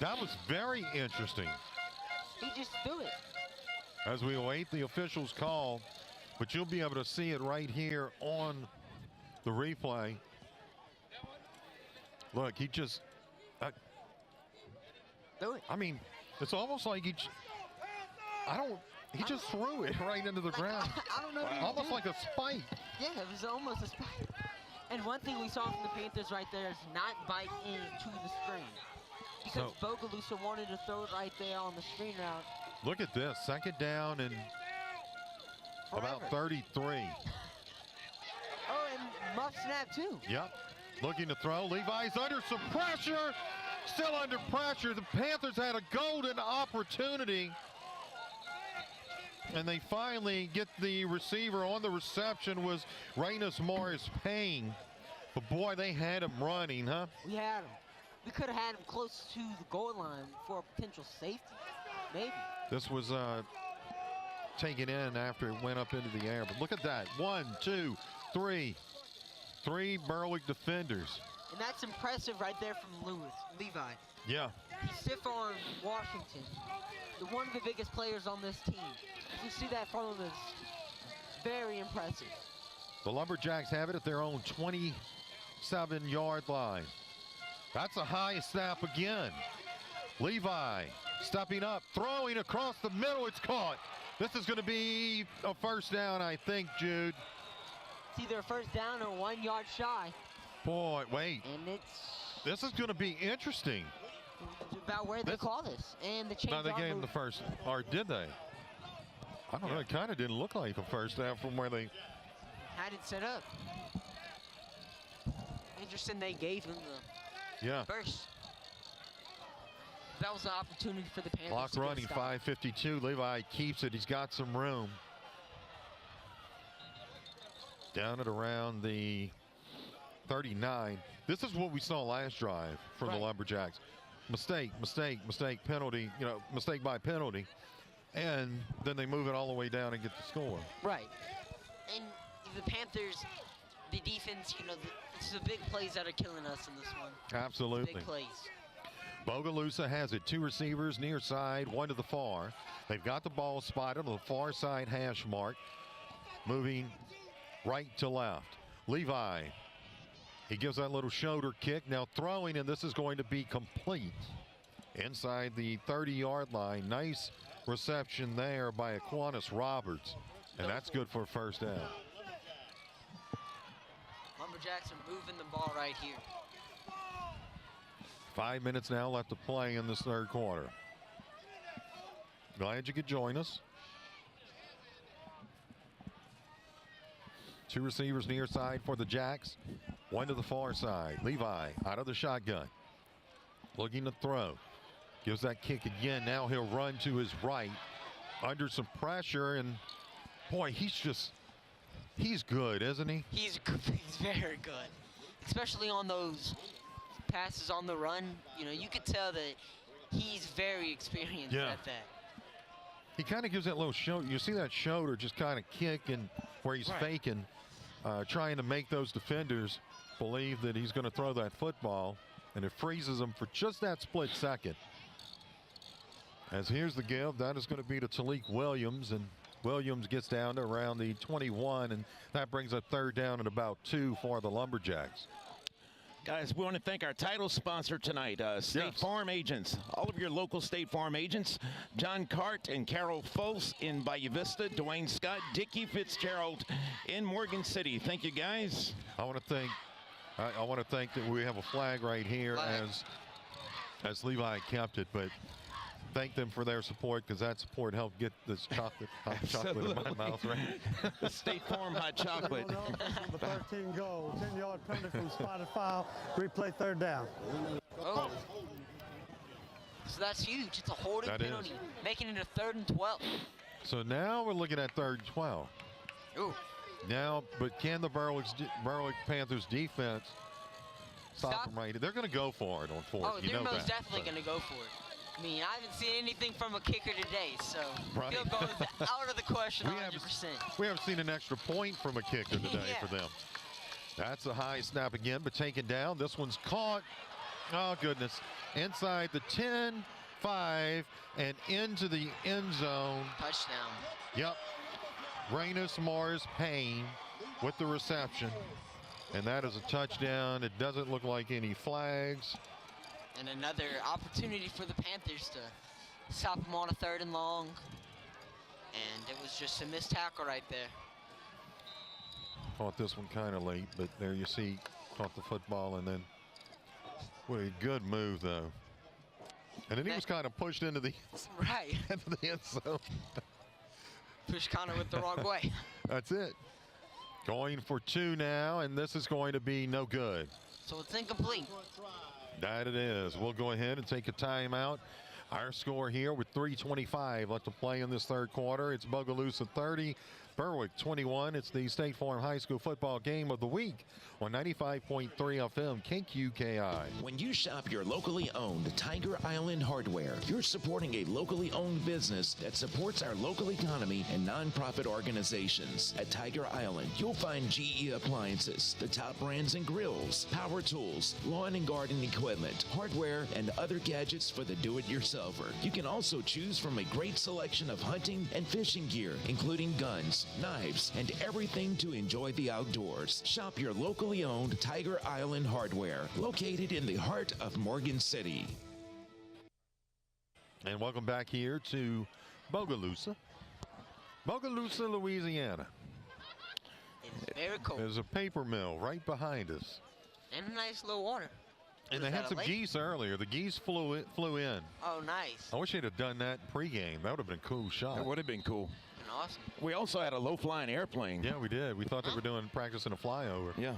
That was very interesting. He just threw it. As we await the official's call, but you'll be able to see it right here on the replay. Look, he just, do it. I mean, it's almost like he just threw it right into the ground. I don't know. Almost like a spike. Yeah, it was almost a spike. And one thing we saw from the Panthers right there is not bite into the screen. Because Bogalusa wanted to throw it right there on the screen route. Look at this, second down and about 33. Oh, and muff snap too. Yep, looking to throw. Levi's under some pressure, still under pressure. The Panthers had a golden opportunity. And they finally get the receiver on the reception was Rainus Morris Payne. But boy, they had him running, huh? We had him. We could have had him close to the goal line for a potential safety, maybe. This was taken in after it went up into the air. But look at that. 1, 2, 3. 3 Berwick defenders. And that's impressive right there from Levi. Yeah. He stiff-armed Washington, one of the biggest players on this team. You see that from him is very impressive. The Lumberjacks have it at their own 27-yard line. That's a high snap again. Levi stepping up, throwing across the middle. It's caught. This is going to be a first down, I think, Jude. It's either a first down or 1 yard shy. Boy, wait. And this is going to be interesting. About where they call this. And the change. No, they gave him the first, or did they? I don't know. It kind of didn't look like a first down from where they had it set up. Interesting they gave him the first. That was an opportunity for the Panthers. Clock running, 5:52. Levi keeps it. He's got some room. Down at around the 39. This is what we saw last drive from the Lumberjacks. Mistake, penalty, mistake by penalty. And then they move it all the way down and get the score. Right. And the Panthers, the defense, it's the big plays that are killing us in this one. Absolutely. Big plays. Bogalusa has it. 2 receivers near side, 1 to the far. They've got the ball spotted on the far side hash mark. Moving right to left. Levi. He gives that little shoulder kick. Now throwing, and this is going to be complete. Inside the 30-yard line. Nice reception there by Aquinas Roberts. And that's good for a first down. Lumberjacks are moving the ball right here. 5 minutes now left to play in this third quarter. Glad you could join us. 2 receivers near side for the Jacks. 1 to the far side. Levi out of the shotgun. Looking to throw. Gives that kick again. Now he'll run to his right. Under some pressure. And boy, he's good, isn't he? He's very good. Especially on those passes on the run. You could tell that he's very experienced at that. He kind of gives that little shoulder. You see that shoulder just kind of kick and where he's faking, trying to make those defenders believe that he's going to throw that football, and it freezes them for just that split second. As here's the give, that is going to be to Talik Williams, and Williams gets down to around the 21, and that brings up third down and about 2 for the Lumberjacks. Guys, we want to thank our title sponsor tonight, State Farm Agents. All of your local State Farm agents, John Cart and Carol Folse in Bayou Vista, Dwayne Scott, Dickie Fitzgerald in Morgan City. Thank you, guys. I want to thank that we have a flag right here as as Levi kept it, but thank them for their support because that support helped get this hot chocolate in my mouth. Right? The State Farm hot chocolate. The 13 goal, 10-yard penalty from spotted foul, replay third down. Oh. So that's huge. It's a holding penalty, making it a 3rd and 12. So now we're looking at 3rd and 12. Ooh. Now, but can the Berwick Panthers defense stop them right? They're going to go for it on 4th. Oh, they're most definitely going to go for it. I mean, I haven't seen anything from a kicker today, so field goal is out of the question 100%. We haven't seen an extra point from a kicker today for them. That's a high snap again, but taken down. This one's caught. Oh, goodness. Inside the 10, 5, and into the end zone. Touchdown. Yep. Rainus Mars Payne with the reception. And that is a touchdown. It doesn't look like any flags. And another opportunity for the Panthers to stop them on a 3rd and long. And it was just a missed tackle right there. Caught this one kind of late, but there you see, caught the football, and then what a good move, though. And then he was kind of pushed into the end zone. Pushed kind of went the wrong way. That's it. Going for 2 now, and this is going to be no good. So it's incomplete. That it is. We'll go ahead and take a timeout. Our score here with 3:25 left to play in this 3rd quarter. It's Bogalusa 30, Berwick 21. It's the State Farm High School football game of the week on 95.3 FM KQKI. When you shop your locally owned Tiger Island Hardware, you're supporting a locally owned business that supports our local economy and nonprofit organizations. At Tiger Island, you'll find GE appliances, the top brands and grills, power tools, lawn and garden equipment, hardware, and other gadgets for the do-it-yourselfer. You can also choose from a great selection of hunting and fishing gear, including guns, knives, and everything to enjoy the outdoors. Shop your locally owned Tiger Island Hardware, located in the heart of Morgan City. And welcome back here to Bogalusa, Louisiana. It's very cold. There's a paper mill right behind us. And a nice little water. And they had some geese earlier. The geese flew in. Oh, nice. I wish they'd have done that pregame. That would have been a cool shot. That would have been cool. And awesome. We also had a low-flying airplane. Yeah, we did. We thought they were practicing a flyover. Yeah.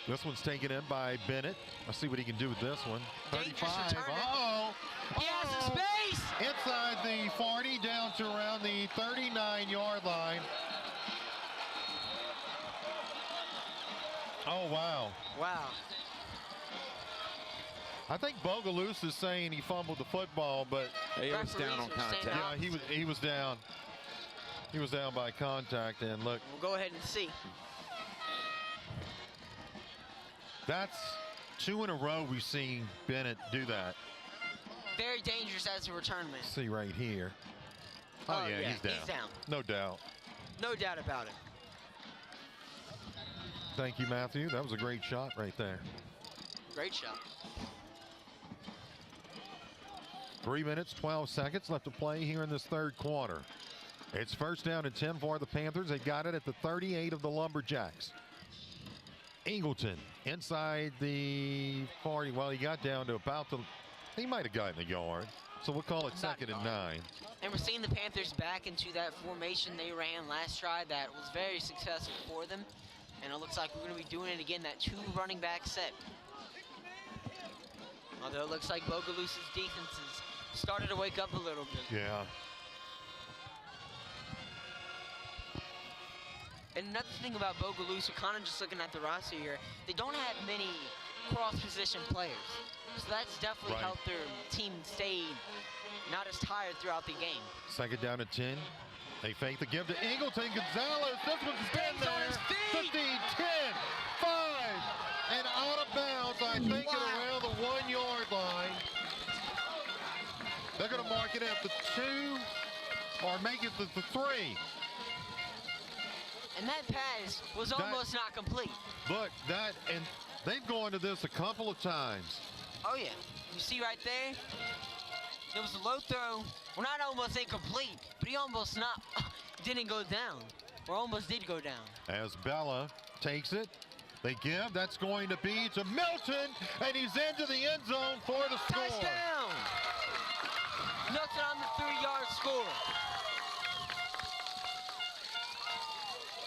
This one's taken in by Bennett. Let's see what he can do with this one. 35. Uh-oh. He has a space. Inside the 40, down to around the 39-yard line. Oh, wow. Wow. I think Bogalusa is saying he fumbled the football, but he was down on contact. Yeah, he was down. He was down by contact, and look. We'll go ahead and see. That's 2 in a row we've seen Bennett do that. Very dangerous as a return man. See right here. Oh, yeah, he's down. He's down. No doubt. No doubt about it. Thank you, Matthew. That was a great shot right there. Great shot. 3 minutes, 12 seconds left to play here in this 3rd quarter. It's 1st down and 10 for the Panthers. They got it at the 38 of the Lumberjacks. Eagleton inside the 40. Well, he got down to about the, he might have gotten the yard. So we'll call it 2nd and 9. And we're seeing the Panthers back into that formation they ran last drive that was very successful for them. And it looks like we're going to be doing it again, that 2 running back set. Although it looks like Bogalusa's defense has started to wake up a little bit. Yeah. And another thing about Bogalusa, kind of just looking at the roster here, they don't have many cross-position players. So that's definitely helped their team stay not as tired throughout the game. 2nd down and 10. They fake the give to Eagleton. Gonzalez, this one's been there. 15, 10, 5, and out of bounds, I think, at around the 1-yard line. They're going to mark it at the 2 or make it the 3. And that pass was almost not complete. Look, that, and they've gone to this a couple of times. Oh, yeah. You see right there? There was a low throw. Well, not almost incomplete, but he almost didn't go down. Or almost did go down. As Bella takes it, They give. That's going to be to Milton, and he's into the end zone for the score. Touchdown! Milton on the 3-yard score.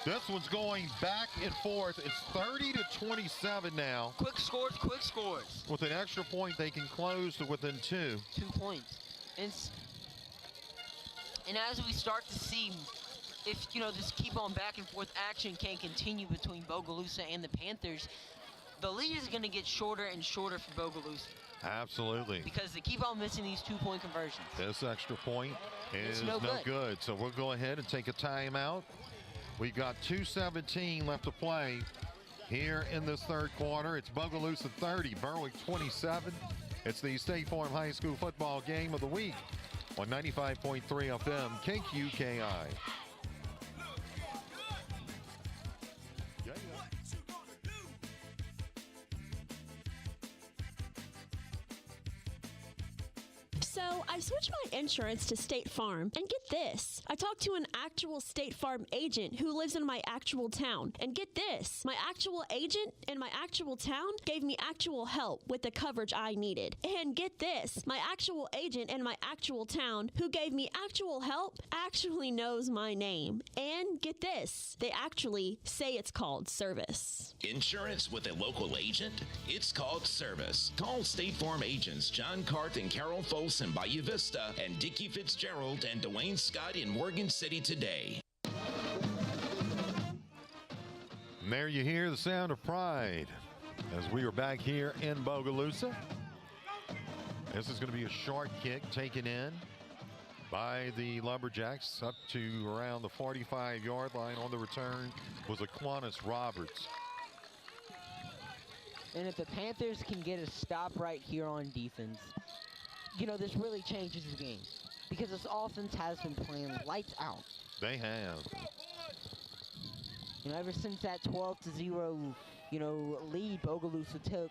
This one's going back and forth. It's 30-27 now. Quick scores, quick scores. With an extra point, they can close to within 2. 2 points. And as we start to see if, this keep on back and forth action can continue between Bogalusa and the Panthers, the lead is going to get shorter and shorter for Bogalusa. Absolutely. Because they keep on missing these 2-point conversions. This extra point is no good. So we'll go ahead and take a timeout. We've got 2:17 left to play here in this third quarter. It's Bogalusa 30, Berwick 27. It's the State Farm High School football game of the week on 95.3 FM KQKI. So I switched my insurance to State Farm, and get this. I talked to an actual State Farm agent who lives in my actual town. And get this. My actual agent in my actual town gave me actual help with the coverage I needed. And get this. My actual agent in my actual town who gave me actual help actually knows my name. And get this. They actually say it's called service. Insurance with a local agent? It's called service. Call State Farm agents John Cart and Carol Folsom by Bayou Vista and Dickie Fitzgerald and Dwayne Scott in Morgan City today. And there you hear the sound of pride as we are back here in Bogalusa. This is going to be a short kick taken in by the Lumberjacks up to around the 45-yard line. On the return was Aquinas Roberts. And if the Panthers can get a stop right here on defense, this really changes the game. Because this offense has been playing lights out. They have. Ever since that 12-0, lead Bogalusa took,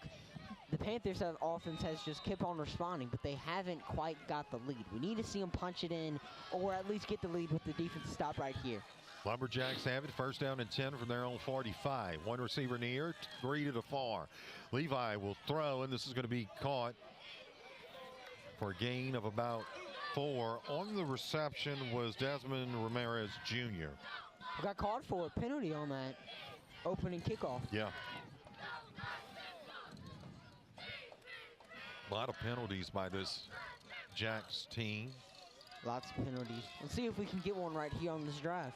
the Panthers' offense has just kept on responding, but they haven't quite got the lead. We need to see them punch it in, or at least get the lead with the defense stop right here. Lumberjacks have it, first down and 10 from their own 45. One receiver near, 3 to the far. Levi will throw, and this is going to be caught for a gain of about 4. On the reception was Desmond Ramirez Jr. Got called for a penalty on that opening kickoff. Yeah. A lot of penalties by this Jacks team. Lots of penalties. Let's see if we can get one right here on this drive.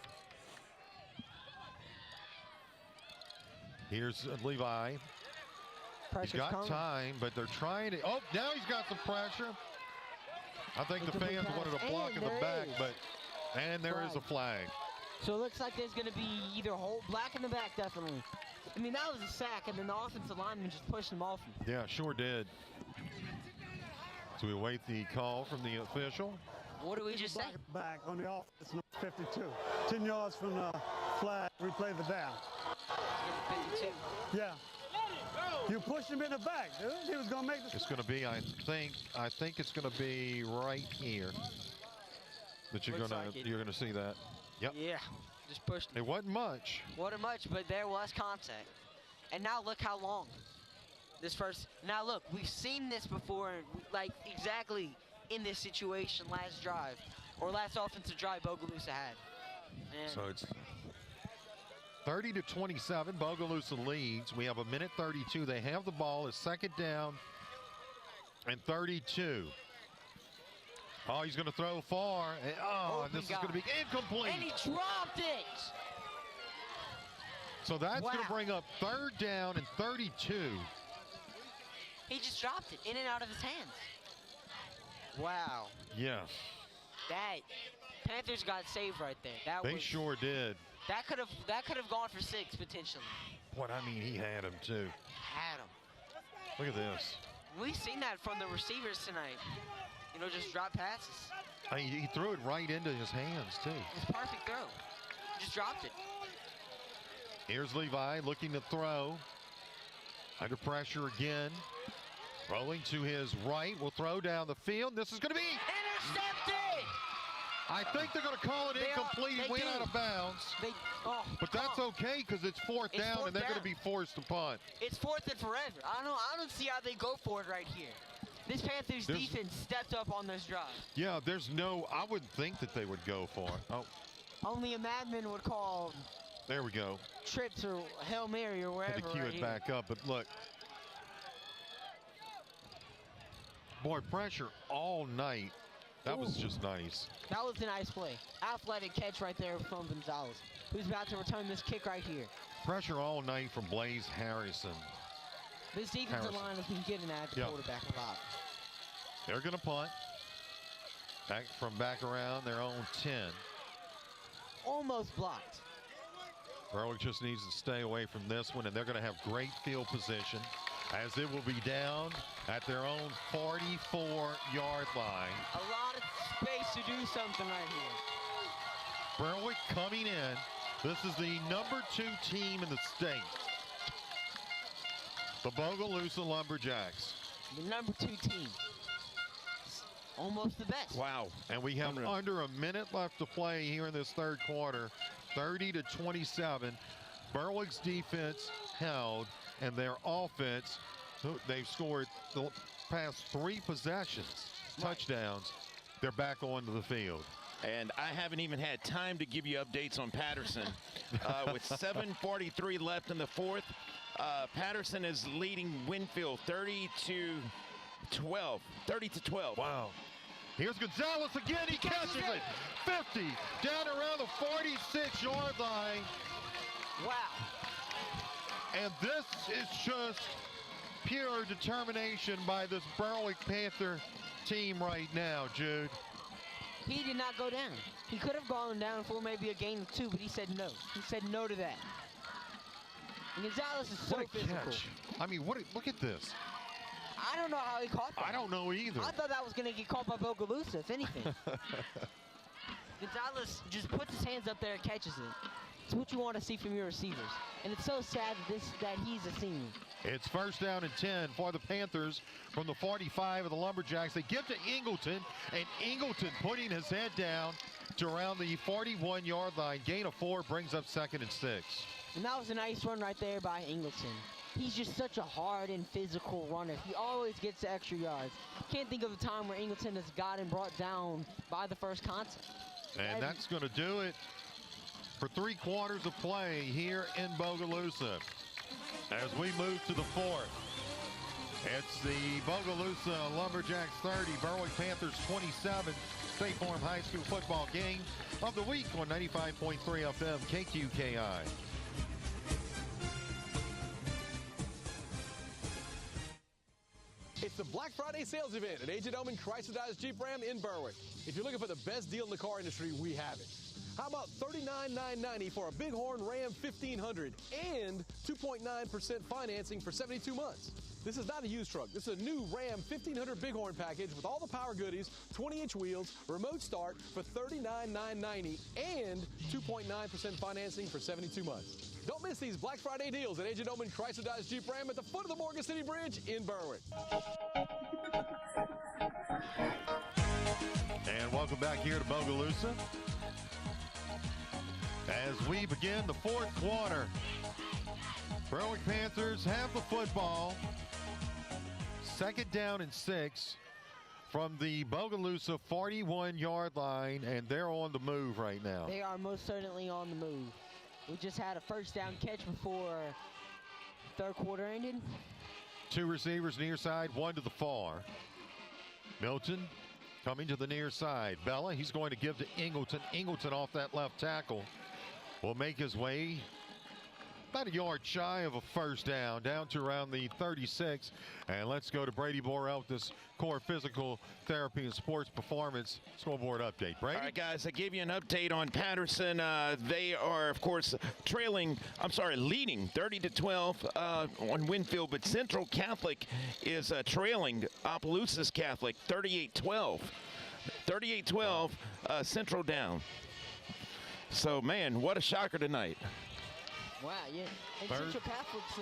Here's Levi. He's got time, but they're trying to. Oh, now he's got some pressure. I think the fans wanted a block in the back, and there is a flag. So it looks like there's going to be either black in the back, definitely. I mean, that was a sack, and then the offensive lineman just pushed him off him. Yeah, sure did. So we await the call from the official. What do we just say? Back on the offense, number 52. 10 yards from the flag, replay the down. 52. Yeah. You pushed him in the back, dude. He was going to make the... It's going to be, I think it's going to be right here that you're going to see that. Yep. Yeah, just pushed him. It wasn't much. Wasn't much, but there was contact. And now look how long this first... Now look, we've seen this before, like exactly in this situation last drive, or last offensive drive Bogalusa had. And so it's 30-27, Bogalusa leads. We have 1:32. They have the ball. It's second down and 32. Oh, he's going to throw far. And this is going to be incomplete. And he dropped it. So that's going to bring up third down and 32. He just dropped it in and out of his hands. Wow. Yes. That Panthers got saved right there. They sure did. That could have gone for 6 potentially. What I mean, he had him too. Had him. Look at this. We've seen that from the receivers tonight. Just drop passes. I mean, he threw it right into his hands too. It's a perfect throw. Just dropped it. Here's Levi looking to throw. Under pressure again. Rolling to his right. Will throw down the field. This is going to be intercepted. I think they're going to call it incomplete. He went out of bounds. But that's okay because it's fourth down, and they're going to be forced to punt. It's fourth and forever. I don't see how they go for it right here. This Panthers defense stepped up on this drive. Yeah, I wouldn't think that they would go for it. Oh. Only a madman would call. There we go. Trips or Hail Mary or wherever. Had to cue right it back up, but look. Boy, pressure all night. That was just nice. That was a nice play. Athletic catch right there from Gonzalez, who's about to return this kick right here. Pressure all night from Blaze Harrison. This defensive line has been getting at the quarterback a lot. They're going to punt. Back around their own 10. Almost blocked. Berwick just needs to stay away from this one, and they're going to have great field position as it will be down at their own 44-yard line. A lot of space to do something right here. Berwick coming in. This is the number 2 team in the state. The Bogalusa Lumberjacks. The number 2 team. Almost the best. Wow. And we have under a minute left to play here in this third quarter. 30-27. Berwick's defense held, and their offense, they've scored the past 3 possessions, touchdowns. They're back onto the field. And I haven't even had time to give you updates on Patterson. With 7:43 left in the fourth, Patterson is leading Winfield 30-12. 30-12. Wow. Here's Gonzalez again. He catches it. 50 down around the 46-yard line. Wow. And this is just pure determination by this Berwick Panther team right now, Jude. He did not go down. He could have gone down for maybe a gain of 2, but he said no. He said no to that. And Gonzalez is so physical. Catch. I mean, look at this. I don't know how he caught that. I don't know either. I thought that was going to get caught by Bogalusa, if anything. Gonzalez just puts his hands up there and catches it. It's what you want to see from your receivers. And it's so sad that he's a senior. It's first down and 10 for the Panthers from the 45 of the Lumberjacks. They give to Ingleton, and Ingleton putting his head down to around the 41-yard line. Gain of 4 brings up 2nd and 6. And that was a nice run right there by Ingleton. He's just such a hard and physical runner. He always gets the extra yards. Can't think of a time where Ingleton has gotten brought down by the first contact. And that's going to do it for 3 quarters of play here in Bogalusa. As we move to the fourth, it's the Bogalusa Lumberjacks 30, Berwick Panthers 27. State Farm High School football game of the week on 95.3 FM KQKI. It's the Black Friday sales event at Agent Oman Chrysler Dodge Jeep Ram in Berwick. If you're looking for the best deal in the car industry, we have it. How about $39,990 for a Bighorn Ram 1500 and 2.9% financing for 72 months? This is not a used truck. This is a new Ram 1500 Bighorn package with all the power goodies, 20-inch wheels, remote start for $39,990 and 2.9% financing for 72 months. Don't miss these Black Friday deals at Agent Oman Chrysler Dodge Jeep Ram at the foot of the Morgan City Bridge in Berwick. And welcome back here to Bogalusa. As we begin the fourth quarter, Berwick Panthers have the football. 2nd down and 6 from the Bogalusa 41-yard line, and they're on the move right now. They are most certainly on the move. We just had a first down catch before third quarter ended. 2 receivers near side, 1 to the far. Milton coming to the near side. Bella, he's going to give to Ingleton. Ingleton off that left tackle will make his way about a yard shy of a first down to around the 36. And let's go to Brady Borel with this core physical therapy and sports performance scoreboard update. Brady? All right, guys, I gave you an update on Patterson. They are, of course, leading 30-12 on Winfield, but Central Catholic is trailing Opelousas Catholic 38-12. 38-12, Central down. So, man, what a shocker tonight. Wow, yeah. And Central Catholics,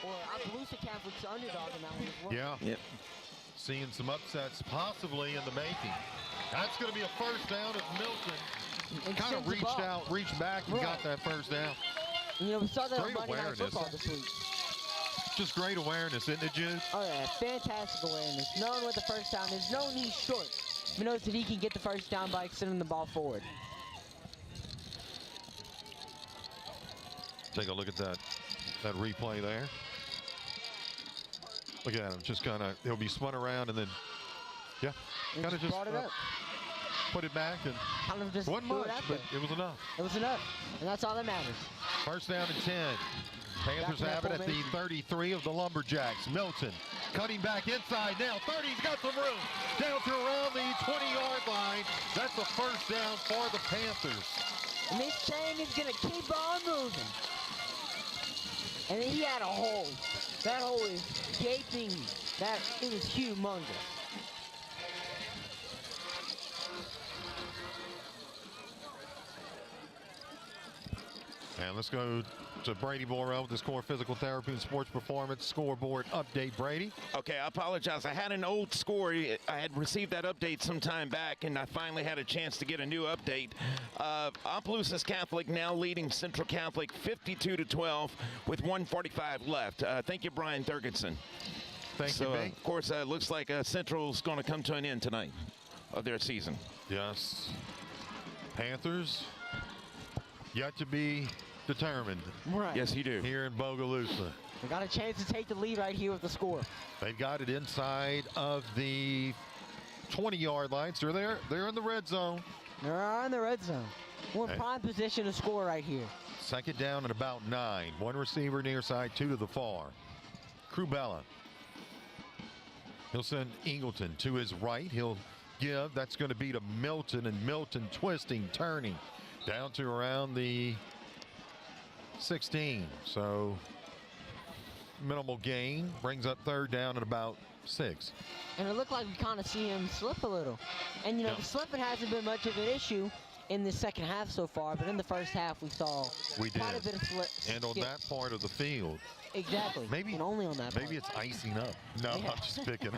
or Bogalusa Catholics, underdog in that one as well. Yeah. Yep. Seeing some upsets possibly in the making. That's going to be a first down as Milton And kind of sends the ball. reached back and got that first down. You know, we saw that on Great Monday Night awareness. Football this week. Just great awareness, isn't it, Jude? Oh, yeah, fantastic awareness. Knowing what the first down is, knowing he's short. He knows that he can get the first down by extending the ball forward. Take a look at that replay there. Look at him, just kind of, he'll be spun around and then, yeah, kind of just brought it up. Put it back and Kind of just wasn't threw much, it out but there. it was enough. It was enough, and that's all that matters. First down and 10. Panthers Back have in it that at the 33 of the Lumberjacks. Milton cutting back inside now. 30, he's got some room. Down to around the 20-yard line. That's a first down for the Panthers. And this train is going to keep on moving. And then he had a hole. That hole is gaping. It was humongous. And let's go to Brady Borrell with the Score Physical Therapy and Sports Performance Scoreboard Update. Brady? Okay, I apologize. I had an old score. I had received that update some time back, and I finally had a chance to get a new update. Opelousas Catholic now leading Central Catholic 52-12 with 1:45 left. Thank you, Brian Thurgenson. Thank you, Big. Of course, it looks like Central's going to come to an end tonight of their season. Yes. Panthers yet to be determined. Right. Yes, you do. Here in Bogalusa. They got a chance to take the lead right here with the score. They've got it inside of the 20-yard line. So they're in the red zone. They're in the red zone. We're in prime position to score right here. Second down and about 9. One receiver near side, 2 to the far. Crubella. He'll send Ingleton to his right. He'll give. That's going to be to Milton, and Milton twisting, turning down to around the 16. So minimal gain, brings up third down at about 6. And it looked like we kind of see him slip a little. And, you know, the slipping hasn't been much of an issue in the second half so far, but in the first half we saw quite a bit of slip. And on that part of the field. Exactly. Maybe and only on that part. Maybe it's icing up. No, Yeah. I'm just picking.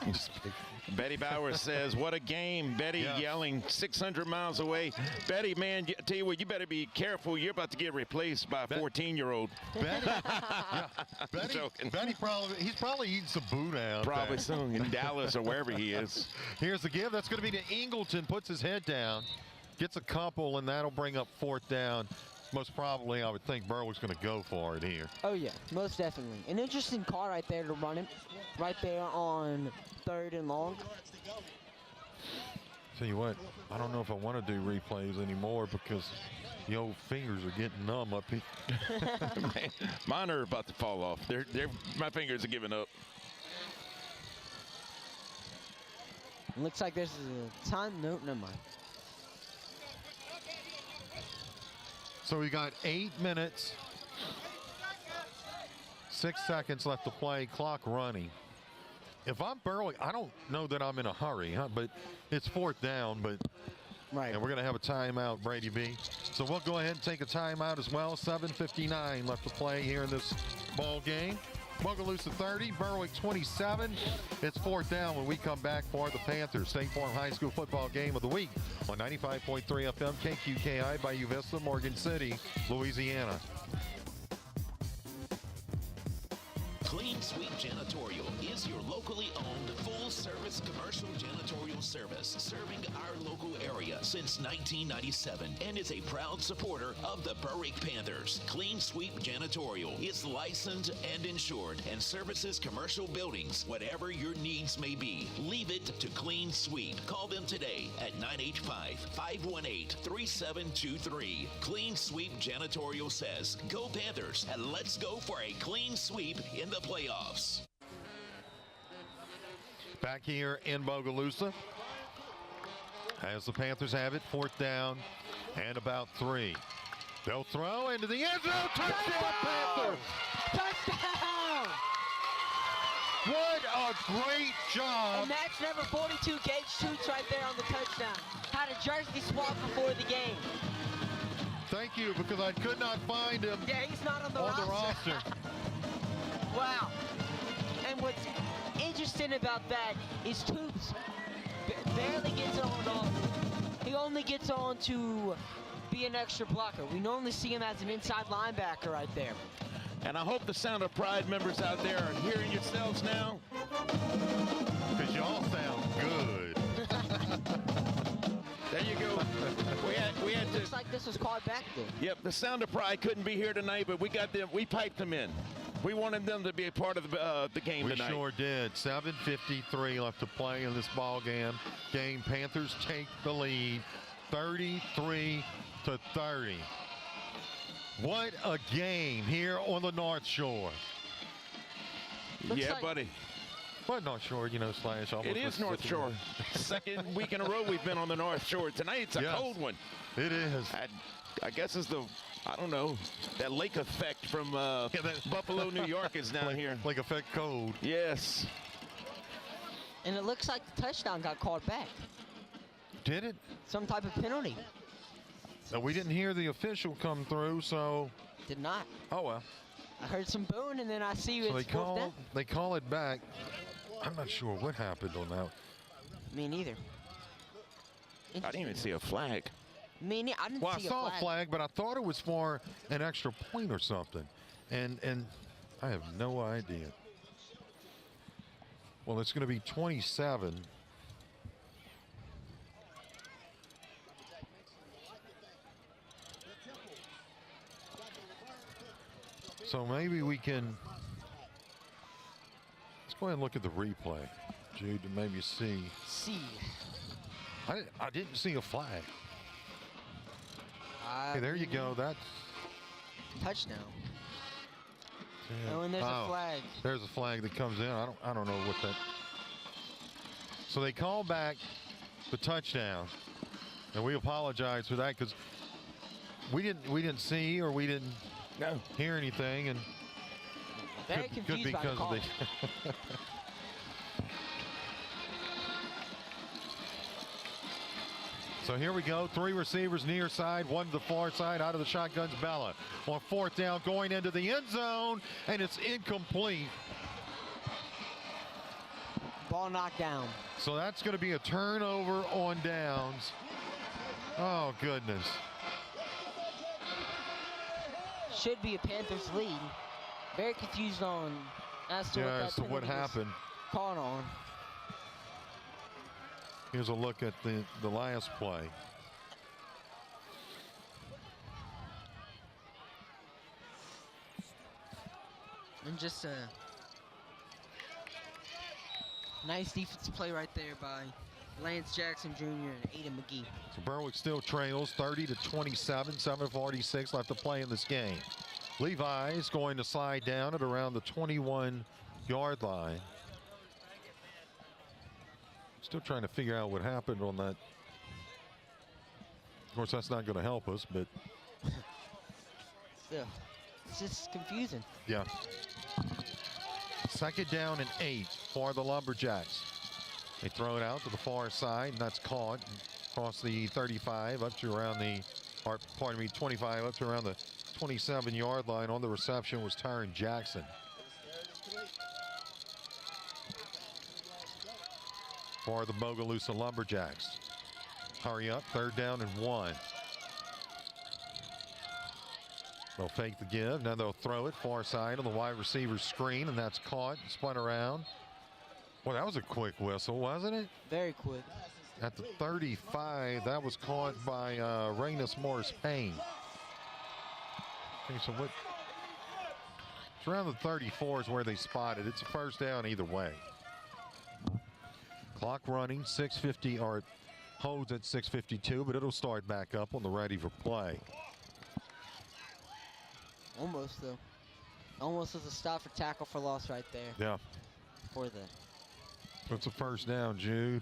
Betty Bauer says, what a game. Betty yelling 600 miles away. Betty, man, I tell you what, you better be careful. You're about to get replaced by a 14-year-old. Betty, Betty he's probably eating some boudin out Probably there. soon in Dallas or wherever he is. Here's the give. That's going to be to Ingleton. Puts his head down. Gets a couple, and that'll bring up fourth down. Most probably, I would think Berwick's going to go for it here. Oh, yeah, most definitely. An interesting call right there to run it. Right there on 3rd and long. Tell you what, I don't know if I want to do replays anymore because the old fingers are getting numb up here. Man, mine are about to fall off. My fingers are giving up. Looks like there's a time. Nope, never mind. So we got 8 minutes, 6 seconds left to play, clock running. If I'm Berwick, I don't know that I'm in a hurry, but it's fourth down, and we're going to have a timeout, Brady B. So we'll go ahead and take a timeout as well. 7:59 left to play here in this ball game. Bogalusa 30, Berwick 27. It's fourth down when we come back for the Panthers State Farm High School football game of the week on 95.3 FM KQKI by Uvista, Morgan City, Louisiana. Clean Sweep Janitorial is your locally owned full-service commercial janitorial service serving our local area since 1997 and is a proud supporter of the Berwick Panthers. Clean Sweep Janitorial is licensed and insured and services commercial buildings. Whatever your needs may be, leave it to Clean Sweep. Call them today at 985-518-3723. Clean Sweep Janitorial says, go Panthers, and let's go for a clean sweep in the playoffs. Back here in Bogalusa as the Panthers have it, fourth down and about 3. They'll throw into the end zone. Touchdown, Panthers! Touchdown! What a great job. And that's number 42, Gage Toots, right there on the touchdown. Had a jersey swap before the game. Thank you, because I could not find him. Yeah, he's not on the roster. Wow. And what's interesting about that is Toots barely gets on off. He only gets on to be an extra blocker. We normally see him as an inside linebacker right there. And I hope the Sound of Pride members out there are hearing yourselves now. Because y'all sound good. There you go. We had to. Looks like this was called back then. Yep, the Sound of Pride couldn't be here tonight, but we got them. We piped them in. We wanted them to be a part of the game tonight. We sure did. 7:53 left to play in this ball game. Panthers take the lead, 33-30. What a game here on the North Shore. Yeah, buddy. What North Shore, Slash? It is North Shore. Second week in a row we've been on the North Shore. Tonight it's a cold one. It is. I guess it's I don't know, that lake effect from Buffalo, New York is down here. Lake effect cold. Yes. And it looks like the touchdown got called back. Did it? Some type of penalty. So we didn't hear the official come through, so. Did not. Oh, well. I heard some booing, and then I see So it's fourth down. they call it back. I'm not sure what happened on that. Me neither. I didn't even see a flag. I didn't see a flag. Well, I saw a flag, but I thought it was for an extra point or something. And I have no idea. Well, it's going to be 27. So maybe we can. Let's go ahead and look at the replay, Jude, to maybe see. I didn't see a flag. Hey, there you go. That's touchdown. Yeah. Oh, and there's a flag. There's a flag that comes in. I don't know what that. So they call back the touchdown, and we apologize for that because we didn't see or we didn't hear anything, and very confused by the call. So here we go. 3 receivers near side, 1 to the far side. Out of the shotgun's Bella. On 4th down, going into the end zone, and it's incomplete. Ball knocked down. So that's going to be a turnover on downs. Oh, goodness. Should be a Panthers lead. Very confused as to what happened. Caught on. Here's a look at the last play. And just a nice defensive play right there by Lance Jackson Jr. and Aiden McGee. So Berwick still trails 30-27, 7:46 left to play in this game. Levi's going to slide down at around the 21-yard line. Still trying to figure out what happened on that. Of course, that's not going to help us, but. Still, it's just confusing. Yeah. 2nd down and 8 for the Lumberjacks. They throw it out to the far side, and that's caught across the 35 up to around the, 25 up to around the 27-yard line. On the reception was Tyron Jackson. For the Bogalusa Lumberjacks. Hurry up, 3rd down and 1. They'll fake the give, now they'll throw it far side on the wide receiver screen, and that's caught and spun around. Well, that was a quick whistle, wasn't it? Very quick. At the 35, that was caught by Rainus Morris Payne. Okay, so what? It's around the 34 is where they spotted. It's a 1st down either way. Clock running, 6:50, or it holds at 6:52, but it'll start back up on the ready for play. Almost, though. Almost as a stop for tackle for loss right there. Yeah. For the. It's a 1st down, Jude.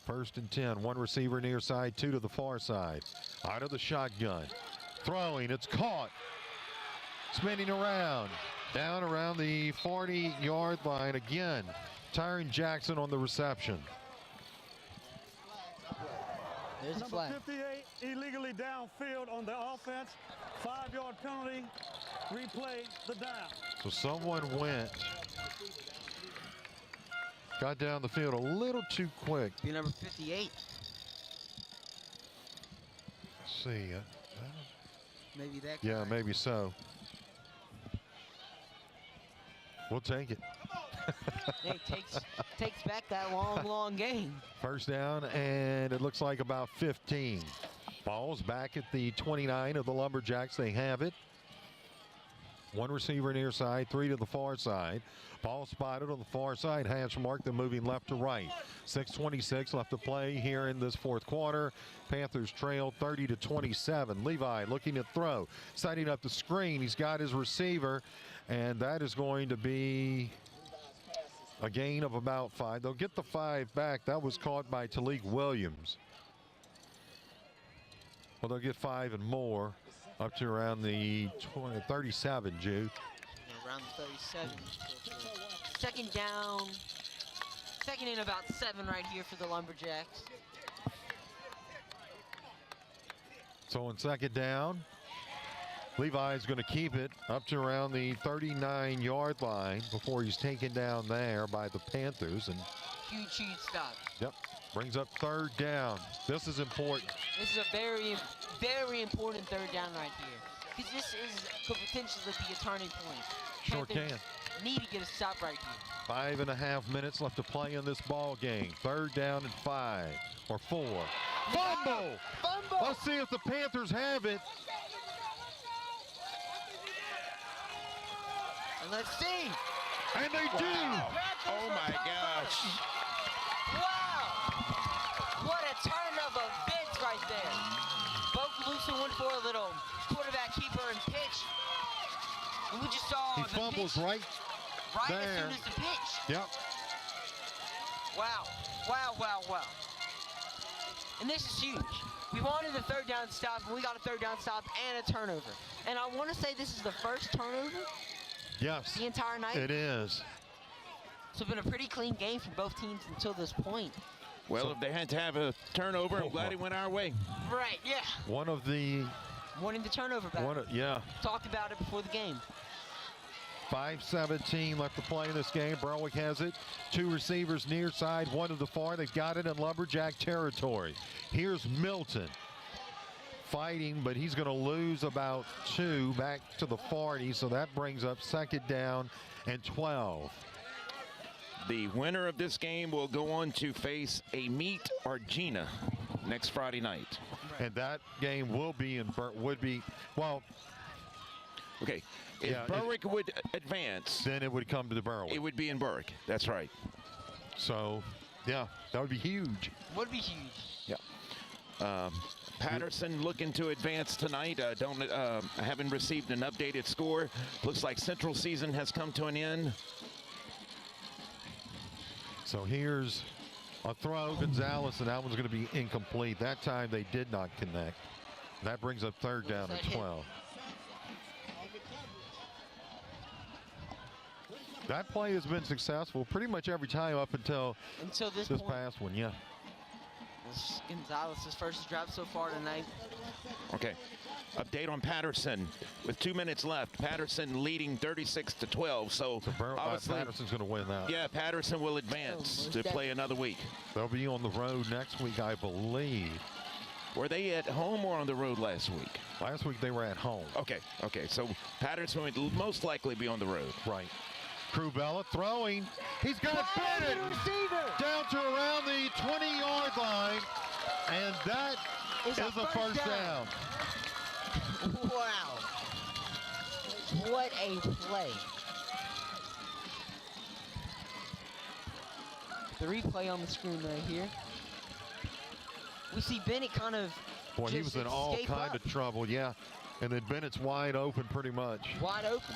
1st and 10. 1 receiver near side, 2 to the far side. Out of the shotgun. Throwing, it's caught. Spinning around. Down around the 40-yard line again. Tyron Jackson on the reception. There's a flag. Number 58 illegally downfield on the offense. 5-yard penalty. Replay the down. So someone got down the field a little too quick. Be number 58. see. Maybe that. Yeah, maybe so. We'll take it. It takes back that long game. First down, and it looks like about 15. Ball's back at the 29 of the Lumberjacks. They have it. One receiver near side, 3 to the far side. Ball spotted on the far side. Hash mark, then moving left to right. 6:26 left to play here in this fourth quarter. Panthers trail 30-27. Levi looking to throw, setting up the screen. He's got his receiver, and that is going to be a gain of about 5. They'll get the 5 back. That was caught by Talik Williams. Well, they'll get 5 and more up to around the 37, Jude. Around the 37. Second down. Second and about 7 right here for the Lumberjacks. So on second down, Levi is going to keep it up to around the 39-yard line before he's taken down there by the Panthers. And huge stop. Yep, brings up third down. This is important. This is a very, very important third down right here. Because this could potentially be a turning point. Sure Panthers can. Need to get a stop right here. 5.5 minutes left to play in this ball game. Third down and 5 or 4. Fumble! Fumble! Let's see if the Panthers have it. And let's see. And they do. Oh my gosh. Wow. What a turn of events right there. Bogalusa went for a little quarterback keeper and pitch. And we just saw He the fumbles pitch right there. as soon as the pitch. Yep. Wow. Wow, wow, wow. And this is huge. We wanted a third down stop, and we got a third down stop and a turnover. And I want to say this is the first turnover Yes. the entire night. It is. So it's been a pretty clean game for both teams until this point. Well, if they had to have a turnover, I'm glad it went our way. Right, yeah. One of the Wanting the turnover back. Talked about it before the game. 5:17 left to play in this game. Berwick has it. 2 receivers near side, 1 to the far. They've got it in Lumberjack territory. Here's Milton fighting, but he's going to lose about 2 back to the 40, so that brings up second down and 12. The winner of this game will go on to face a Meet Argina next Friday night. And that game will be in okay. If Berwick would advance, then it would come to the Berwick. It would be in Berwick. That's right. So, yeah, that would be huge. Would be huge. Yeah. Patterson looking to advance tonight. I haven't received an updated score. Looks like Central season has come to an end. So here's a throw, Gonzalez, and that one's going to be incomplete. That time they did not connect. That brings up third down and 12. That play has been successful pretty much every time up until this point. Past one, yeah. This Gonzalez's first drive so far tonight. Okay. Update on Patterson with 2 minutes left. Patterson leading 36-12. So obviously Patterson's going to win that. Yeah, Patterson will advance to play another week. They'll be on the road next week, I believe. Were they at home or on the road last week? Last week they were at home. Okay. So Patterson would most likely be on the road. Right. Crubella throwing. He's got it fitted down to around the 20-yard line. And that is a first down. Wow. What a play. The replay on the screen right here. We see Bennett kind of Boy, he was in all kind of trouble, yeah. And then Bennett's wide open pretty much. Wide open.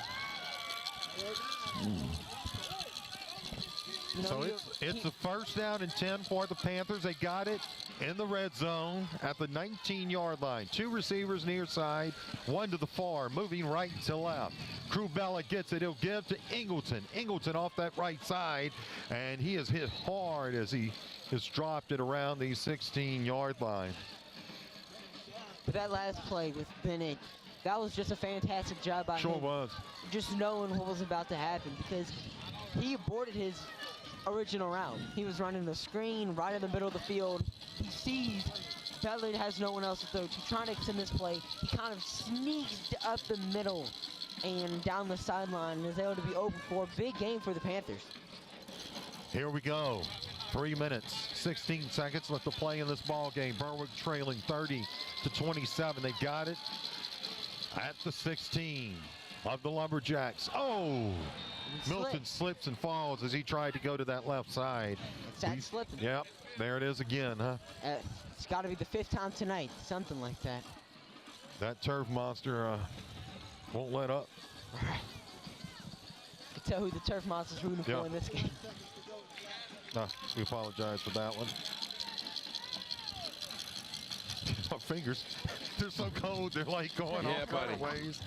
So it's the first down and 10 for the Panthers. They got it in the red zone at the 19-yard line. 2 receivers near side, 1 to the far, moving right to left. Crubella gets it. He'll give to Ingleton. Ingleton off that right side, and he is hit hard as he has dropped it around the 16-yard line. But that last play with Bennett, that was just a fantastic job by him. Sure was. Just knowing what was about to happen, because he aborted his original route. He was running the screen right in the middle of the field. He sees Ballard has no one else to throw. He's trying to extend this play. He kind of sneaks up the middle and down the sideline and is able to be open for a big game for the Panthers. Here we go. 3 minutes, 16 seconds left to play in this ball game. Berwick trailing 30-27. They got it at the 16 of the Lumberjacks. Oh! Milton slips and falls as he tried to go to that left side. It's that slipping. Yep, there it is again, huh? It's got to be the 5th time tonight, something like that. That turf monster won't let up. You can tell who the turf monster's rooting for in this game. We apologize for that one. Our fingers, they're so cold, they're like going all kind of ways.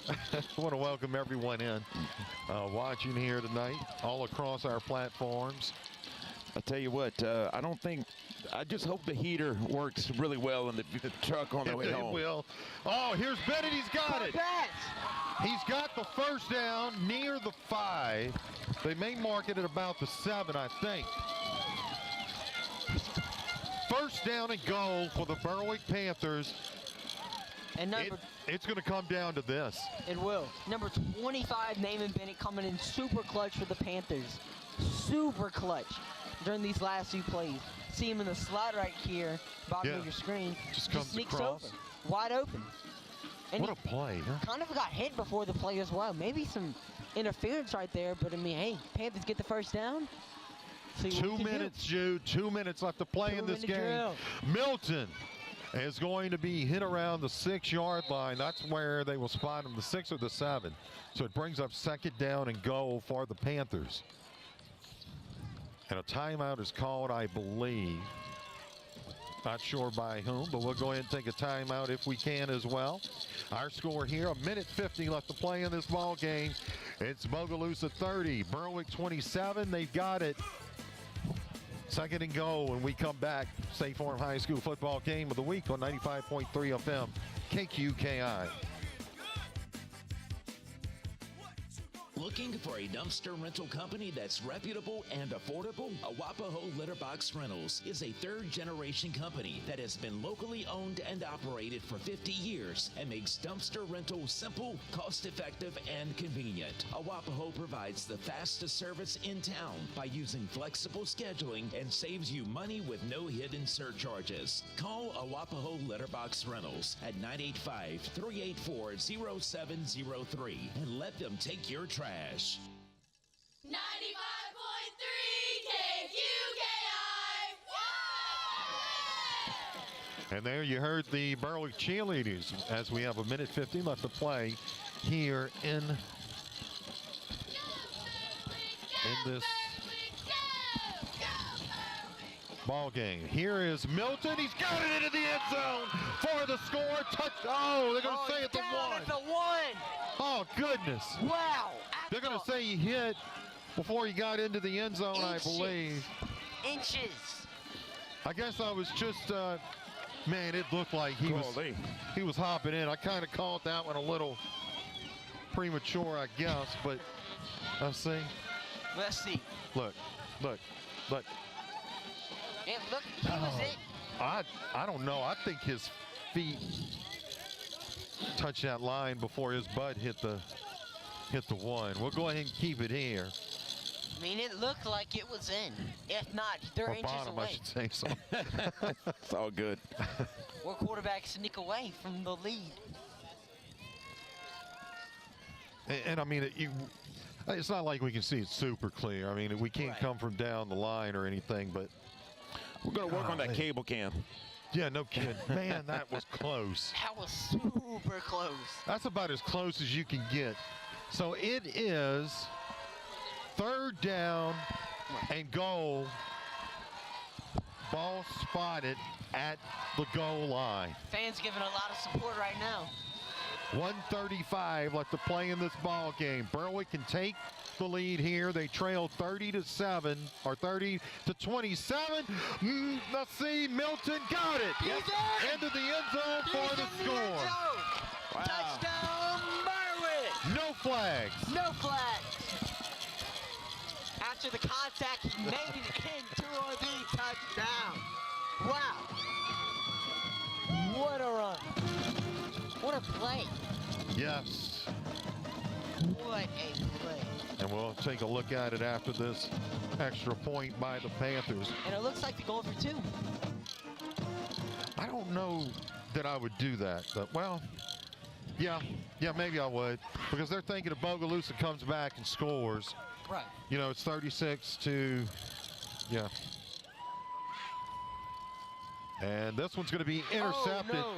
I want to welcome everyone in watching here tonight, all across our platforms. I'll tell you what, I just hope the heater works really well in the truck on the way home. It will. Oh, here's Bennett, he's got it. He's got the first down near the 5. They may mark it at about the 7, I think. First down and goal for the Berwick Panthers. And it's going to come down to this. It will. Number 25, Naaman Bennett, coming in super clutch for the Panthers. Super clutch during these last few plays. See him in the slot right here, bottom of your screen. Just comes sneaks across. over, wide open. And what a play, huh? Kind of got hit before the play as well. Maybe some interference right there, but I mean, hey, Panthers get the first down. 2 minutes, Jude. 2 minutes left to play in this game. Drill. Milton is going to be hit around the 6-yard line. That's where they will spot him, the 6 or the 7. So it brings up second down and goal for the Panthers. And a timeout is called, I believe. Not sure by whom, but we'll go ahead and take a timeout if we can as well. Our score here, 1:50 left to play in this ball game. It's Bogalusa 30, Berwick 27. They've got it. Second and goal when we come back. State Farm High School football game of the week on 95.3 FM, KQKI. Looking for a dumpster rental company that's reputable and affordable? Awapaho Litterbox Rentals is a third-generation company that has been locally owned and operated for 50 years and makes dumpster rental simple, cost-effective, and convenient. Awapaho provides the fastest service in town by using flexible scheduling and saves you money with no hidden surcharges. Call Awapaho Litterbox Rentals at 985-384-0703 and let them take your trash. 95.3 KQKI. And there you heard the Berwick cheerleaders as we have 1:50 left to play here in this ball game. Here is Milton. He's got it into the end zone for the score. Touch. Oh, they're going to say it's a 1. It's a 1. Oh, goodness. Wow. They're going to say he hit before he got into the end zone, I believe. Inches. I guess I was just, man, it looked like he was hopping in. I kind of called that one a little premature, I guess, but let's see. Let's see. Look. And look, he was it. I don't know. I think his feet touched that line before his butt hit the 1. We'll go ahead and keep it here. I mean, it looked like it was in. If not, they're Or inches bottom, away. I should say so. It's all good. Or quarterbacks sneak away from the lead. And I mean, it's not like we can see it super clear. I mean, we can't come from down the line or anything, but we're going to work on that cable cam. Yeah, no kidding. Man, that was close. That was super close. That's about as close as you can get. So it is third down and goal. Ball spotted at the goal line. Fans giving a lot of support right now. 1:35 left to play in this ball game. Berwick can take the lead here. They trail 30-7 or 30-27. Let's see, Milton got it. Into the end zone for the score. Wow. Touchdown, Berwick. No flags. No flags. After the contact, he made it into the touchdown. Wow. What a run. What a play. Yes. What a play. And we'll take a look at it after this extra point by the Panthers. And it looks like they're going for 2. I don't know that I would do that, but well, yeah, maybe I would, because they're thinking if Bogalusa comes back and scores, right? You know, it's 36 to, yeah. And this one's going to be intercepted. Oh,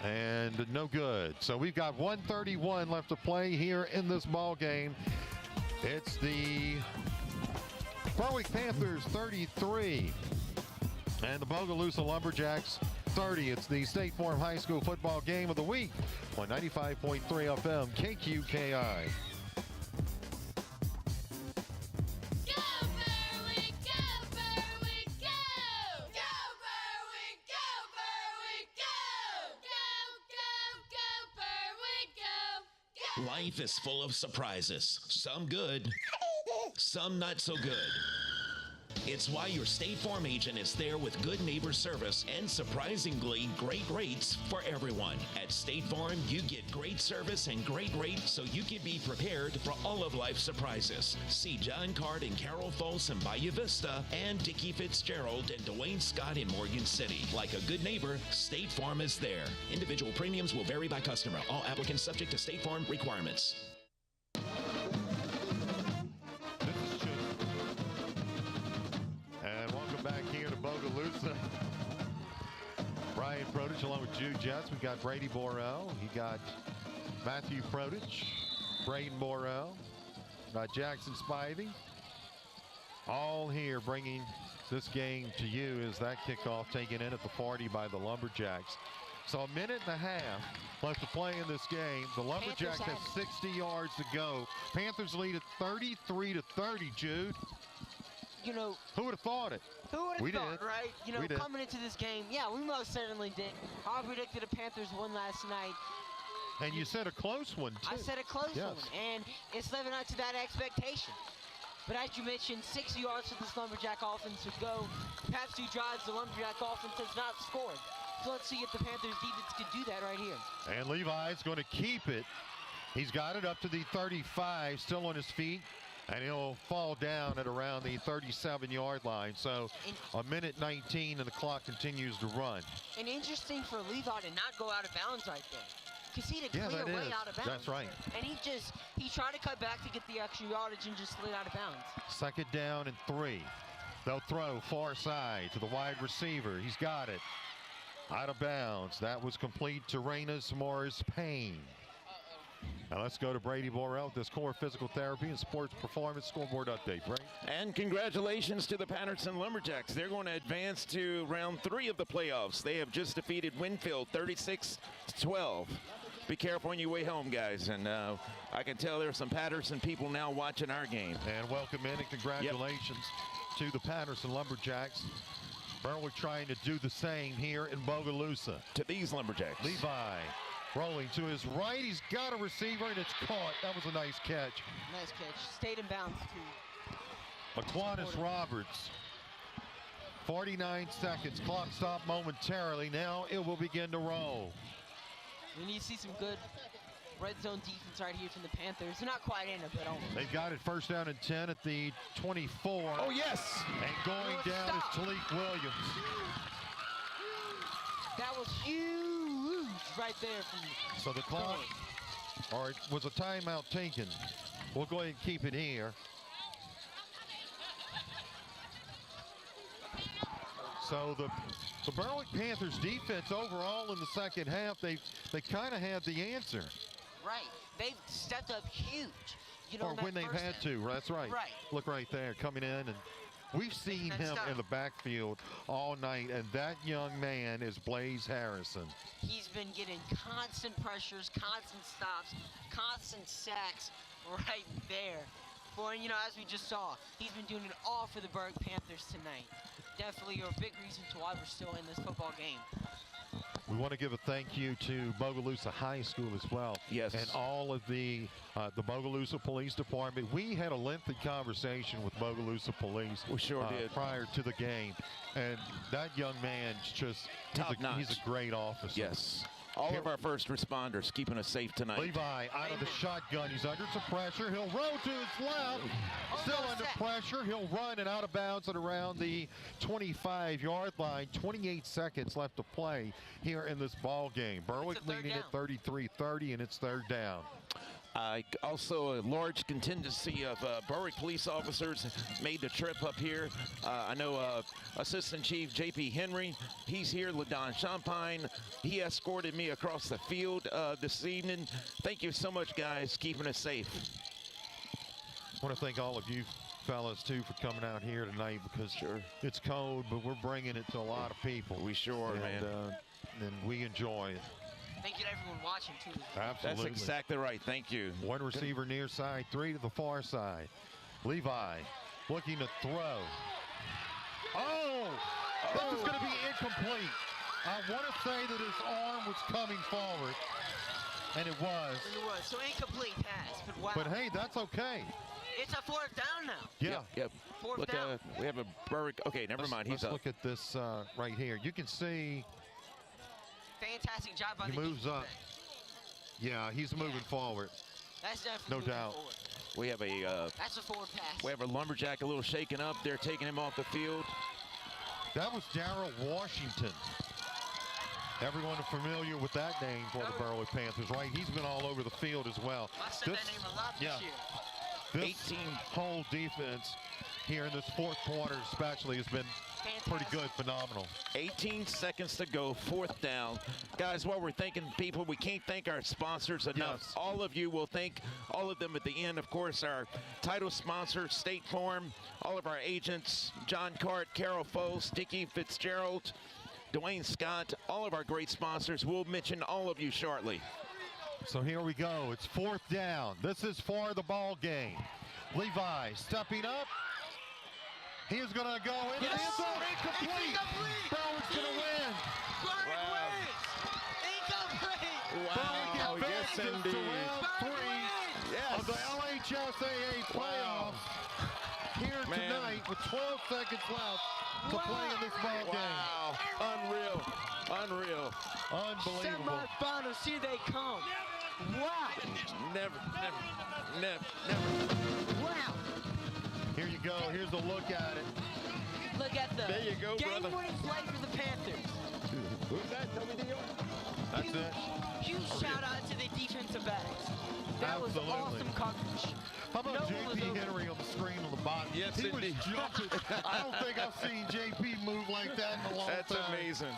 no. And no good. So we've got 1:31 left to play here in this ball game. It's the Berwick Panthers 33 and the Bogalusa Lumberjacks 30. It's the State Farm High School football game of the week on 95.3 FM KQKI. Life is full of surprises, some good, some not so good. It's why your State Farm agent is there with good neighbor service and surprisingly great rates for everyone. At State Farm, you get great service and great rates so you can be prepared for all of life's surprises. See John Card and Carol Folsom in Bayou Vista and Dickie Fitzgerald and Dwayne Scott in Morgan City. Like a good neighbor, State Farm is there. Individual premiums will vary by customer. All applicants subject to State Farm requirements. Bogalusa. Brian Prodich along with Jude Jets. We got Brady Borel. He got Matthew Prodich, Braden Borel, got Jackson Spivey. All here bringing this game to you is that kickoff taken in at the 40 by the Lumberjacks. So a minute and a half left to play in this game. The Lumberjacks have 60 yards to go. Panthers lead at 33-30, Jude. You know, who would have thought it? Who would have thought, right? You know, coming into this game, yeah, we most certainly did. I predicted the Panthers won last night. And you said a close one, too. I said a close one, and it's living up to that expectation. But as you mentioned, 60 yards for this Lumberjack offense to go. The past 2 drives, the Lumberjack offense has not scored. So let's see if the Panthers defense can do that right here. And Levi's going to keep it. He's got it up to the 35, still on his feet. And he'll fall down at around the 37-yard line. So a minute 19 and the clock continues to run. And interesting for Levi to not go out of bounds right there. Because he had a clear way out of bounds. That's right. And he tried to cut back to get the extra yardage and just slid out of bounds. 2nd down and 3. They'll throw far side to the wide receiver. He's got it. Out of bounds. That was complete to Reynas Morris Payne. Now let's go to Brady Borel with this core physical therapy and sports performance scoreboard update. Brady. And congratulations to the Patterson Lumberjacks. They're going to advance to round 3 of the playoffs. They have just defeated Winfield 36-12. Be careful on your way home, guys. And I can tell there are some Patterson people now watching our game. And welcome in and congratulations to the Patterson Lumberjacks. Berwick trying to do the same here in Bogalusa. To these Lumberjacks. Levi. Rolling to his right, he's got a receiver, and it's caught. That was a nice catch. Nice catch. Stayed in bounds, too. Aquinas Roberts. 49 seconds. Clock stopped momentarily. Now it will begin to roll. We need to see some good red zone defense right here from the Panthers. They're not quite in it, but almost. They've got it 1st down and 10 at the 24. Oh, yes. And going down is Talik Williams. That was huge right there from So the clock, or it was a timeout taken. We'll go ahead and keep it here. So the Berwick Panthers defense overall in the second half, they kind of had the answer. Right. They've stepped up huge. You know, or when they've had to. That's right. Right. Look right there, coming in, and we've seen him in the backfield all night, and that young man is Blaze Harrison. He's been getting constant pressures, constant stops, constant sacks right there. Boy, you know, as we just saw, he's been doing it all for the Berwick Panthers tonight. Definitely a big reason to why we're still in this football game. We want to give a thank you to Bogalusa High School as well. Yes. And all of the Bogalusa Police Department. We had a lengthy conversation with Bogalusa Police. We sure did. Prior to the game. And that young man just, he's a great officer. Yes. All of our first responders keeping us safe tonight. Levi out of the shotgun. He's under some pressure. He'll roll to his left. Still under pressure. He'll run and out of bounds at around the 25-yard line. 28 seconds left to play here in this ball game. Berwick leading at 33-30, and it's third down. Also, a large contingency of Berwick police officers made the trip up here. I know Assistant Chief J.P. Henry, he's here. LaDon Champagne, he escorted me across the field this evening. Thank you so much, guys, keeping us safe. I want to thank all of you fellas, too, for coming out here tonight because it's cold, but we're bringing it to a lot of people. We sure are, man. And we enjoy it. Thank you to everyone watching, too. Absolutely. That's exactly right. Thank you. One receiver near side, 3 to the far side. Levi looking to throw. Oh! This is going to be incomplete. I want to say that his arm was coming forward, and it was. It was. So incomplete pass, but wow. But, hey, that's okay. It's a fourth down now. Yeah. Yep. Fourth down. We have a Berwick. Okay, never mind. He's let's up. Look at this right here. You can see. Fantastic job by He moves up. Yeah, he's moving forward. That's definitely no doubt. Forward. We have a. That's a forward pass. We have a Lumberjack a little shaken up. They're taking him off the field. That was Darrell Washington. Everyone familiar with that name for the Berwick Panthers, right? He's been all over the field as well. I said that name a lot this year. This whole defense here in this fourth quarter especially has been pretty good, phenomenal. 18 seconds to go, fourth down. Guys, while we're thanking people, we can't thank our sponsors enough. Yes. All of you will thank all of them at the end. Of course, our title sponsor, State Farm, all of our agents, John Cart, Carol Foe, Sticky Fitzgerald, Dwayne Scott, all of our great sponsors. We'll mention all of you shortly. So here we go. It's fourth down. This is for the ball game. Levi stepping up. He's going to go into the end zone. Incomplete. Berwick's going to win. Berwick wins. Incomplete. Wow. Yes, indeed. To round 3 of the LHSAA playoffs here tonight with 12 seconds left to play in this ball game. Wow. Unreal. Unbelievable. Semifinals, here they come. Wow. Never. Wow. Here you go. Here's a look at it. Look at the there you go, brother. game-winning play for the Panthers. Who's that? That's it. Huge shout-out to the defensive backs. That was awesome coverage. How about J.P. Henry on the screen on the bottom? Yes, he indeed. was jumping. I don't think I've seen J.P. move like that in a long time. That's amazing.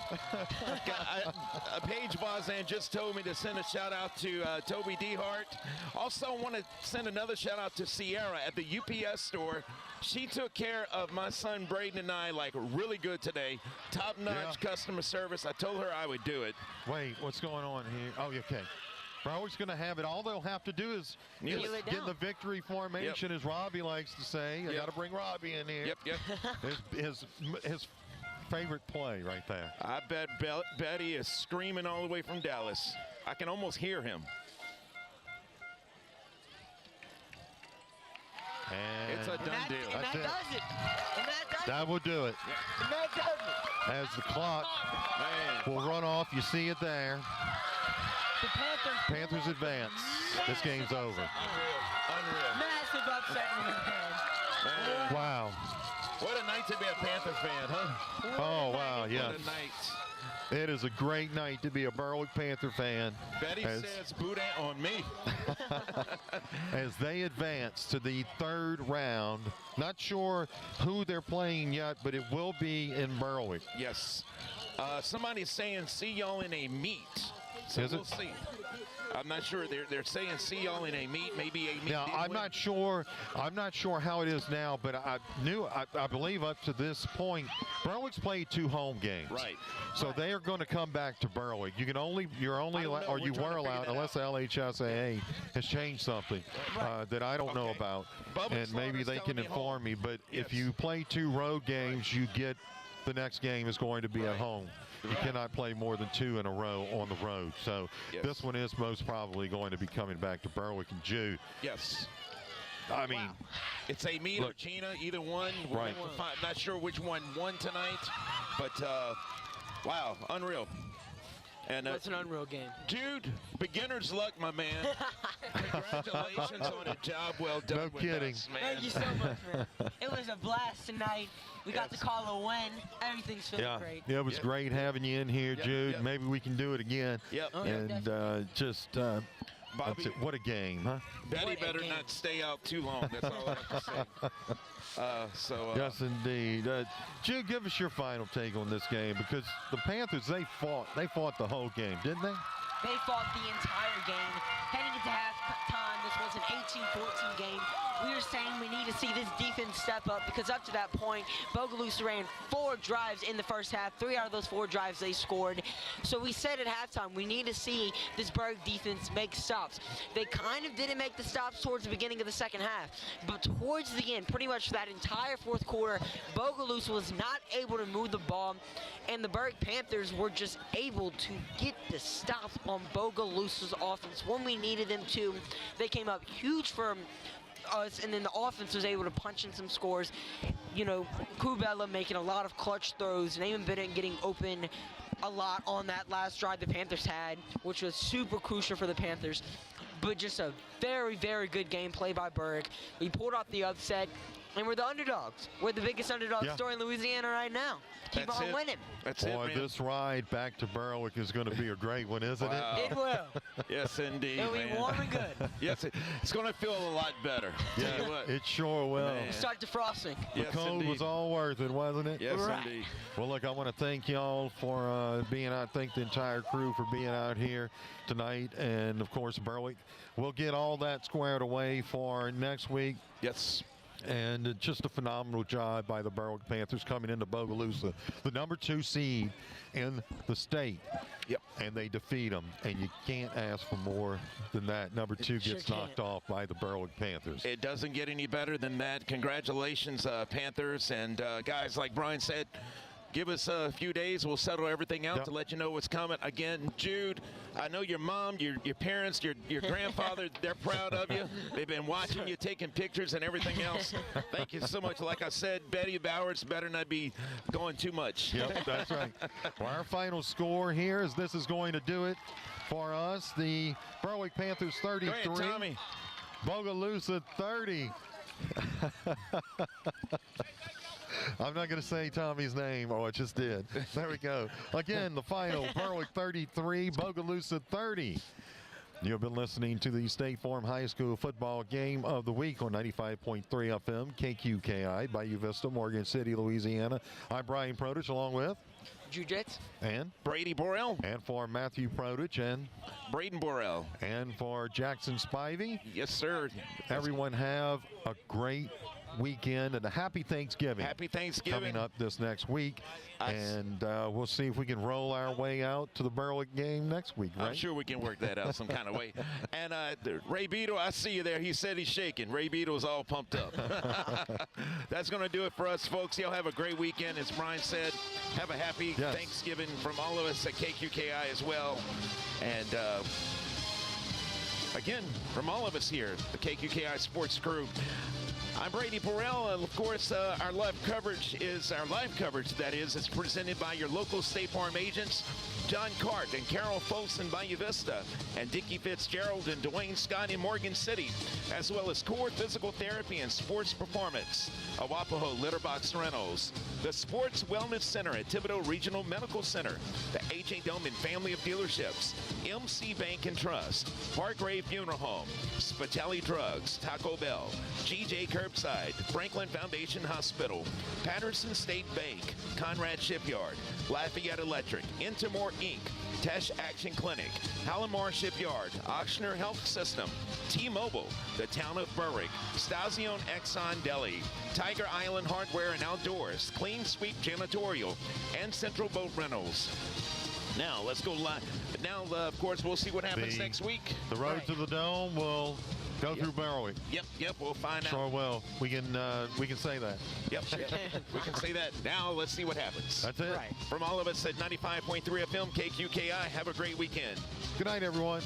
Paige Vazan just told me to send a shout-out to Toby Dehart. Also, I want to send another shout-out to Sierra at the UPS store. She took care of my son Braden and I like really good today. Top-notch customer service. I told her I would do it. Wait, what's going on here? Oh, okay. Berwick's going to have it. All they'll have to do is get in the victory formation, as Robbie likes to say. I got to bring Robbie in here. Yep. His favorite play right there. I bet Betty is screaming all the way from Dallas. I can almost hear him. And it's a done deal. And that does it. And that does that will do it. And that does it. As the clock will run off, you see it there. The Panthers advance. This game's over. Unreal. Massive upset in the head. Wow. What a night to be a Panther fan, huh? Oh, wow, yes. What a night. It is a great night to be a Berwick Panther fan. Betty says boot on me. As they advance to the third round. Not sure who they're playing yet, but it will be in Berwick. Yes. Somebody's saying see y'all in a meet. So we'll see. I'm not sure. They're saying see y'all in a meet, maybe a meet. Now I'm not sure how it is now, but I believe up to this point, Berwick's played 2 home games. Right. So they are going to come back to Berwick. You were allowed unless the LHSAA has changed something that I don't know about, and maybe they can inform me. But if you play 2 road games, you get the next game is going to be at home. You cannot play more than 2 in a row on the road. So this one is most probably going to be coming back to Berwick. And Jude. Yes. I mean, it's a meet or Gina, either one. Right. Not sure which one won tonight, but wow, unreal. And it's an unreal game. Jude, beginner's luck, my man. Congratulations on a job well done. No with kidding. us, man. Thank you so much, man. It was a blast tonight. We got to call a win. Everything's feeling great. Yeah, it was great having you in here, Jude. Maybe we can do it again. Yep. And just Bobby, what a game, huh? Betty better not stay out too long. That's all I have to say. Yes, indeed. Jude, give us your final take on this game, because the Panthers, they fought the whole game, didn't they? They fought the entire game. Heading into halftime, this was an 18-14 game. We were saying we need to see this defense step up, because up to that point, Bogalusa ran 4 drives in the first half. 3 out of those 4 drives they scored. So we said at halftime, we need to see this Berg defense make stops. They kind of didn't make the stops towards the beginning of the second half, but towards the end, pretty much that entire fourth quarter, Bogalusa was not able to move the ball, and the Berwick Panthers were just able to get the stops on Bogalusa's offense when we needed them to. They came up huge for us, and then the offense was able to punch in some scores. You know, Kubella making a lot of clutch throws, Naaman Bennett getting open a lot on that last drive the Panthers had, which was super crucial for the Panthers. But just a very, very good game play by Berwick. We pulled off the upset, and we're the underdogs. We're the biggest underdog story in Louisiana right now. Keep on winning. Boy, this ride back to Berwick is going to be a great one, isn't it? It will. Yes, indeed. It'll be warm and good. Yes, it's going to feel a lot better. Yeah, it sure will. Start defrosting. The cold was all worth it, wasn't it? Yes, indeed. Well, look, I want to thank y'all for being out. Thank the entire crew for being out here tonight. And, of course, Berwick, we'll get all that squared away for next week. Yes. And just a phenomenal job by the Berwick Panthers coming into Bogalusa, the number 2 seed in the state. Yep. And they defeat them. And you can't ask for more than that. Number 2 gets knocked off by the Berwick Panthers. It doesn't get any better than that. Congratulations, Panthers. And guys, like Brian said, give us a few days. We'll settle everything out to let you know what's coming. Again, Jude, I know your mom, your parents, your grandfather, they're proud of you. They've been watching you, taking pictures and everything else. Thank you so much. Like I said, Betty Bowers better not be going too much. Yep, that's right. Well, our final score here is this is going to do it for us. The Berwick Panthers 33. Go ahead, Tommy. Bogalusa 30. I'm not going to say Tommy's name. Oh, I just did. There we go. Again, the final, Berwick 33, Bogalusa 30. You've been listening to the State Farm High School football game of the week on 95.3 FM, KQKI, Bayou Vista, Morgan City, Louisiana. I'm Brian Produce, along with Jude Jets and Brady Borrell. And for Matthew Produce and Braden Borrell. And for Jackson Spivey. Yes, sir. Everyone have a great weekend and a happy Thanksgiving. Happy Thanksgiving. Coming up this next week. And we'll see if we can roll our way out to the Berwick game next week, right? I'm sure we can work that out some kind of way. And Ray Beadle, I see you there. He said he's shaking. Ray Beadle's all pumped up. That's going to do it for us, folks. Y'all have a great weekend. As Brian said, have a happy Thanksgiving from all of us at KQKI as well. And again, from all of us here, the KQKI Sports Crew, I'm Brady Borrell, and of course, our live coverage is presented by your local State Farm agents, John Cart and Carol Folsom, Bayou Vista, and Dickie Fitzgerald and Dwayne Scott in Morgan City, as well as Core Physical Therapy and Sports Performance, Awapaho Litterbox Rentals, the Sports Wellness Center at Thibodeau Regional Medical Center, the A.J. Doman Family of Dealerships, MC Bank and Trust, Parkgrave Funeral Home, Spitali Drugs, Taco Bell, G.J. Curbside, Franklin Foundation Hospital, Patterson State Bank, Conrad Shipyard, Lafayette Electric, Intimore Inc., Tesh Action Clinic, Hallamar Shipyard, Ochsner Health System, T-Mobile, the Town of Berwick, Stazione Exxon Deli, Tiger Island Hardware and Outdoors, Clean Sweep Janitorial, and Central Boat Rentals. Now, let's go live. Now, of course, we'll see what happens next week. The road to the Dome will Go through Berwick. Yep, we'll find out. Sure will. We can say that. Yep, we can say that. Now let's see what happens. That's it. From all of us at 95.3 FM KQKI, have a great weekend. Good night, everyone.